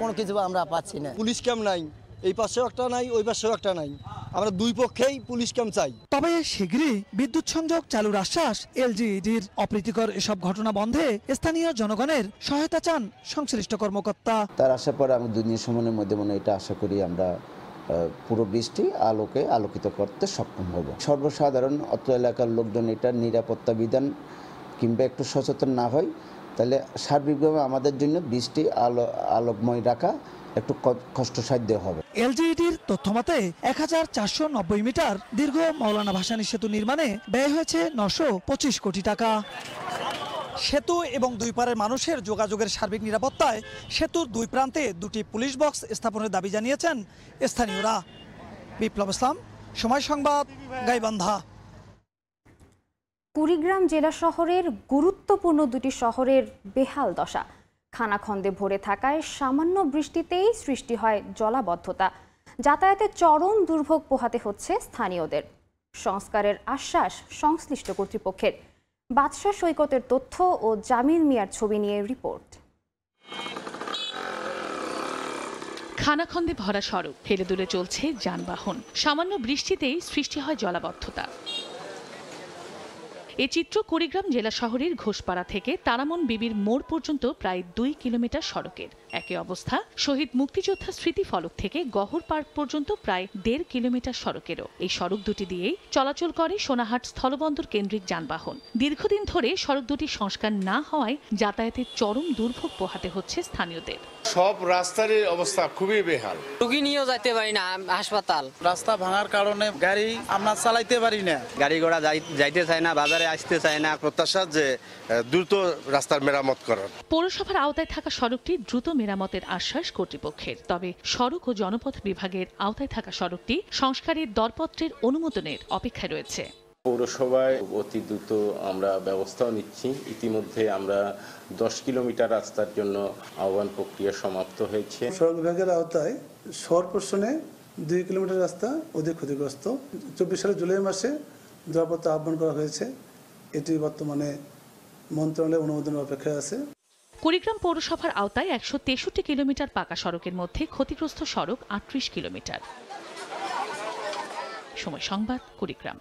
কোনো কিছু আমরা পাচ্ছি না। পুলিশ ক্যাম্প নাই, এই পাশেও একটা নাই, ওই পাশেও একটা নাই। আমরা দুই পক্ষেই পুলিশ ক্যাম্প চাই। তবে শীঘ্রই বিদ্যুৎ সংযোগ চালুর আশ্বাস এলজিইডির। অপ্রীতিকর এসব ঘটনা বন্ধে স্থানীয় জনগণের সহায়তা চান সংশ্লিষ্ট কর্মকর্তা। তার আসার পরে আমি 2 দিন সময়ের মধ্যে এটা আশা করি আমরা পুরো বৃষ্টি আলোকিত করতে সক্ষম হব। সর্বসাধারণ অত্র এলাকার লোকজন এটা নিরাপত্তা বিধান কিংবা একটু সচেতন না হয় তাহলে সার্বিকভাবে আমাদের জন্য বৃষ্টি আলোকময় রাখা একটু কষ্টসাধ্য হবে। এলজিইডির তথ্যমতে 1490 মিটার দীর্ঘ মাওলানা ভাসানী সেতু নির্মাণে ব্যয় হয়েছে 925 কোটি টাকা। সেতু এবং দুই পারের মানুষের যোগাযোগের সার্বিক নিরাপত্তায় সেতুর দুই প্রান্তে 2টি পুলিশ বক্স স্থাপনের দাবি জানিয়েছেন স্থানীয়রা। বিপ্লব ইসলাম, সময় সংবাদ, গাইবান্ধা। কুড়িগ্রাম জেলা শহরের গুরুত্বপূর্ণ 2টি শহরের বেহাল দশা। খানাখন্দে ভরে থাকায় সামান্য বৃষ্টিতেই সৃষ্টি হয় জলাবদ্ধতা। যাতায়াতে চরম দুর্ভোগ পোহাতে হচ্ছে স্থানীয়দের। সংস্কারের আশ্বাস সংশ্লিষ্ট কর্তৃপক্ষের। বাদশা সৈকতের তথ্য ও জামিল মিয়ার ছবি নিয়ে রিপোর্ট। খানাখন্দে ভরা সড়ক, হেলে দুলে চলছে যানবাহন। সামান্য বৃষ্টিতেই সৃষ্টি হয় জলাবদ্ধতা। এই চিত্র কুড়িগ্রাম জেলা শহরের ঘোষপাড়া থেকে তারামন বিবির মোড় পর্যন্ত প্রায় 2 কিলোমিটার সড়কের। একই অবস্থা শহীদ মুক্তিযোদ্ধা স্মৃতি ফলক থেকে গহর পার্ক পর্যন্ত প্রায় 1.5 কিলোমিটার সড়কেরও। এই সড়ক দুটি দিয়েই চলাচল করে সোনাহাট স্থলবন্দর কেন্দ্রিক যানবাহন। দীর্ঘদিন ধরে সড়ক দুটি সংস্কার না হওয়ায় যাতায়াতের চরম দুর্ভোগ পোহাতে হচ্ছে স্থানীয়দের। সব রাস্তার অবস্থা খুবই বেহাল। রোগী নিয়েও যাইতে পারি না হাসপাতাল। রাস্তা ভাঙার কারণে গাড়ি আমরা চালাইতে পারি না, গাড়ি ঘোড়া যাইতে চায় না, বাজারে আসতে চায় না। প্রত্যাশা যে দ্রুত রাস্তার মেরামত করার। পৌরসভার আওতায় থাকা সড়কটি দ্রুত মেরামতের আশ্বাস কর্তৃপক্ষের। তবে সড়ক ও জনপথ বিভাগের আওতায় থাকা সড়কটি সংস্কারের দরপত্রের অনুমোদনের অপেক্ষায় রয়েছে। পৌরসভায় অতি দ্রুত আমরা ব্যবস্থাও নিচ্ছি। ইতিমধ্যে আমরা 10 কিলোমিটার রাস্তার জন্য আহ্বান প্রক্রিয়া সমাপ্ত হয়েছে। সড়ক বিভাগের আওতায় শহর পোর্শনে 2 কিলোমিটার রাস্তা অধিক ক্ষতিগ্রস্ত। 24 সালের জুলাই মাসে দরপত্র আহ্বান করা হয়েছে। এটি বর্তমানে মন্ত্রণালয়ের অনুমোদনের অপেক্ষায় আছে। কুড়িগ্রাম পৌরসভার আওতায় 163 কিলোমিটার পাকা সড়কের মধ্যে ক্ষতিগ্রস্ত সড়ক 38 কিলোমিটার। সময় সংবাদ, কুড়িগ্রাম।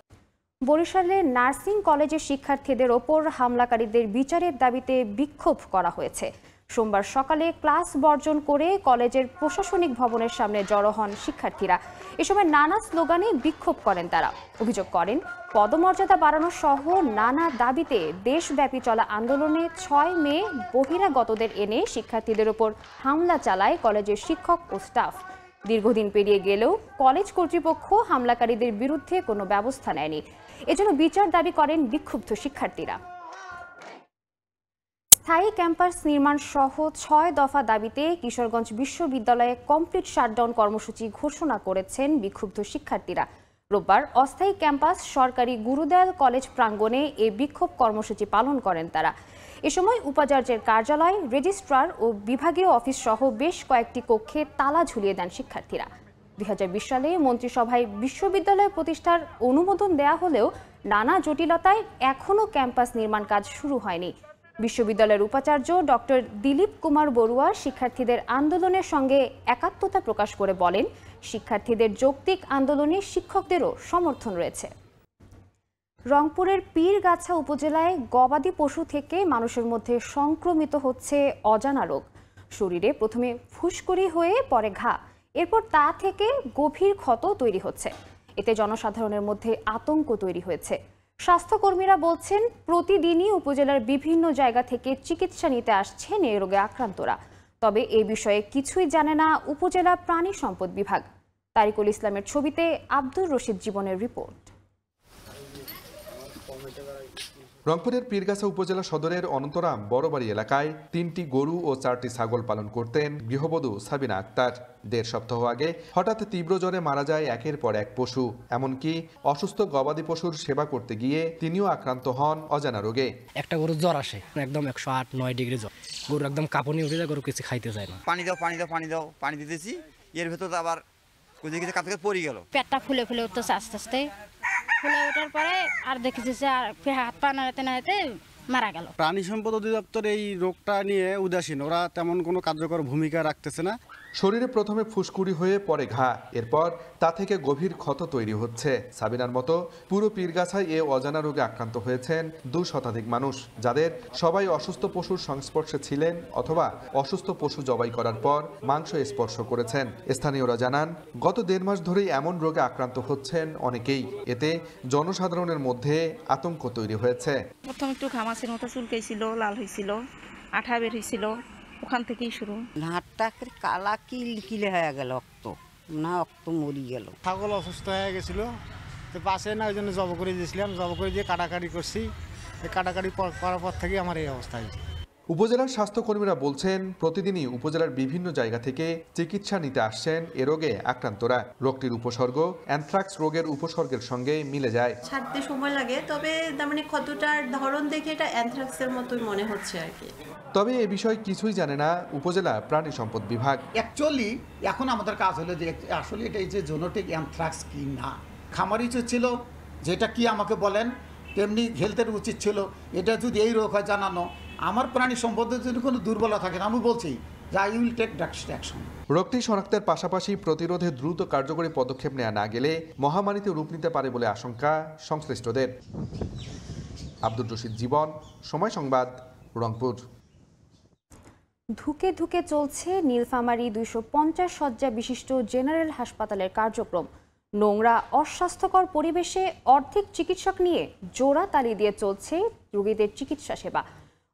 বরিশালে নার্সিং কলেজের শিক্ষার্থীদের ওপর হামলাকারীদের বিচারের দাবিতে বিক্ষোভ করা হয়েছে। সোমবার সকালে ক্লাস বর্জন করে কলেজের প্রশাসনিক ভবনের সামনে জড়ো হন শিক্ষার্থীরা। এ সময় নানা স্লোগানে বিক্ষোভ করেন তারা। অভিযোগ করেন, পদমর্যাদা বাড়ানো সহ নানা দাবিতে দেশব্যাপী চলা আন্দোলনে 6 মে বহিরাগতদের এনে শিক্ষার্থীদের ওপর হামলা চালায় কলেজের শিক্ষক ও স্টাফ। দীর্ঘদিন পেরিয়ে গেলেও কলেজ কর্তৃপক্ষ হামলাকারীদের বিরুদ্ধে কোনো ব্যবস্থা নেয়নি। এজন্য বিচার দাবি করেন বিক্ষুব্ধ শিক্ষার্থীরা। স্থায়ী ক্যাম্পাস নির্মাণ সহ 6 দফা দাবিতে কিশোরগঞ্জ বিশ্ববিদ্যালয়ে কমপ্লিট শাটডাউন কর্মসূচি ঘোষণা করেছেন বিক্ষুব্ধ শিক্ষার্থীরা। রোববার অস্থায়ী ক্যাম্পাস সরকারি গুরুদয়াল কলেজ প্রাঙ্গণে এই বিক্ষোভ কর্মসূচি পালন করেন তারা। এ সময় উপাচার্যের কার্যালয়, রেজিস্ট্রার ও বিভাগীয় অফিস সহ বেশ কয়েকটি কক্ষে তালা ঝুলিয়ে দেন শিক্ষার্থীরা। 2020 সালে মন্ত্রিসভায় বিশ্ববিদ্যালয় প্রতিষ্ঠার অনুমোদন দেয়া হলেও নানা জটিলতায় এখনও ক্যাম্পাস নির্মাণ কাজ শুরু হয়নি। বিশ্ববিদ্যালয়ের উপাচার্য ডক্টর দিলীপ কুমার বড়ুয়া শিক্ষার্থীদের আন্দোলনের সঙ্গে একাত্মতা প্রকাশ করে বলেন, শিক্ষার্থীদের যৌক্তিক আন্দোলনে শিক্ষকদেরও সমর্থন রয়েছে। রংপুরের পীরগাছা উপজেলায় গবাদি পশু থেকে মানুষের মধ্যে সংক্রমিত হচ্ছে অজানা রোগ। শরীরে প্রথমে ফুসকুড়ি হয়ে পরে ঘা, এরপর তা থেকে গভীর ক্ষত তৈরি হচ্ছে। এতে জনসাধারণের মধ্যে আতঙ্ক তৈরি হয়েছে। স্বাস্থ্যকর্মীরা বলছেন, প্রতিদিনই উপজেলার বিভিন্ন জায়গা থেকে চিকিৎসা নিতে আসছেন এই রোগে আক্রান্তরা। তবে এই বিষয়ে কিছুই জানে না উপজেলা প্রাণী সম্পদ বিভাগ। তারিকুল ইসলামের ছবিতে আব্দুর রশিদ জীবনের রিপোর্ট। রংপুরের পীরগাছা উপজেলা সদরের অনন্তরাম বড়বাড়ি এলাকায় 3টি গরু ও 4টি ছাগল পালন করতেন গৃহবধূ সাবিনা আক্তার। 1.5 সপ্তাহ আগে হঠাৎ তীব্র জ্বরে মারা যায় একের পর এক পশু। এমনকি অসুস্থ গবাদি পশুর সেবা করতে গিয়ে তিনিও আক্রান্ত হন অজানা রোগে। একটা গরুর জ্বর আসে, একদম 108-9 ডিগ্রি জ্বর। গরু একদম কাঁপুনি উঠে যায়, গরু কিছু খাইতে চায় না। পানি দাও পানি দাও পানি দাও, পানি দিতেছি, এর ভেতর আবার কিছু কাছে পড়ে গেল। পেটটা ফুলে ফুলে উঠতেছে আস্তে আস্তে। ফুলে ওঠার পরে আর দেখেছি যে আর হাত পা নাড়াতে নাড়াতে মারা গেল। প্রাণী সম্পদ অধিদপ্তর এই রোগটা নিয়ে উদাসীন, ওরা তেমন কোনো কার্যকর ভূমিকা রাখতেছে না। শরীরে প্রথমে ফুসকুড়ি হয়ে পরে ঘা, এরপর তা থেকে গভীর ক্ষত তৈরি হচ্ছে। সাবিনার মতো পুরো পীরগাছায় এ অজানা রোগে আক্রান্ত হয়েছেন 2 শতাধিক মানুষ, যাদের সবাই অসুস্থ পশুর সংস্পর্শে ছিলেন অথবা অসুস্থ পশু জবাই করার পর মাংস স্পর্শ করেছেন। স্থানীয়রা জানান, গত 1.5 মাস ধরেই এমন রোগে আক্রান্ত হচ্ছেন অনেকেই। এতে জনসাধারণের মধ্যে আতঙ্ক তৈরি হয়েছে। প্রথম একটু ঘামাচির মতো চুলকাইছিল, লাল হয়েছিল, আঠা বের হয়েছিল, ওখান থেকেই শুরু। হাতটা কালা কিলে হয়ে গেল, রক্ত মরি গেল। ছাগল অসুস্থ হয়ে গেছিল, তো পাশে না ওই জন্য জব করে দিয়েছিলাম, জব করে দিয়ে কাটাকাটি করছি। এই কাটাকাটি করার পর থেকে আমার এই অবস্থা হয়েছে। উপজেলার স্বাস্থ্যকর্মীরা বলছেন, প্রতিদিনই উপজেলার বিভিন্ন জায়গা থেকে চিকিৎসা নিতে আসছেন এ রোগে আক্রান্তরা। রোগটির উপসর্গ অ্যানথ্রাক্স রোগের উপসর্গের সঙ্গে মিলে যায়। ছাড়তে সময় লাগে, তবে তার মানে ক্ষতটার ধরন দেখে এটা অ্যানথ্রাক্সের মতোই মনে হচ্ছে আর কি। তবে এ বিষয়ে কিছুই জানে না উপজেলা প্রাণী সম্পদ বিভাগ। অ্যাকচুয়ালি এখন আমাদের কাজ হলো যে আসলে এটা এই যে জোনোটিক অ্যানথ্রাক্স কি না, খামারি ছিল যেটা কি আমাকে বলেন, তেমনি হেলথের উচিত ছিল এটা যদি এই রোগ হয় জানানো। আমার প্রাণী সম্পদের যদি কোনো দুর্বলতা থাকে না, আমি বলছি যে আই উইল টেক অ্যাকশন। রোগটি শনাক্তের পাশাপাশি প্রতিরোধে দ্রুত কার্যকরী পদক্ষেপ নেওয়া না গেলে মহামারীতে রূপ নিতে পারে বলে আশঙ্কা সংশ্লিষ্টদের। আব্দুর রশিদ জীবন, সময় সংবাদ, রংপুর। ধুকে ধুকে চলছে নীলফামারী 250 শয্যা বিশিষ্ট জেনারেল হাসপাতালের কার্যক্রম। নোংরা অস্বাস্থ্যকর পরিবেশে অর্ধেক চিকিৎসক নিয়ে জোড়া তালি দিয়ে চলছে রোগীদের চিকিৎসা সেবা,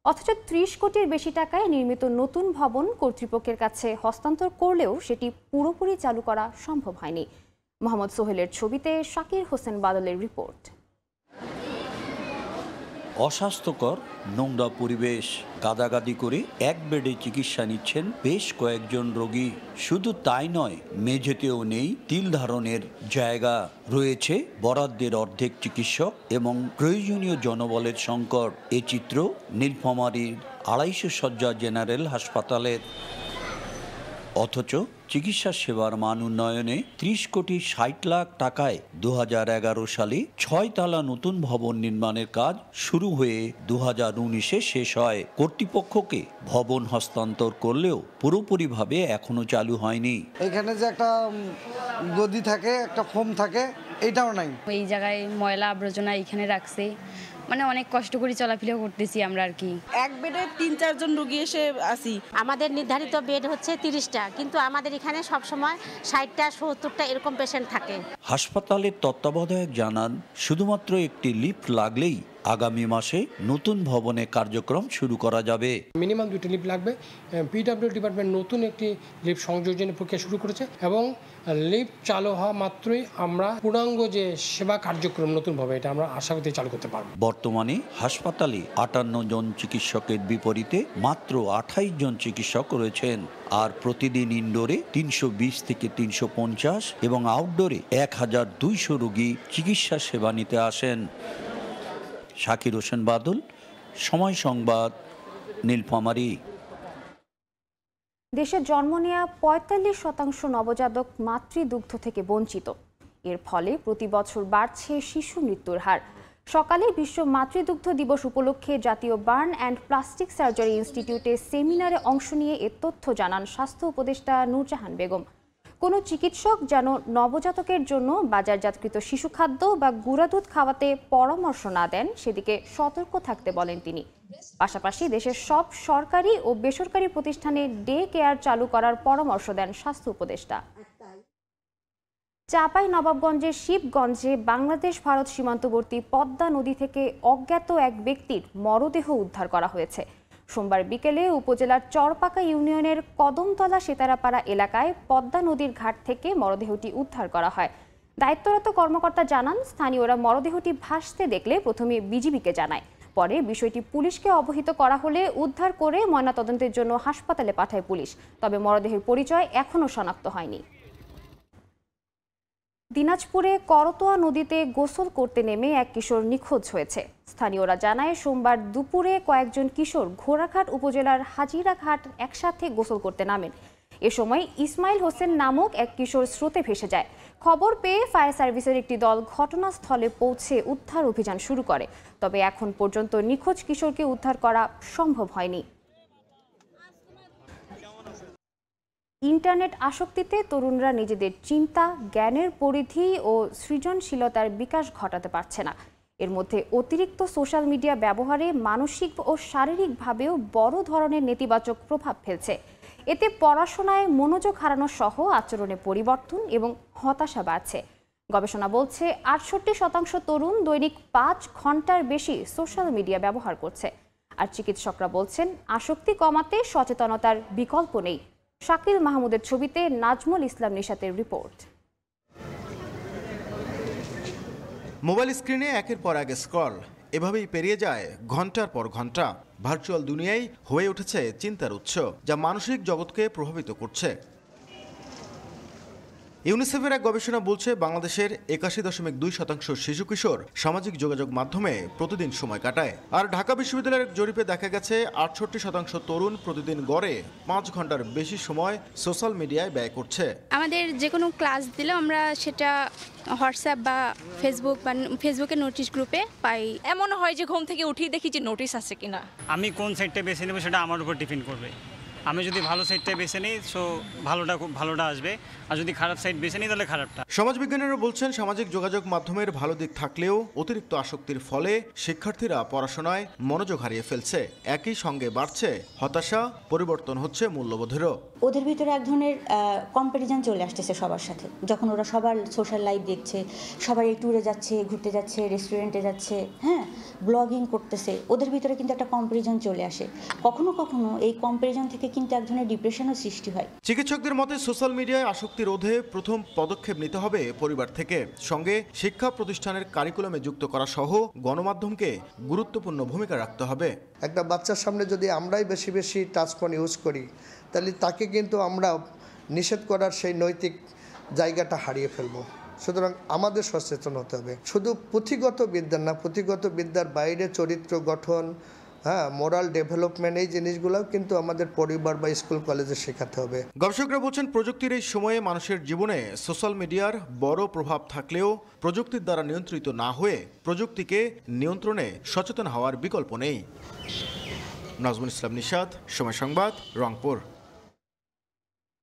অথচ 30 কোটির বেশি টাকায় নির্মিত নতুন ভবন কর্তৃপক্ষের কাছে হস্তান্তর করলেও সেটি পুরোপুরি চালু করা সম্ভব হয়নি। মোহাম্মদ সোহেলের ছবিতে শাকির হোসেন বাদলের রিপোর্ট। অস্বাস্থ্যকর নোংরা পরিবেশ, গাদাগাদি করে এক বেডে চিকিৎসা নিচ্ছেন বেশ কয়েকজন রোগী। শুধু তাই নয়, মেঝেতেও নেই তিল ধারণের জায়গা, রয়েছে বরাদ্দের অর্ধেক চিকিৎসক এবং প্রয়োজনীয় জনবলের সংকট। এ চিত্র নীলফামারীর 250 শয্যা জেনারেল হাসপাতালের। অথচ চিকিৎসা সেবার মান উন্নয়নে 30 কোটি 60 লাখ টাকায় 2011 সালে 6 তলা নতুন ভবন নির্মাণের কাজ শুরু হয়ে 2019-এ শেষ হয়। কর্তৃপক্ষকে ভবন হস্তান্তর করলেও পুরোপুরিভাবে এখনো চালু হয়নি। এখানে যে একটা গদি থাকে, একটা ফোম থাকে, এটাও নাই। এই জায়গায় ময়লা আবর্জনা এখানে রাখছে, মানে অনেক কষ্ট করে চলাফেরা করতেছি আমরা আর কি। এক বেডে 3-4 জন রোগী এসে আসি। আমাদের নির্ধারিত বেড হচ্ছে 30টা, কিন্তু আমাদের এখানে সবসময় 60টা 70টা এরকম পেশেন্ট থাকে। হাসপাতালের তত্ত্বাবধায়ক জানান, শুধুমাত্র একটি লিফট লাগলেই আগামী মাসে নতুন ভবনে কার্যক্রম শুরু করা যাবে। মিনিমাম 2টি লিফট লাগবে। পিডব্লিউ ডিপার্টমেন্ট নতুন একটি লিফট সংযোজনের প্রক্রিয়া শুরু করেছে এবং লিফট চালু হওয়া মাত্রই আমরা পূর্ণাঙ্গ যে সেবা কার্যক্রম নতুনভাবে এটা আমরা আশা করতে চালু করতে পারব। বর্তমানে হাসপাতালে 58 জন চিকিৎসকের বিপরীতে মাত্র 28 জন চিকিৎসক রয়েছেন। আর প্রতিদিন ইনডোরে 320 থেকে 350 এবং আউটডোরে 1200 রোগী চিকিৎসা সেবা নিতে আসেন। শাকির হোসেন বাদল, সময় সংবাদ, নীলফামারী। দেশে জন্ম নেওয়া 45% নবজাতক মাতৃদুগ্ধ থেকে বঞ্চিত। এর ফলে প্রতি বছর বাড়ছে শিশু মৃত্যুর হার। সকালে বিশ্ব মাতৃদুগ্ধ দিবস উপলক্ষে জাতীয় বার্ন অ্যান্ড প্লাস্টিক সার্জারি ইনস্টিটিউটে সেমিনারে অংশ নিয়ে এ তথ্য জানান স্বাস্থ্য উপদেষ্টা নূরজাহান বেগম। কোনো চিকিৎসক যেন নবজাতকের জন্য বাজারজাতকৃত শিশু খাদ্য বা গুঁড়া দুধ খাওয়াতে পরামর্শ না দেন, সেদিকে সতর্ক থাকতে বলেন তিনি। পাশাপাশি দেশের সব সরকারি ও বেসরকারি প্রতিষ্ঠানে ডে কেয়ার চালু করার পরামর্শ দেন স্বাস্থ্য উপদেষ্টা। চাঁপাইনবাবগঞ্জের শিবগঞ্জে বাংলাদেশ ভারত সীমান্তবর্তী পদ্মা নদী থেকে অজ্ঞাত এক ব্যক্তির মরদেহ উদ্ধার করা হয়েছে। সোমবার বিকেলে উপজেলার চরপাকা ইউনিয়নের কদমতলা সেতারাপাড়া এলাকায় পদ্মা নদীর ঘাট থেকে মরদেহটি উদ্ধার করা হয়। দায়িত্বরত কর্মকর্তা জানান, স্থানীয়রা মরদেহটি ভাসতে দেখলে প্রথমে বিজিবিকে জানায়। পরে বিষয়টি পুলিশকে অবহিত করা হলে উদ্ধার করে ময়নাতদন্তের জন্য হাসপাতালে পাঠায় পুলিশ। তবে মরদেহের পরিচয় এখনও শনাক্ত হয়নি। দিনাজপুরে করতোয়া নদীতে গোসল করতে নেমে এক কিশোর নিখোঁজ হয়েছে। স্থানীয়রা জানায়, সোমবার দুপুরে কয়েকজন কিশোর ঘোড়াঘাট উপজেলার হাজিরাঘাট একসাথে গোসল করতে নামেন। এ সময় ইসমাইল হোসেন নামক এক কিশোর স্রোতে ভেসে যায়। খবর পেয়ে ফায়ার সার্ভিসের একটি দল ঘটনাস্থলে পৌঁছে উদ্ধার অভিযান শুরু করে। তবে এখন পর্যন্ত নিখোঁজ কিশোরকে উদ্ধার করা সম্ভব হয়নি। ইন্টারনেট আসক্তিতে তরুণরা নিজেদের চিন্তা, জ্ঞানের পরিধি ও সৃজনশীলতার বিকাশ ঘটাতে পারছে না। এর মধ্যে অতিরিক্ত সোশ্যাল মিডিয়া ব্যবহারে মানসিক ও শারীরিকভাবেও বড় ধরনের নেতিবাচক প্রভাব ফেলছে। এতে পড়াশোনায় মনোযোগ হারানো সহ আচরণে পরিবর্তন এবং হতাশা বাড়ছে। গবেষণা বলছে ৬৮% তরুণ দৈনিক ৫ ঘন্টার বেশি সোশ্যাল মিডিয়া ব্যবহার করছে। আর চিকিৎসকরা বলছেন আসক্তি কমাতে সচেতনতার বিকল্প নেই। শাকিল মাহমুদের ছবিতে নাজমুল ইসলাম নিশাতের রিপোর্ট। মোবাইল স্ক্রিনে একের পর এক স্ক্রল, এভাবেই পেরিয়ে যায় ঘন্টার পর ঘন্টা। ভার্চুয়াল দুনিয়ায় হয়ে উঠেছে চিন্তার উৎস, যা মানসিক জগৎকে প্রভাবিত করছে। ইউনিসেফের এক গবেষণা বলছে বাংলাদেশের ৮১.২% শিশু কিশোর সামাজিক যোগাযোগ মাধ্যমে প্রতিদিন সময় কাটায়। আর ঢাকা বিশ্ববিদ্যালয়ের জরিপে দেখা গেছে ৬৮% তরুণ প্রতিদিন গড়ে ৫ ঘন্টার বেশি সময় সোশ্যাল মিডিয়ায় ব্যয় করছে। আমাদের যে কোনো ক্লাস দিলে আমরা সেটা হোয়াটসঅ্যাপ বা ফেসবুকের নোটিশ গ্রুপে পাই। এমন হয় যে ঘুম থেকে উঠেই দেখি যে নোটিশ আছে কিনা। আমি কোন সাইটটা বেছে নেব সেটা আমার উপর ডিপেন্ড করবে। আমি যদি ভালো সাইটটা বেছে নিই সো ভালোটা আসবে, আর যদি খারাপ সাইট বেছে নিই তাহলে খারাপটা। সমাজবিজ্ঞানীরা বলছেন সামাজিক যোগাযোগ মাধ্যমের ভালো দিক থাকলেও অতিরিক্ত আসক্তির ফলে শিক্ষার্থীরা পড়াশোনায় মনোযোগ হারিয়ে ফেলছে। একই সঙ্গে বাড়ছে হতাশা, পরিবর্তন হচ্ছে মূল্যবোধেরও। ওদের ভিতরে এক ধরনের কম্প্যারিজন চলে আসতেছে সবার সাথে। যখন ওরা সবার সোশ্যাল লাইফ দেখছে, সবাই ট্যুরে যাচ্ছে, ঘুরতে যাচ্ছে, রেস্টুরেন্টে যাচ্ছে, হ্যাঁ, ব্লগিং করতেছে, ওদের ভিতরে কিন্তু একটা কম্প্যারিজন চলে আসে। কখনো কখনো এই কম্প্যারিজন থেকে কিন্তু এক ধরনের ডিপ্রেশনও সৃষ্টি হয়। চিকিৎসকদের মতে সোশ্যাল মিডিয়ায় আসক্তি রোধে প্রথম পদক্ষেপ নিতে হবে পরিবার থেকে, সঙ্গে শিক্ষা প্রতিষ্ঠানের কারিকুলামে যুক্ত করা সহ গণমাধ্যমকে গুরুত্বপূর্ণ ভূমিকা রাখতে হবে। একটা বাচ্চার সামনে যদি আমরাই বেশি বেশি টাচফোন ইউজ করি, তাহলে তাকে কিন্তু আমরা নিষেধ করার সেই নৈতিক জায়গাটা হারিয়ে ফেলবো। সুতরাং আমাদের সচেতন হতে হবে। শুধু পুঁথিগত বিদ্যা না, পুঁথিগত বিদ্যার বাইরে চরিত্র গঠন, মোরাল ডেভেলপমেন্ট, এই জিনিসগুলোও কিন্তু আমাদের পরিবার বা স্কুল কলেজে শেখাতে হবে। গবেষকরা বলছেন প্রযুক্তির এই সময়ে মানুষের জীবনে সোশ্যাল মিডিয়ার বড় প্রভাব থাকলেও প্রযুক্তির দ্বারা নিয়ন্ত্রিত না হয়ে প্রযুক্তিকে নিয়ন্ত্রণে সচেতন হওয়ার বিকল্প নেই। নাজমুল ইসলাম নিশাত, সময় সংবাদ, রংপুর।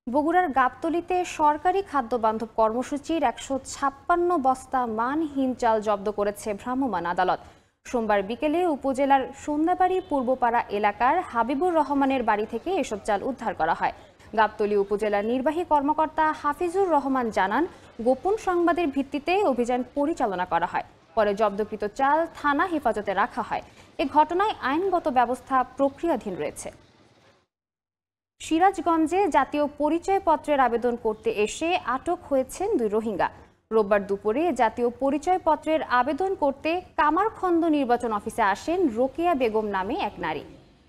বগুড়ার গাবতলীতে সরকারি খাদ্য বান্ধব কর্মসূচির ১৫৬ বস্তা মানহীন চাল জব্দ করেছে ভ্রাম্যমাণ আদালত। সোমবার বিকেলে উপজেলার সন্ধ্যাবাড়ি পূর্বপাড়া এলাকার হাবিবুর রহমানের বাড়ি থেকে এসব চাল উদ্ধার করা হয়। গাবতলী উপজেলার নির্বাহী কর্মকর্তা হাফিজুর রহমান জানান, গোপন সংবাদের ভিত্তিতে অভিযান পরিচালনা করা হয়। পরে জব্দকৃত চাল থানা হেফাজতে রাখা হয়। এ ঘটনায় আইনগত ব্যবস্থা প্রক্রিয়াধীন রয়েছে। সিরাজগঞ্জে জাতীয় পরিচয়পত্রের আবেদন করতে এসে আটক হয়েছেন 2 রোহিঙ্গা। রোববার দুপুরে জাতীয় পরিচয়পত্রের আবেদন করতে কামারখন্দ নির্বাচন অফিসে আসেন রোকেয়া বেগম নামে এক নারী।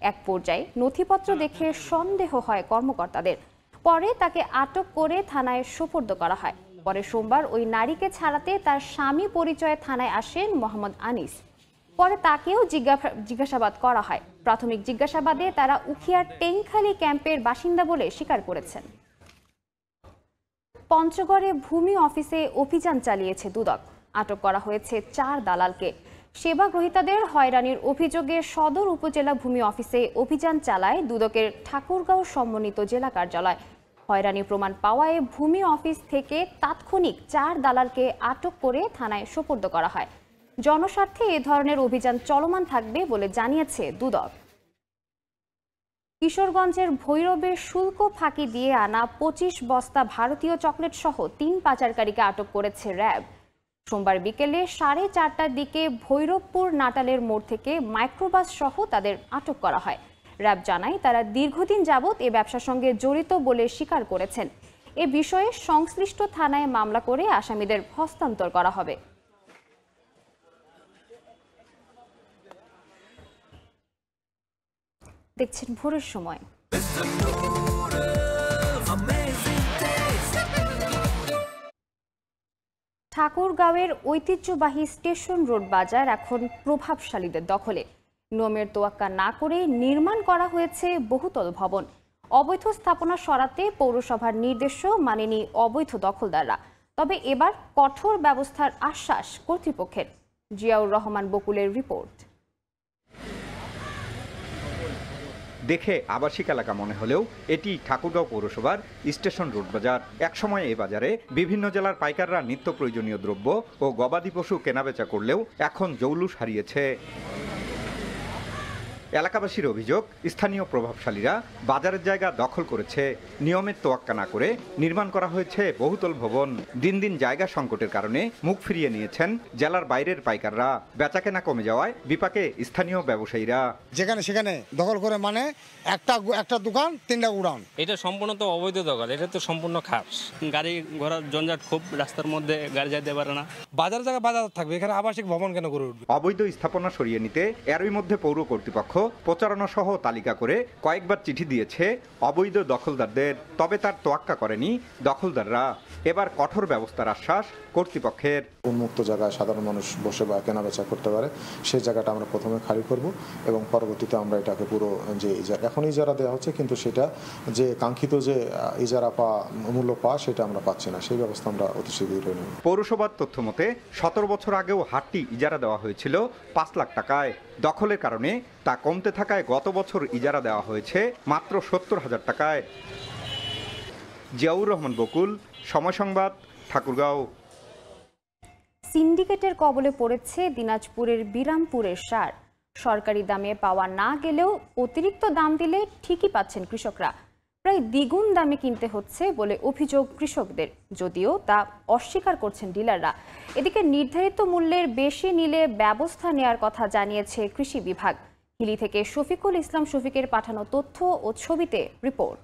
এক পর্যায়ে নথিপত্র দেখে সন্দেহ হয় কর্মকর্তাদের। পরে তাকে আটক করে থানায় সোপর্দ করা হয়। পরে সোমবার ওই নারীকে ছাড়াতে তার স্বামী পরিচয়ে থানায় আসেন মোহাম্মদ আনিস। পরে তাকেও জিজ্ঞাসাবাদ করা হয়। প্রাথমিক জিজ্ঞাসাবাদে তারা উখিয়ার টেংখালী ক্যাম্পের বাসিন্দা বলে স্বীকার করেছেন। পঞ্চগড়ে ভূমি অফিসে অভিযান চালিয়েছে দুদক। আটক করা হয়েছে 4 দালালকে। সেবা গ্রহীতাদের হয়রানির অভিযোগে সদর উপজেলা ভূমি অফিসে অভিযান চালায় দুদকের ঠাকুরগাঁও সমন্বিত জেলা কার্যালয়। হয়রানি প্রমাণ পাওয়ায় ভূমি অফিস থেকে তাৎক্ষণিক 4 দালালকে আটক করে থানায় সোপর্দ করা হয়। জনস্বার্থে এ ধরনের অভিযান চলমান থাকবে বলে জানিয়েছে দুদক। কিশোরগঞ্জের ভৈরবে শুল্ক ফাঁকি দিয়ে আনা 25 বস্তা ভারতীয় চকলেট সহ 3 পাচারকারীকে আটক করেছে র্যাব। সোমবার বিকেলে 4:30টার দিকে ভৈরবপুর নাটালের মোড় থেকে মাইক্রোবাস সহ তাদের আটক করা হয়। র্যাব জানায় তারা দীর্ঘদিন যাবৎ এ ব্যবসার সঙ্গে জড়িত বলে স্বীকার করেছেন। এ বিষয়ে সংশ্লিষ্ট থানায় মামলা করে আসামিদের হস্তান্তর করা হবে। দেখছেন ভোরের সময়। ঠাকুরগাঁওয়ের ঐতিহ্যবাহী স্টেশন রোড বাজার এখন প্রভাবশালীদের দখলে। নিয়মের তোয়াক্কা না করে নির্মাণ করা হয়েছে বহুতল ভবন। অবৈধ স্থাপনা সরাতে পৌরসভার নির্দেশও মানেনি অবৈধ দখলদাররা। তবে এবার কঠোর ব্যবস্থার আশ্বাস কর্তৃপক্ষের। জিয়াউর রহমান বকুলের রিপোর্ট। দেখে আবাসিক এলাকা মনে হলেও এটি ঠাকুরগাঁও পৌরসভার স্টেশন রোড বাজার। একসময় এই বাজারে বিভিন্ন জেলার পাইকাররা নিত্য প্রয়োজনীয় দ্রব্য ও গবাদি পশু কেনাবেচা করলেও এখন জৌলুস হারিয়েছে। এলাকাবাসীর অভিযোগ, স্থানীয় প্রভাবশালীরা বাজারের জায়গা দখল করেছে। নিয়মের তোয়াক্কা না করে নির্মাণ করা হয়েছে বহুতল ভবন। দিন দিন জায়গা সংকটের কারণে মুখ ফিরিয়ে নিয়েছেন জেলার বাইরের পাইকাররা। বেচাকেনা কমে যাওয়ায় বিপাকে স্থানীয় ব্যবসায়ীরা। যেখানে সেখানে দখল করে মানে একটা দোকান 3টা উড়ান। এটা সম্পূর্ণ তো অবৈধ দখল, এটা তো সম্পূর্ণ খাস। গাড়ি ঘোড়ার জঞ্জাট খুব, রাস্তার মধ্যে গাড়ি যেতে পারে না। বাজার জায়গা বাজার থাকবে, এখানে আবাসিক ভবন কেন করে উঠবে? অবৈধ স্থাপনা সরিয়ে নিতে এরই মধ্যে পৌর কর্তৃপক্ষ প্রচারণা সহ তালিকা করে কয়েকবার চিঠি দিয়েছে অবৈধ দখলদারদের, তবে তার তোয়াক্কা করেনি দখলদাররা। এবার কঠোর ব্যবস্থার আশ্বাস কর্তৃপক্ষের। উন্মুক্ত জায়গায় সাধারণ মানুষ বসে বা কেনাবেচা করতে পারে সেই জায়গাটা আমরা প্রথমে খালি করব এবং পরবর্তীতে আমরা এটাকে পুরো যে এখন ইজারা দেওয়া হচ্ছে কিন্তু সেটা যে কাঙ্ক্ষিত যে ইজারা মূল্য পাওয়া সেটা আমরা পাচ্ছি না, সেই ব্যবস্থা আমরা অতি শীঘ্রই নেব। পৌরসভার তথ্য মতে 17 বছর আগেও হাটটি ইজারা দেওয়া হয়েছিল 5 লাখ টাকায়। দখলের কারণে তা কমতে থাকায় গত বছর ইজারা দেওয়া হয়েছে মাত্র 70,000 টাকায়। জিয়াউর রহমান বকুল, সময় সংবাদ, ঠাকুরগাঁও। সিন্ডিকেটের কবলে পড়েছে দিনাজপুরের বিরামপুরের সার। সরকারি দামে পাওয়া না গেলেও অতিরিক্ত দাম দিলে ঠিকই পাচ্ছেন কৃষকরা। প্রায় দ্বিগুণ দামে কিনতে হচ্ছে বলে অভিযোগ কৃষকদের, যদিও তা অস্বীকার করছেন ডিলাররা। এদিকে নির্ধারিত মূল্যের বেশি নিলে ব্যবস্থা নেওয়ার কথা জানিয়েছে কৃষি বিভাগ। হিলি থেকে শফিকুল ইসলাম শফিকের পাঠানো তথ্য ও ছবিতে রিপোর্ট।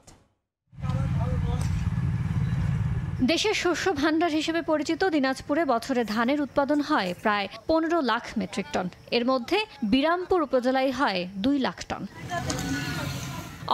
দেশের শস্য ভাণ্ডার হিসেবে পরিচিত দিনাজপুরে বছরে ধানের উৎপাদন হয় প্রায় 15 লাখ মেট্রিক টন। এর মধ্যে বিরামপুর উপজেলায় হয় 2 লাখ টন।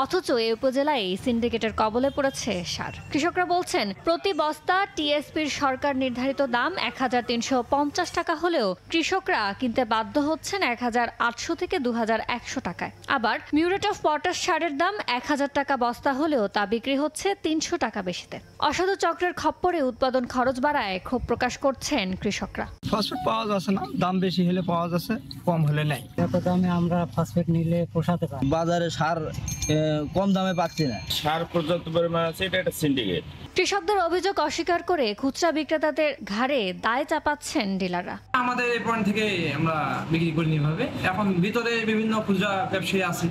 অথচ এই উপজেলায় সিন্ডিকেটের কবলে পড়েছে সার। কৃষকরা বলছেন, প্রতি বস্তা টিএসপির সরকার নির্ধারিত দাম 1350 টাকা হলেও কৃষকরা কিনতে বাধ্য হচ্ছেন 1800 থেকে 2100 টাকায়। আবার মিউরেট অফ পটাশ সারের দাম 1000 টাকা বস্তা হলেও তা বিক্রি হচ্ছে 300 টাকা বেশিতে। অসাধু চক্রের খপ্পরে উৎপাদন খরচ বাড়ায় ক্ষোভ প্রকাশ করছেন কৃষকরা। ফসফেট পাওয়া যাচ্ছে না, দাম বেশি হলে পাওয়া যাচ্ছে, কম হলে নেই। এত দামে আমরা ফসফেট নিলে পোষাতে পারি। বাজারে সার কম দামে পাচ্ছি না, সার পর্যাপ্ত পরিমাণ আছে, এটা একটা সিন্ডিকেট। কৃষকদের অভিযোগ অস্বীকার করে খুচরা বিক্রেতাদের ঘাড়ে দায় চাপাচ্ছেন ডিলাররা। আমাদের এই পয়েন্ট থেকে আমরা বিক্রি করি নিভাবে। এখন ভিতরে বিভিন্ন খুচরা ব্যবসায়ী আছে,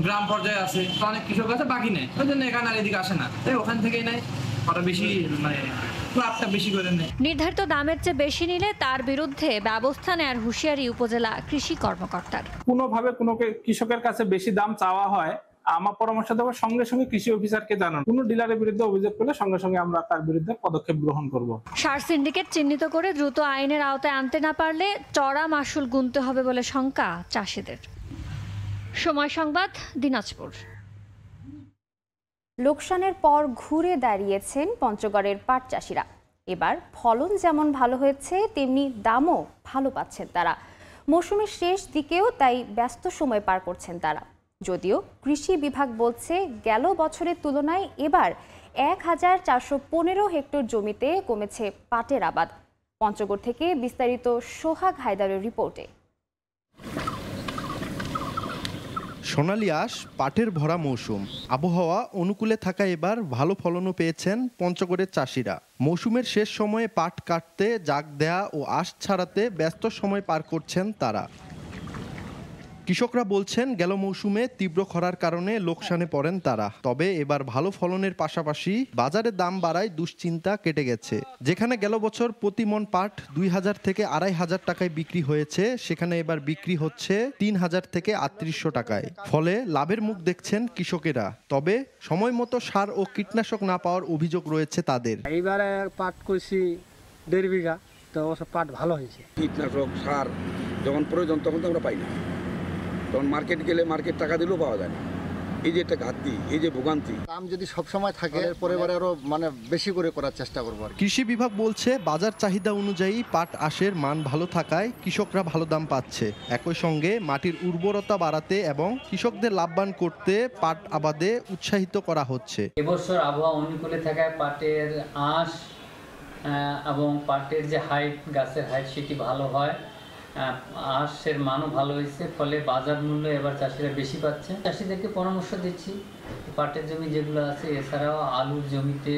গ্রাম পর্যায়ে আছে, অনেক কৃষক আছে বাকি নেই, ওই জন্য এখানে আর এদিকে আসে না, তাই ওখান থেকেই নেয়, ওরা বেশি লাভটা বেশি করে নেয়। নির্ধারিত দামের চেয়ে বেশি নিলে তার বিরুদ্ধে ব্যবস্থা নেয়ার হুঁশিয়ারি উপজেলা কৃষি কর্মকর্তার। কোনোভাবে কোনো কৃষকের কাছে বেশি দাম চাওয়া হয়, আমার পরামর্শ দেবো সঙ্গে সঙ্গে কৃষি অফিসারকে জানান। কোনো ডিলারের বিরুদ্ধে অভিযোগ করলে সঙ্গে সঙ্গে আমরা তার বিরুদ্ধে পদক্ষেপ গ্রহণ করব। সার সিন্ডিকেট চিহ্নিত করে দ্রুত আইনের আওতায় আনতে না পারলে চড়া মাশুল গুনতে হবে বলে শঙ্কা চাষিদের। সময় সংবাদ, দিনাজপুর। লোকসানের পর ঘুরে দাঁড়িয়েছেন পঞ্চগড়ের পাট চাষিরা। এবার ফলন যেমন ভালো হয়েছে তেমনি দামও ভালো পাচ্ছেন তারা। মৌসুমের শেষ দিকেও তাই ব্যস্ত সময় পার করছেন তারা। যদিও কৃষি বিভাগ বলছে গেল বছরের তুলনায় এবার 1415 হেক্টর জমিতে কমেছে পাটের আবাদ। পঞ্চগড় থেকে বিস্তারিত সোহাগ হায়দারের রিপোর্টে। সোনালী আঁশ, পাটের ভরা মৌসুম, আবহাওয়া অনুকূলে থাকা এবার ভালো ফলনও পেয়েছেন পঞ্চগড়ের চাষিরা। মৌসুমের শেষ সময়ে পাট কাটতে, জাগ দেয়া ও আঁশ ছাড়াতে ব্যস্ত সময় পার করছেন তারা। কৃষকরা বলছেন গেল মৌসুমে তীব্র খরার কারণে লোকসানে পড়েন তারা। তবে এবার ভালো ফলনের পাশাপাশি বাজারে দাম বাড়ায় দুশ্চিন্তা কেটে গেছে। যেখানে গেল বছর প্রতি মন পাট 2000 থেকে 2500 টাকায় বিক্রি হয়েছে, সেখানে এবার বিক্রি হচ্ছে 3000 থেকে 3800 টাকায়। ফলে লাভের মুখ দেখছেন কৃষকেরা। তবে সময় মতো সার ও কীটনাশক না পাওয়ার অভিযোগ রয়েছে তাদের। এইবারে পাট করছি 1.5 বিঘা, তো পাট ভালো হয়েছে। কীটনাশক সার যখন প্রয়োজন তখন তো আমরা পাই না, তখন মার্কেট গেলে মার্কেট টাকা দিলেও পাওয়া যায় না। এই যে একটা ঘাটতি, এই যে ভোগান্তি। দাম যদি সবসময় থাকে পরিবারে আরো বেশি করে করার চেষ্টা করবো। কৃষি বিভাগ বলছে বাজার চাহিদা অনুযায়ী পাট আঁশের মান ভালো থাকায় কৃষকরা ভালো দাম পাচ্ছে। একই সঙ্গে মাটির উর্বরতা বাড়াতে এবং কৃষকদের লাভবান করতে পাট আবাদে উৎসাহিত করা হচ্ছে। এবছর আবহাওয়া অনুকূলে থাকায় পাটের আঁশ এবং পাটের যে হাইট, গাছের হাইট, সেটি ভালো হয়। আঁশের মানও ভালো হয়েছে, ফলে বাজার মূল্য এবার চাষিরা বেশি পাচ্ছে। চাষিদেরকে পরামর্শ দিচ্ছি পাটের জমি যেগুলো আছে, এছাড়াও আলুর জমিতে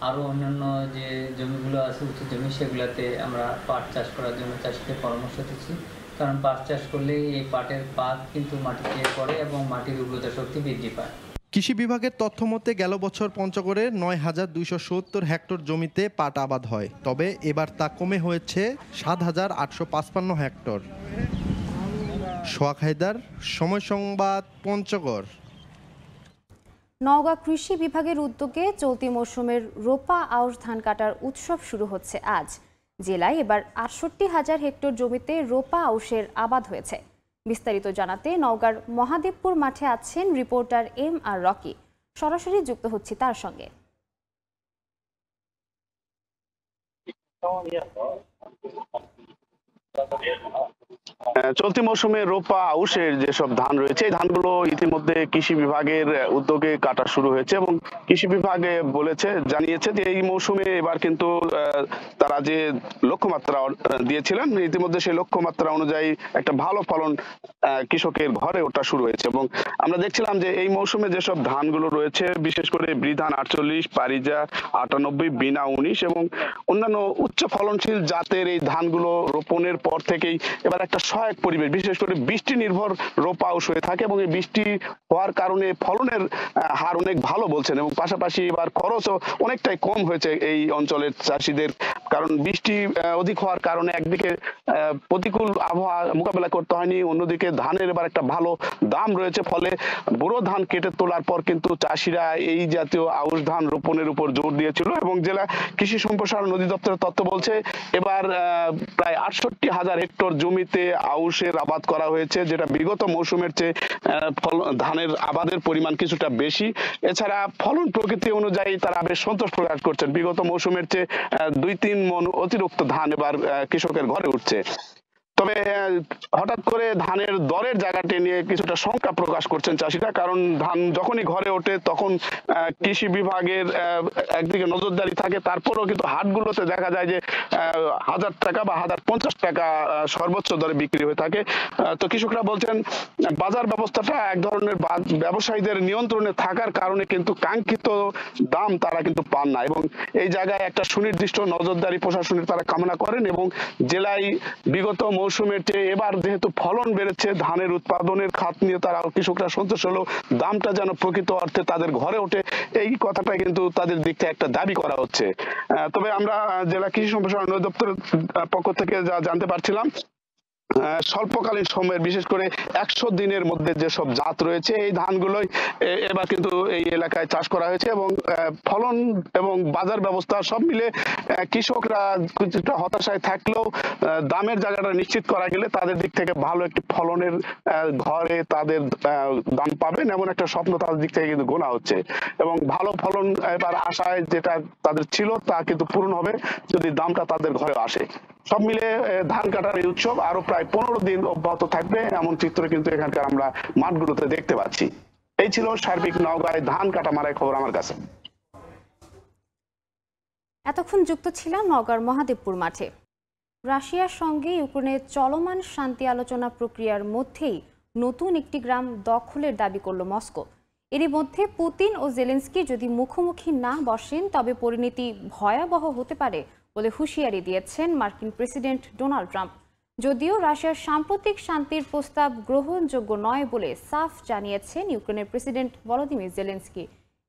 আরও অন্যান্য যে জমিগুলো আছে উঁচু জমি, সেগুলোতে আমরা পাট চাষ করার জন্য চাষিদের পরামর্শ দিচ্ছি। কারণ পাট চাষ করলে এই পাটের পাত কিন্তু মাটিতে পড়ে এবং মাটির উর্বরতা শক্তি বৃদ্ধি পায়। কৃষি বিভাগের তথ্য মতে গেল বছর পঞ্চগড়ে ৯,২৭০ হেক্টর জমিতে পাট আবাদ হয়, তবে এবার তা কমে হয়েছে ৭,৮৫৫ হেক্টর। সোহাগ হায়দার, সময় সংবাদ, পঞ্চগড়। নওগাঁ কৃষি বিভাগের উদ্যোগে চলতি মৌসুমের রোপা আউশ ধান কাটার উৎসব শুরু হচ্ছে আজ। জেলায় এবার ৬৮,০০০ হেক্টর জমিতে রোপা আউশের আবাদ হয়েছে। বিস্তারিত জানাতে নওগাঁর মহাদেবপুর মাঠে আছেন রিপোর্টার MR রকি। সরাসরি যুক্ত হচ্ছি তার সঙ্গে। চলতি মৌসুমে রোপা আউশের যেসব ধান রয়েছে এই ধানগুলো ইতিমধ্যে কৃষি বিভাগের উদ্যোগে কাটা শুরু হয়েছে এবং কৃষি বিভাগে জানিয়েছে যে এই মৌসুমে এবার কিন্তু তারা যে লক্ষ্যমাত্রা দিয়েছিলেন ইতিমধ্যে সেই লক্ষ্যমাত্রা অনুযায়ী একটা ভালো ফলন কৃষকের ঘরে ওঠা শুরু হয়েছে। এবং আমরা দেখছিলাম যে এই মৌসুমে যেসব ধানগুলো রয়েছে বিশেষ করে বৃধান 48, পারিজা 98, বিনা 19 এবং অন্যান্য উচ্চ ফলনশীল জাতের এই ধানগুলো রোপণের পর থেকেই এবার একটা সহায়ক পরিবেশ, বিশেষ করে বৃষ্টি নির্ভর রোপা আউশ হয়ে থাকে এবং এই বৃষ্টি হওয়ার কারণে ফলনের হার অনেক ভালো বলছেন এবং পাশাপাশি এবার খরচও অনেকটাই কম হয়েছে এই অঞ্চলের চাষিদের। কারণ বৃষ্টি অধিক হওয়ার কারণে একদিকে প্রতিকূল আবহাওয়া মোকাবেলা করতে হয়নি, অন্যদিকে ধানের এবার একটা ভালো দাম রয়েছে, ফলে বুড়ো ধান কেটে তোলার পর কিন্তু চাষিরা এই জাতীয় আউশ ধান রোপণের উপর জোর দিয়েছিল এবং জেলা কৃষি সম্প্রসারণ অধিদপ্তরের তথ্য বলছে এবার প্রায় ৬৮,০০০ হেক্টর জমিতে আউশের আবাদ করা হয়েছে, যেটা বিগত মৌসুমের চেয়ে ধানের আবাদের পরিমাণ কিছুটা বেশি। এছাড়া ফলন প্রকৃতি অনুযায়ী তারা বেশ সন্তোষ প্রকাশ করছেন, বিগত মৌসুমের চেয়ে 2-3 মণ অতিরিক্ত ধান এবার কৃষকের ঘরে উঠছে। তবে হঠাৎ করে ধানের দরের জায়গাটি নিয়ে কিছুটা শঙ্কা প্রকাশ করছেন চাষিরা, কারণ ধান যখনই ঘরে ওঠে তখন কৃষি বিভাগের একদিকে নজরদারি থাকে, তারপরেও কিন্তু হাটগুলোতে দেখা যায় যে 1,000 টাকা বা 1,050 টাকা সর্বোচ্চ দরে বিক্রি হয়ে থাকে। তো কৃষকরা বলছেন বাজার ব্যবস্থাটা এক ধরনের ব্যবসায়ীদের নিয়ন্ত্রণে থাকার কারণে কিন্তু কাঙ্ক্ষিত দাম তারা কিন্তু পান না এবং এই জায়গায় একটা সুনির্দিষ্ট নজরদারি প্রশাসনের তারা কামনা করেন এবং জেলায় বিগত মৌসুমের চেয়ে এবার যেহেতু ফলন বেড়েছে, ধানের উৎপাদনের খাত নিয়ে তারা কৃষকরা সন্তোষ হলেও দামটা যেন প্রকৃত অর্থে তাদের ঘরে ওঠে এই কথাটা কিন্তু তাদের দিক থেকে একটা দাবি করা হচ্ছে। তবে আমরা জেলা কৃষি সম্প্রসারণ অধিদপ্তরের পক্ষ থেকে যা জানতে পারছিলাম, স্বল্পকালীন সময়ের বিশেষ করে 100 দিনের মধ্যে যেসব জাত রয়েছে এই ধানগুলোই এবার কিন্তু এই এলাকায় চাষ করা হয়েছে এবং ফলন এবং বাজার ব্যবস্থা সব মিলে কৃষকরা কিছুটা হতাশায় থাকলেও দামের জায়গাটা নিশ্চিত করা গেলে তাদের দিক থেকে ভালো একটি ফলনের ঘরে তাদের দাম পাবেন এমন একটা স্বপ্ন তাদের দিক থেকে কিন্তু গোনা হচ্ছে এবং ভালো ফলন এবার আশায় যেটা তাদের ছিল তা কিন্তু পূরণ হবে যদি দামটা তাদের ঘরে আসে। সব মিলে ধান কাটার এই উৎসব আরো প্রায় 15 দিন অব্যাহত থাকবে এমন চিত্র কিন্তু এখানকার আমরা মাঠগুলোতে দেখতে পাচ্ছি। এই ছিল সার্বিক নওগাঁয় ধান কাটা মারাই খবর আমার কাছে। এতক্ষণ যুক্ত ছিলাম নওগাঁর মহাদেবপুর মাঠে। রাশিয়ার সঙ্গে ইউক্রেনের চলমান শান্তি আলোচনা প্রক্রিয়ার মধ্যেই নতুন একটি গ্রাম দখলের দাবি করল মস্কো। এরই মধ্যে পুতিন ও জেলেন্সকি যদি মুখোমুখি না বসেন তবে পরিণতি ভয়াবহ হতে পারে বলে হুঁশিয়ারি দিয়েছেন মার্কিন প্রেসিডেন্ট ডোনাল্ড ট্রাম্প। যদিও রাশিয়ার সাম্প্রতিক শান্তির প্রস্তাব গ্রহণযোগ্য নয় বলে সাফ জানিয়েছেন ইউক্রেনের প্রেসিডেন্ট ভলোদিমির জেলেন্সকি।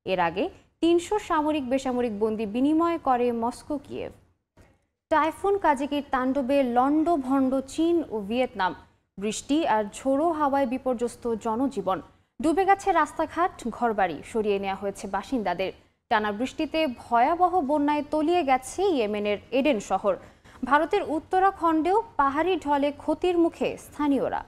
এর আগে 300 সামরিক বেসামরিক বন্দী বিনিময় করে মস্কো কিয়েভ। টাইফুন কাজিকির তাণ্ডবে লন্ডভন্ড চীন ও ভিয়েতনাম। বৃষ্টি আর ঝোড়ো হাওয়ায় বিপর্যস্ত জনজীবন। ডুবে গেছে রাস্তাঘাট, ঘরবাড়ি, সরিয়ে নেওয়া হয়েছে বাসিন্দাদের। টানা বৃষ্টিতে ভয়াবহ বন্যায় তলিয়ে গেছে ইয়েমেনের এডেন শহর। ভারতের উত্তরাখণ্ডেও পাহাড়ি ঢলে ক্ষতির মুখে স্থানীয়রা।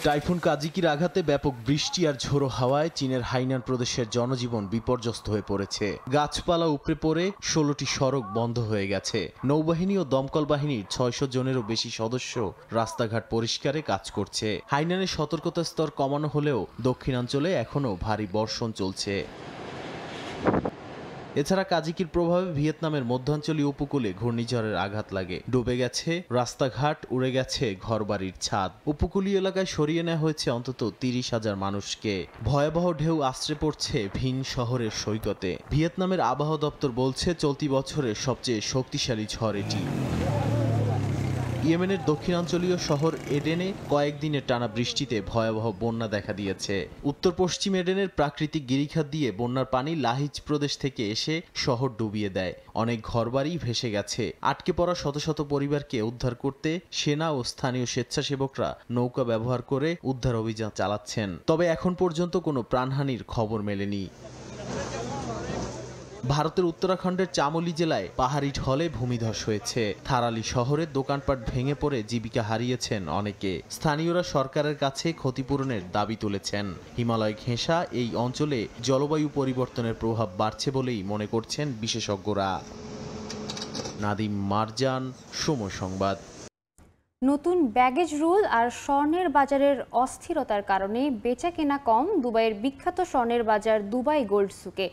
টাইফুন কাজিকির আঘাতে ব্যাপক বৃষ্টি আর ঝোড়ো হাওয়ায় চীনের হাইনান প্রদেশের জনজীবন বিপর্যস্ত হয়ে পড়েছে। গাছপালা উপড়ে পড়ে 16টি সড়ক বন্ধ হয়ে গেছে। নৌবাহিনী ও দমকল বাহিনীর 600 জনেরও বেশি সদস্য রাস্তাঘাট পরিষ্কারে কাজ করছে। হাইনানের সতর্কতা স্তর কমানো হলেও দক্ষিণাঞ্চলে এখনও ভারী বর্ষণ চলছে। এছাড়া কাজিকির প্রভাবে ভিয়েতনামের মধ্যাঞ্চলীয় উপকূলে ঘূর্ণিঝড়ের আঘাত লাগে, ডুবে গেছে রাস্তাঘাট, উড়ে গেছে ঘরবাড়ির ছাদ। উপকূলীয় এলাকায় সরিয়ে নেওয়া হয়েছে অন্তত 30,000 মানুষকে। ভয়াবহ ঢেউ আশ্রে পড়ছে ভিন শহরের সৈকতে। ভিয়েতনামের আবহাওয়া দপ্তর বলছে চলতি বছরের সবচেয়ে শক্তিশালী ঝড় এটি। ইয়েমেনের দক্ষিণাঞ্চলীয় শহর এডেনে কয়েকদিনের টানা বৃষ্টিতে ভয়াবহ বন্যা দেখা দিয়েছে। উত্তর পশ্চিম এডেনের প্রাকৃতিক গিরিখাত দিয়ে বন্যার পানি লাহিজ প্রদেশ থেকে এসে শহর ডুবিয়ে দেয়। অনেক ঘরবাড়ি ভেসে গেছে। আটকে পড়া শত শত পরিবারকে উদ্ধার করতে সেনা ও স্থানীয় স্বেচ্ছাসেবকরা নৌকা ব্যবহার করে উদ্ধার অভিযান চালাচ্ছেন। তবে এখন পর্যন্ত কোনো প্রাণহানির খবর মেলেনি। ভারতের উত্তরাখণ্ডের চামোলি জেলায় পাহাড়ি ঢলে ভূমিধস হয়েছে। থারালি শহরের দোকানপাট ভেঙে পড়ে জীবিকা হারিয়েছেন অনেকে। স্থানীয়রা সরকারের কাছে ক্ষতিপূরণের দাবি তুলেছেন। হিমালয় ঘেঁষা এই অঞ্চলে জলবায়ু পরিবর্তনের প্রভাব বাড়ছে বলেই মনে করছেন বিশেষজ্ঞরা। নাদিম মারজান, সময় সংবাদ। নতুন ব্যাগেজ রুল আর স্বর্ণের বাজারের অস্থিরতার কারণে বেচা কেনা কম দুবাইয়ের বিখ্যাত স্বর্ণের বাজার দুবাই গোল্ড সুকে।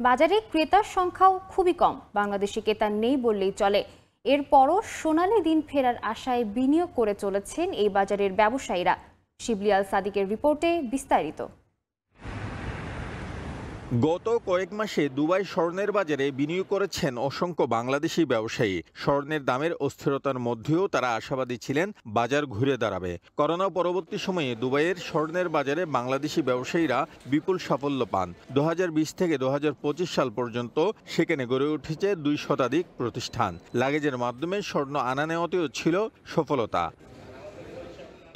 বাজারে ক্রেতার সংখ্যাও খুবই কম, বাংলাদেশি ক্রেতা নেই বললেই চলে। এরপরও সোনালী দিন ফেরার আশায় বিনিয়োগ করে চলেছেন এই বাজারের ব্যবসায়ীরা। শিবলি আল সাদিকের রিপোর্টে বিস্তারিত। গত কয়েক মাসে দুবাই স্বর্ণের বাজারে বিনিয়োগ করেছেন অসংখ্য বাংলাদেশি ব্যবসায়ী। স্বর্ণের দামের অস্থিরতার মধ্যেও তারা আশাবাদী ছিলেন বাজার ঘুরে দাঁড়াবে। করোনা পরবর্তী সময়ে দুবাইয়ের স্বর্ণের বাজারে বাংলাদেশি ব্যবসায়ীরা বিপুল সাফল্য পান। 2020 থেকে 2025 সাল পর্যন্ত সেখানে গড়ে উঠেছে 2 শতাধিক প্রতিষ্ঠান। লাগেজের মাধ্যমে স্বর্ণ আনা নেওয়াতেও ছিল সফলতা।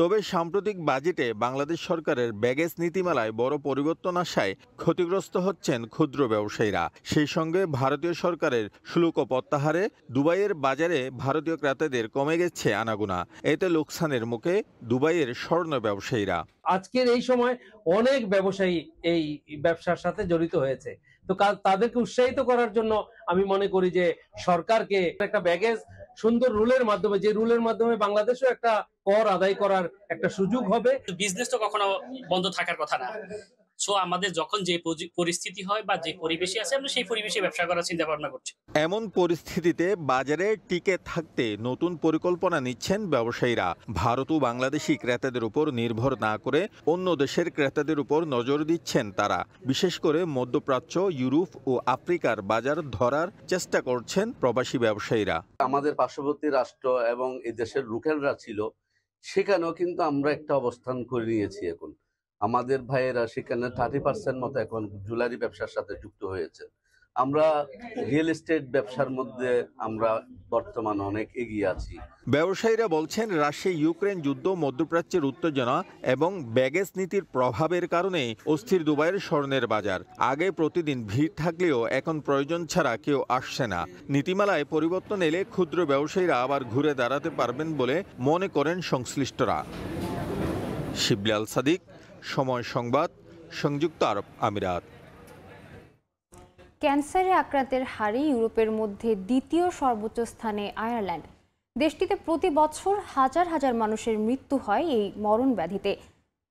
তবে সাম্প্রতিক বাজেটে বাংলাদেশ সরকারের ব্যাগেজ নীতিমালায় বড় পরিবর্তন আসায় ক্ষতিগ্রস্ত হচ্ছেন ক্ষুদ্র ব্যবসায়ীরা। সেই সঙ্গে ভারতীয় সরকারের শুল্ক প্রত্যাহারে দুবাইয়ের বাজারে ভারতীয় ক্রেতাদের কমে গেছে আনাগোনা। এতে লোকসানের মুখে দুবাইয়ের স্বর্ণ ব্যবসায়ীরা। আজকের এই সময় অনেক ব্যবসায়ী এই ব্যবসার সাথে জড়িত হয়েছে, তো তাদেরকে উৎসাহিত করার জন্য আমি মনে করি যে সরকারকে একটা ব্যাগেজ সুন্দর রুলের মাধ্যমে, যে রুলের মাধ্যমে বাংলাদেশও একটা কর আদায় করার একটা সুযোগ হবে। বিজনেস তো কখনো বন্ধ থাকার কথা না। সো আমাদের যখন যে পরিস্থিতি হয় বা যে পরিবেশে আছে আমরা সেই পরিবেশে ব্যবসা করার চিন্তা ভাবনা করছি। এমন পরিস্থিতিতে বাজারে টিকে থাকতে নতুন পরিকল্পনা নিচ্ছেন ব্যবসায়ীরা। ভারত ও বাংলাদেশি ক্রেতাদের উপর নির্ভর না করে অন্য দেশের ক্রেতাদের উপর নজর দিচ্ছেন তারা। বিশেষ করে মধ্যপ্রাচ্য, ইউরোপ ও আফ্রিকার বাজার ধরার চেষ্টা করছেন প্রবাসী ব্যবসায়ীরা। আমাদের পার্শ্ববর্তী রাষ্ট্র এবং এই দেশের লোকালরা ছিল, সেখানেও কিন্তু আমরা একটা অবস্থান করে নিয়েছি। এখন আমাদের ভাইয়েরা সেখানে 30% মতো এখন জুয়েলারি ব্যবসার সাথে যুক্ত হয়েছে। আমরা রিয়েল এস্টেট ব্যবসার মধ্যে আমরা বর্তমানে অনেক এগিয়ে আছি। ব্যবসায়ীরা বলছেন রাশিয়া ইউক্রেন যুদ্ধ, মধ্যপ্রাচ্যের উত্তেজনা এবং ব্যাগেজ নীতির প্রভাবের কারণে অস্থির দুবাইয়ের স্বর্ণের বাজার। আগে প্রতিদিন ভিড় থাকলেও এখন প্রয়োজন ছাড়া কেউ আসছে না। নীতিমালায় পরিবর্তন এলে ক্ষুদ্র ব্যবসায়ীরা আবার ঘুরে দাঁড়াতে পারবেন বলে মনে করেন সংশ্লিষ্টরা। শিবলি আল সাদিক, সময় সংবাদ, সংযুক্ত আরব আমিরাত। ক্যান্সারে আক্রান্তের হারে ইউরোপের মধ্যে দ্বিতীয় সর্বোচ্চ স্থানে আয়ারল্যান্ড। দেশটিতে প্রতি বছর হাজার হাজার মানুষের মৃত্যু হয় এই মরণ ব্যাধিতে।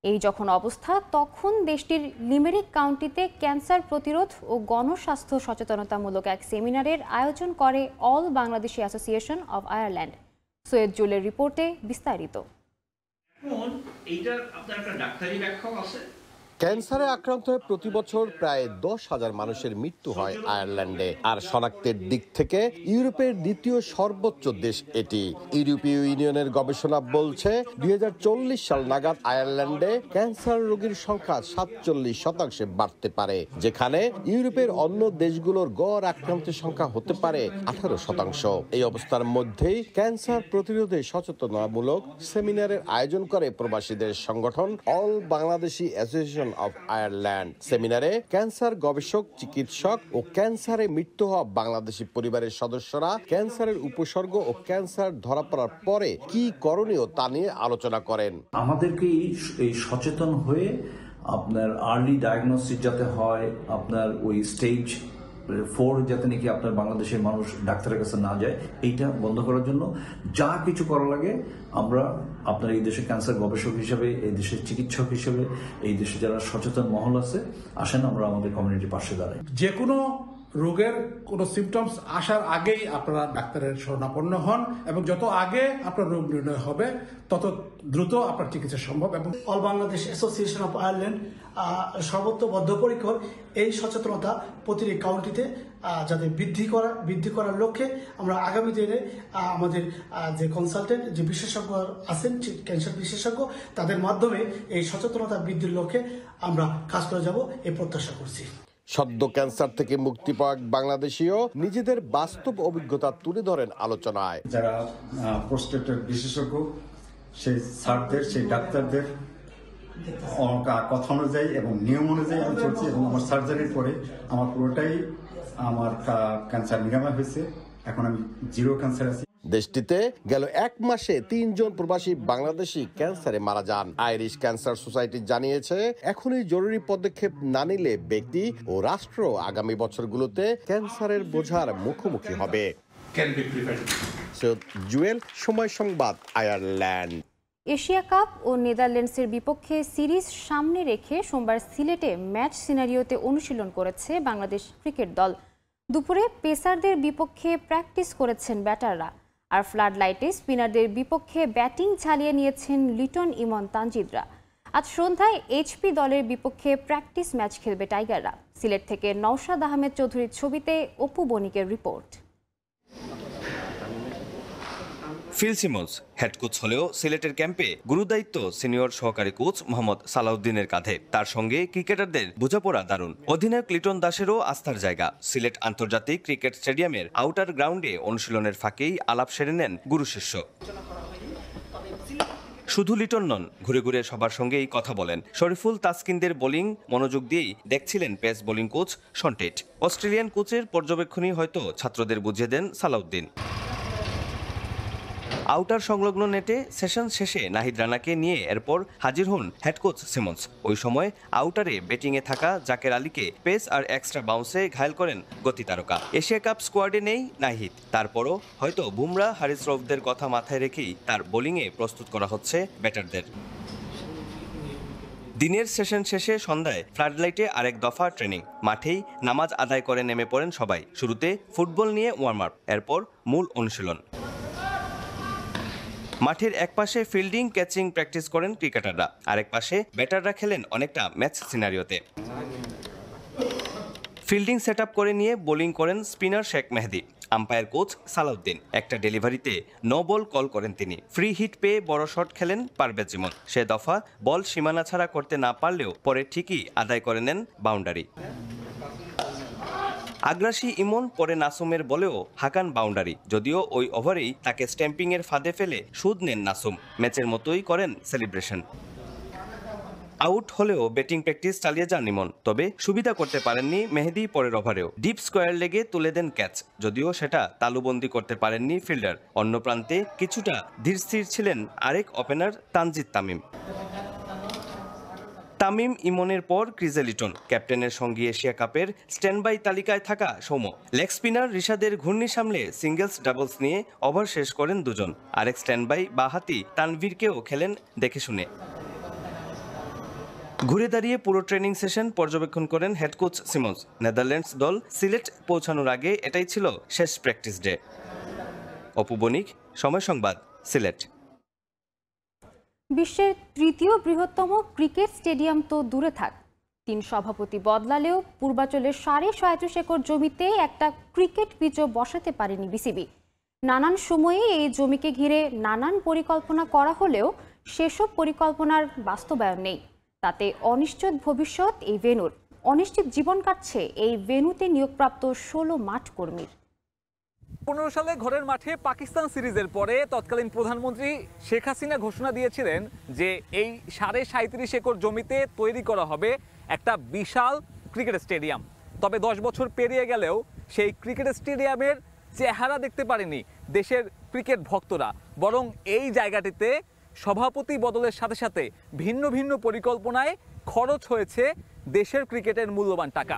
এই যখন অবস্থা, তখন দেশটির লিমেরিক কাউন্টিতে ক্যান্সার প্রতিরোধ ও গণস্বাস্থ্য সচেতনতামূলক এক সেমিনারের আয়োজন করে all Bangladeshi association of Ireland. Syed জুলের রিপোর্টে বিস্তারিত। ক্যান্সারে আক্রান্ত হয়ে প্রতি বছর প্রায় 10,000 মানুষের মৃত্যু হয় আয়ারল্যান্ডে। আর শনাক্তের দিক থেকে ইউরোপের দ্বিতীয় সর্বোচ্চ দেশ এটি। ইউরোপীয় ইউনিয়নের গবেষণা বলছে 2040 সাল নাগাদ আয়ারল্যান্ডে ক্যান্সার রোগীর সংখ্যা 47% বাড়তে পারে, যেখানে ইউরোপের অন্য দেশগুলোর গড় আক্রান্তের সংখ্যা হতে পারে 18%। এই অবস্থার মধ্যেই ক্যান্সার প্রতিরোধে সচেতনতামূলক সেমিনারের আয়োজন করে প্রবাসীদের সংগঠন all Bangladeshi association of Ireland. সেমিনারে ক্যান্সার গবেষক, চিকিৎসক ও ক্যান্সারে মৃত্যু হওয়া বাংলাদেশি পরিবারের সদস্যরা ক্যান্সারের উপসর্গ ও ক্যান্সার ধরা পড়ার পরে কি করণীয় তা নিয়ে আলোচনা করেন। আমাদেরকে এই সচেতন হয়ে আপনার আর্লি ডায়াগনোসিস যাতে হয়, আপনার ওই স্টেজ 4 যাতে নাকি আপনার বাংলাদেশের মানুষ ডাক্তারের কাছে না যায়, এইটা বন্ধ করার জন্য যা কিছু করা লাগে আমরা আপনার এই দেশে ক্যান্সার গবেষক হিসেবে, এই দেশের চিকিৎসক হিসেবে, এই দেশে যারা সচেতন মহল আছে, আসেন আমরা আমাদের কমিউনিটির পাশে দাঁড়াই। যে কোনো রোগের কোনো সিমটমস আসার আগেই আপনারা ডাক্তারের শরণাপন্ন হন এবং যত আগে আপনার রোগ নির্ণয় হবে তত দ্রুত আপনার চিকিৎসা সম্ভব। এবং all Bangladesh association of Ireland সর্বত্র বদ্ধপরিকর এই সচেতনতা প্রতিটি কাউন্টিতে যাতে বৃদ্ধি করার লক্ষ্যে আমরা আগামী দিনে আমাদের যে কনসালটেন্ট যে বিশেষজ্ঞ আছেন ক্যান্সার বিশেষজ্ঞ তাদের মাধ্যমে এই সচেতনতা বৃদ্ধির লক্ষ্যে আমরা কাজ করে যাব এই প্রত্যাশা করছি। সদ্য ক্যান্সার থেকে মুক্তি পাওয়া বাংলাদেশীও নিজেদের বাস্তব অভিজ্ঞতা তুলে ধরেন আলোচনায়। যারা প্রোস্টেটের বিশেষজ্ঞ সেই স্যারদের সেই ডাক্তারদের কথা অনুযায়ী এবং নিয়ম অনুযায়ী আমি চলছি এবং আমার সার্জারির পরে আমার পুরোটাই আমার ক্যান্সার নিরাময় হয়েছে। এখন আমি জিরো ক্যান্সার আছি। দেশটিতে গেল 1 মাসে 3 জন প্রবাসী বাংলাদেশি ক্যান্সারে মারা যান। আইরিশ ক্যান্সার সোসাইটি জানিয়েছে এখনই জরুরি পদক্ষেপ না নিলে ব্যক্তি ও রাষ্ট্র আগামী বছরগুলোতে ক্যান্সারের বোঝার মুখোমুখি হবে। জুয়েল, সময় সংবাদ, আয়ারল্যান্ড। এশিয়া কাপ ও নেদারল্যান্ডসের বিপক্ষে সিরিজ সামনে রেখে সোমবার সিলেটে ম্যাচ সিনারিওতে অনুশীলন করেছে বাংলাদেশ ক্রিকেট দল। দুপুরে পেসারদের বিপক্ষে প্র্যাকটিস করেছেন ব্যাটাররা, আর ফ্লাড লাইটে স্পিনারদের বিপক্ষে ব্যাটিং চালিয়ে নিয়েছেন লিটন ইমন তানজিদরা। আজ সন্ধ্যায় এইচপি দলের বিপক্ষে প্র্যাকটিস ম্যাচ খেলবে টাইগাররা। সিলেট থেকে নওশাদ আহমেদ চৌধুরীর ছবিতে অপু বণিকের রিপোর্ট। ফিল সিমন্স হেড কোচ হলেও সিলেটের ক্যাম্পে গুরুদায়িত্ব সিনিয়র সহকারী কোচ মোহাম্মদ সালাউদ্দিনের কাঁধে। তার সঙ্গে ক্রিকেটারদের বোঝাপড়া দারুণ। অধিনায়ক লিটন দাসেরও আস্থার জায়গা। সিলেট আন্তর্জাতিক ক্রিকেট স্টেডিয়ামের আউটার গ্রাউন্ডে অনুশীলনের ফাঁকেই আলাপ সেরে নেন গুরু শিষ্য। শুধু লিটন নন, ঘুরে ঘুরে সবার সঙ্গেই কথা বলেন। শরীফুল তাসকিনদের বোলিং মনোযোগ দিয়েই দেখছিলেন pace bowling coach Shaun Tait. Australian কোচের পর্যবেক্ষণই হয়তো ছাত্রদের বুঝিয়ে দেন সালাউদ্দিন। আউটার সংলগ্ন নেটে সেশন শেষে নাহিদ রানাকে নিয়ে এরপর হাজির হন হেড কোচ সিমন্স। ওই সময় আউটারে ব্যাটিংয়ে থাকা জাকের আলীকে পেস আর এক্সট্রা বাউন্সে ঘায়েল করেন গতি তারকা। এশিয়া কাপ স্কোয়াডে নেই নাহিদ, তারপরও হয়তো বুমরা হারিস রৌফদের কথা মাথায় রেখেই তার বোলিংয়ে প্রস্তুত করা হচ্ছে ব্যাটারদের। দিনের সেশন শেষে সন্ধ্যায় ফ্লাডলাইটে আরেক দফা ট্রেনিং। মাঠেই নামাজ আদায় করে নেমে পড়েন সবাই। শুরুতে ফুটবল নিয়ে ওয়ার্ম আপ, এরপর মূল অনুশীলন। মাঠের এক পাশে ফিল্ডিং ক্যাচিং প্র্যাকটিস করেন ক্রিকেটাররা, আরেক পাশে ব্যাটাররা খেলেন অনেকটা ম্যাচ সিনারিওতে। ফিল্ডিং সেট আপ করে নিয়ে বোলিং করেন spinner Sheikh Mehedi. Umpire coach Salahuddin. একটা ডেলিভারিতে নো বল কল করেন তিনি। ফ্রি হিট পেয়ে বড় শট খেলেন পারভেজ ইমন। সে দফা বল সীমানা ছাড়া করতে না পারলেও পরে ঠিকই আদায় করে নেন বাউন্ডারি। আগ্রাসী ইমন পরে নাসুমের বলেও হাকান বাউন্ডারি। যদিও ওই ওভারেই তাকে স্ট্যাম্পিংয়ের ফাঁদে ফেলে সুদ নেন নাসুম। ম্যাচের মতোই করেন সেলিব্রেশন। আউট হলেও ব্যাটিং প্র্যাকটিস চালিয়ে যান ইমন। তবে সুবিধা করতে পারেননি মেহেদি পরের ওভারেও। ডিপ স্কোয়ার লেগে তুলে দেন ক্যাচ, যদিও সেটা তালুবন্দি করতে পারেননি ফিল্ডার। অন্য প্রান্তে কিছুটা ধীরস্থির ছিলেন আরেক ওপেনার তানজিদ তামিম। তামিম ইমনের পর ক্রিজে লিটন। ক্যাপ্টেনের সঙ্গে এশিয়া কাপের স্ট্যান্ডবাই তালিকায় থাকা সৌম্য। লেগ স্পিনার রিশাদের ঘূর্ণি সামলে সিঙ্গেলস ডাবলস নিয়ে ওভার শেষ করেন দুজন। আরেক স্ট্যান্ডবাই বাহাতি তানভীরকেও খেলেন দেখে শুনে। ঘুরে দাঁড়িয়ে পুরো ট্রেনিং সেশন পর্যবেক্ষণ করেন হেড কোচ সিমন্স। নেদারল্যান্ডস দল সিলেট পৌঁছানোর আগে এটাই ছিল শেষ প্র্যাকটিস ডে। অপু বণিক, সময় সংবাদ, সিলেট। বিশ্বের তৃতীয় বৃহত্তম ক্রিকেট স্টেডিয়াম তো দূরে থাক, 3 সভাপতি বদলালেও পূর্বাঞ্চলের 37.5 একর জমিতে একটা ক্রিকেট পিচও বসাতে পারেনি বিসিবি। নানান সময়ে এই জমিকে ঘিরে নানান পরিকল্পনা করা হলেও সেসব পরিকল্পনার বাস্তবায়ন নেই। তাতে অনিশ্চিত ভবিষ্যৎ এই ভেন্যুর। অনিশ্চিত জীবন কাটছে এই ভেন্যুতে নিয়োগপ্রাপ্ত 16 মাঠ কর্মীর। 2015 সালে ঘরের মাঠে পাকিস্তান সিরিজের পরে তৎকালীন প্রধানমন্ত্রী শেখ হাসিনা ঘোষণা দিয়েছিলেন যে এই 37.5 একর জমিতে তৈরি করা হবে একটা বিশাল ক্রিকেট স্টেডিয়াম। তবে 10 বছর পেরিয়ে গেলেও সেই ক্রিকেট স্টেডিয়ামের চেহারা দেখতে পারেনি দেশের ক্রিকেট ভক্তরা। বরং এই জায়গাটিতে সভাপতি বদলের সাথে সাথে ভিন্ন ভিন্ন পরিকল্পনায় খরচ হয়েছে দেশের ক্রিকেটের মূল্যবান টাকা।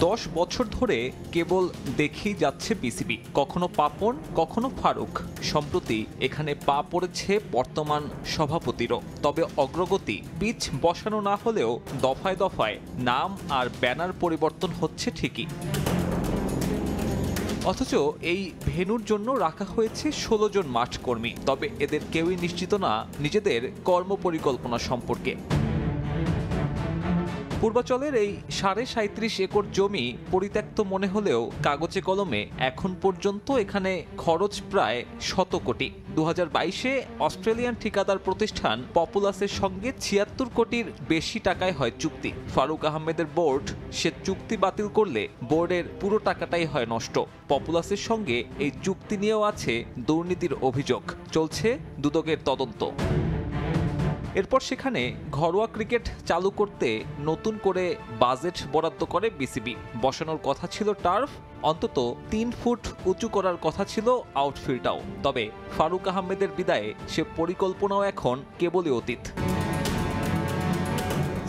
10 বছর ধরে কেবল দেখেই যাচ্ছে বিসিবি, কখনো পাপন কখনো ফারুক। সম্প্রতি এখানে পা পড়েছে বর্তমান সভাপতিরও। তবে অগ্রগতি পিচ বসানো না হলেও দফায় দফায় নাম আর ব্যানার পরিবর্তন হচ্ছে ঠিকই। অথচ এই ভেন্যুর জন্য রাখা হয়েছে 16 জন মাঠ কর্মী। তবে এদের কেউই নিশ্চিত না নিজেদের কর্মপরিকল্পনা সম্পর্কে। পূর্বাচলের এই 37.5 একর জমি পরিত্যক্ত মনে হলেও কাগজে কলমে এখন পর্যন্ত এখানে খরচ প্রায় 100 কোটি। 2022-এ অস্ট্রেলিয়ান ঠিকাদার প্রতিষ্ঠান পপুলাসের সঙ্গে 76 কোটির বেশি টাকায় হয় চুক্তি। ফারুক আহমেদের বোর্ড সে চুক্তি বাতিল করলে বোর্ডের পুরো টাকাটাই হয় নষ্ট। পপুলাসের সঙ্গে এই চুক্তি নিয়েও আছে দুর্নীতির অভিযোগ। চলছে দুদকের তদন্ত। এরপর সেখানে ঘরোয়া ক্রিকেট চালু করতে নতুন করে বাজেট বরাদ্দ করে বিসিবি। বসানোর কথা ছিল টার্ফ, অন্তত 3 ফুট উঁচু করার কথা ছিল আউটফিল্ডটাও। তবে ফারুক আহমেদের বিদায়ে সে পরিকল্পনাও এখন কেবলই অতীত।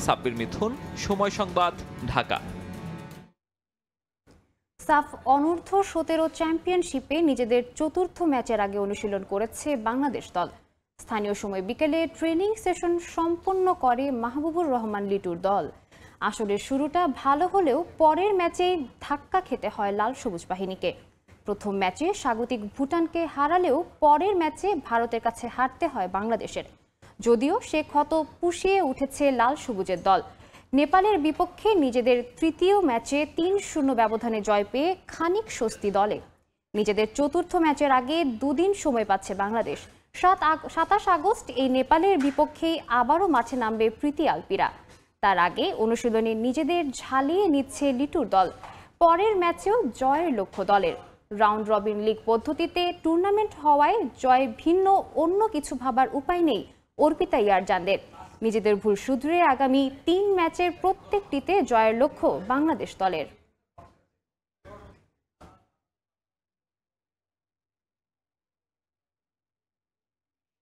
সাব্বির মিথুন, সময় সংবাদ, ঢাকা। সাফ অনূর্ধ্ব 17 চ্যাম্পিয়নশিপে নিজেদের চতুর্থ ম্যাচের আগে অনুশীলন করেছে বাংলাদেশ দল। স্থানীয় সময় বিকেলে ট্রেনিং সেশন সম্পন্ন করে মাহবুবুর রহমান লিটুর দল। আসলের শুরুটা ভালো হলেও পরের ম্যাচেই ধাক্কা খেতে হয় লাল সবুজ বাহিনীকে। প্রথম ম্যাচে স্বাগতিক ভুটানকে হারালেও পরের ম্যাচে ভারতের কাছে হারতে হয় বাংলাদেশের। যদিও সে ক্ষত পুষিয়ে উঠেছে লাল সবুজের দল। নেপালের বিপক্ষে নিজেদের তৃতীয় ম্যাচে 3-0 ব্যবধানে জয় পেয়ে খানিক স্বস্তি দলে। নিজেদের চতুর্থ ম্যাচের আগে 2 দিন সময় পাচ্ছে বাংলাদেশ। 27 আগস্ট এই নেপালের বিপক্ষেই আবারও মাঠে নামবে প্রীতি আলপিরা। তার আগে অনুশীলনে নিজেদের ঝালিয়ে নিচ্ছে লিটুর দল। পরের ম্যাচেও জয়ের লক্ষ্য দলের। রাউন্ড রবিন লিগ পদ্ধতিতে টুর্নামেন্ট হওয়ায় জয় ভিন্ন অন্য কিছু ভাবার উপায় নেই অর্পিতা ইয়ারজানদের। নিজেদের ভুল শুধরে আগামী 3 ম্যাচের প্রত্যেকটিতে জয়ের লক্ষ্য বাংলাদেশ দলের।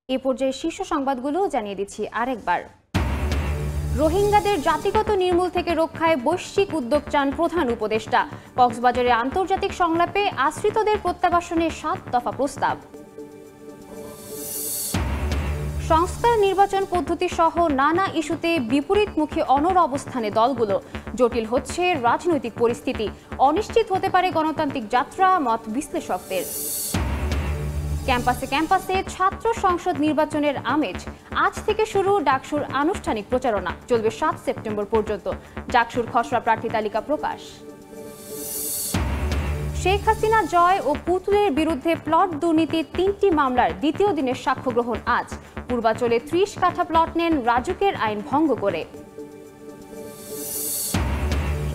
এ পর্যায়ে শীর্ষ সংবাদগুলো জানিয়ে দিচ্ছি আরেকবার। রোহিঙ্গাদের জাতিগত নির্মূল থেকে রক্ষায় বৈশ্বিক উদ্যোগ চান প্রধান উপদেষ্টা। কক্সবাজারে আন্তর্জাতিক সংলাপে আশ্রিতদের প্রত্যাবাসনে 7 দফা প্রস্তাব। সংস্কার নির্বাচন পদ্ধতি সহ নানা ইস্যুতে বিপরীতমুখী অনড় অবস্থানে দলগুলো। জটিল হচ্ছে রাজনৈতিক পরিস্থিতি। অনিশ্চিত হতে পারে গণতান্ত্রিক যাত্রা, মত বিশ্লেষকদের। ক্যাম্পাসে ক্যাম্পাসে ছাত্র সংসদ নির্বাচনের আমেজ। আজ থেকে শুরু ডাকসুর আনুষ্ঠানিক প্রচারণা, চলবে 7 সেপ্টেম্বর পর্যন্ত। ডাকসুর খসড়া প্রার্থী তালিকা প্রকাশ। শেখ হাসিনা জয় ও পুতুলের বিরুদ্ধে প্লট দুর্নীতির 3টি মামলার দ্বিতীয় দিনের সাক্ষ্য গ্রহণ আজ। পূর্বাচলে 30 কাঠা প্লট নেন রাজুকের আইন ভঙ্গ করে।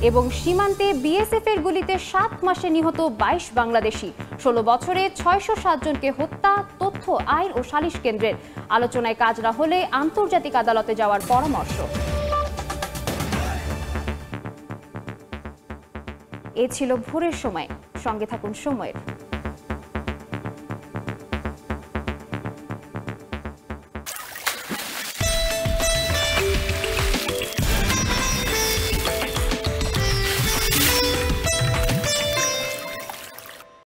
এবং সীমান্তে বিএসএফ এর গুলিতে 7 মাসে নিহত 22 বাংলাদেশি। 16 বছরে 607 জনকে হত্যা। তথ্য আইন ও সালিশ কেন্দ্রের আলোচনায় কাজ না হলে আন্তর্জাতিক আদালতে যাওয়ার পরামর্শ। এ ছিল ভোরের সময়। সঙ্গে থাকুন সময়ের।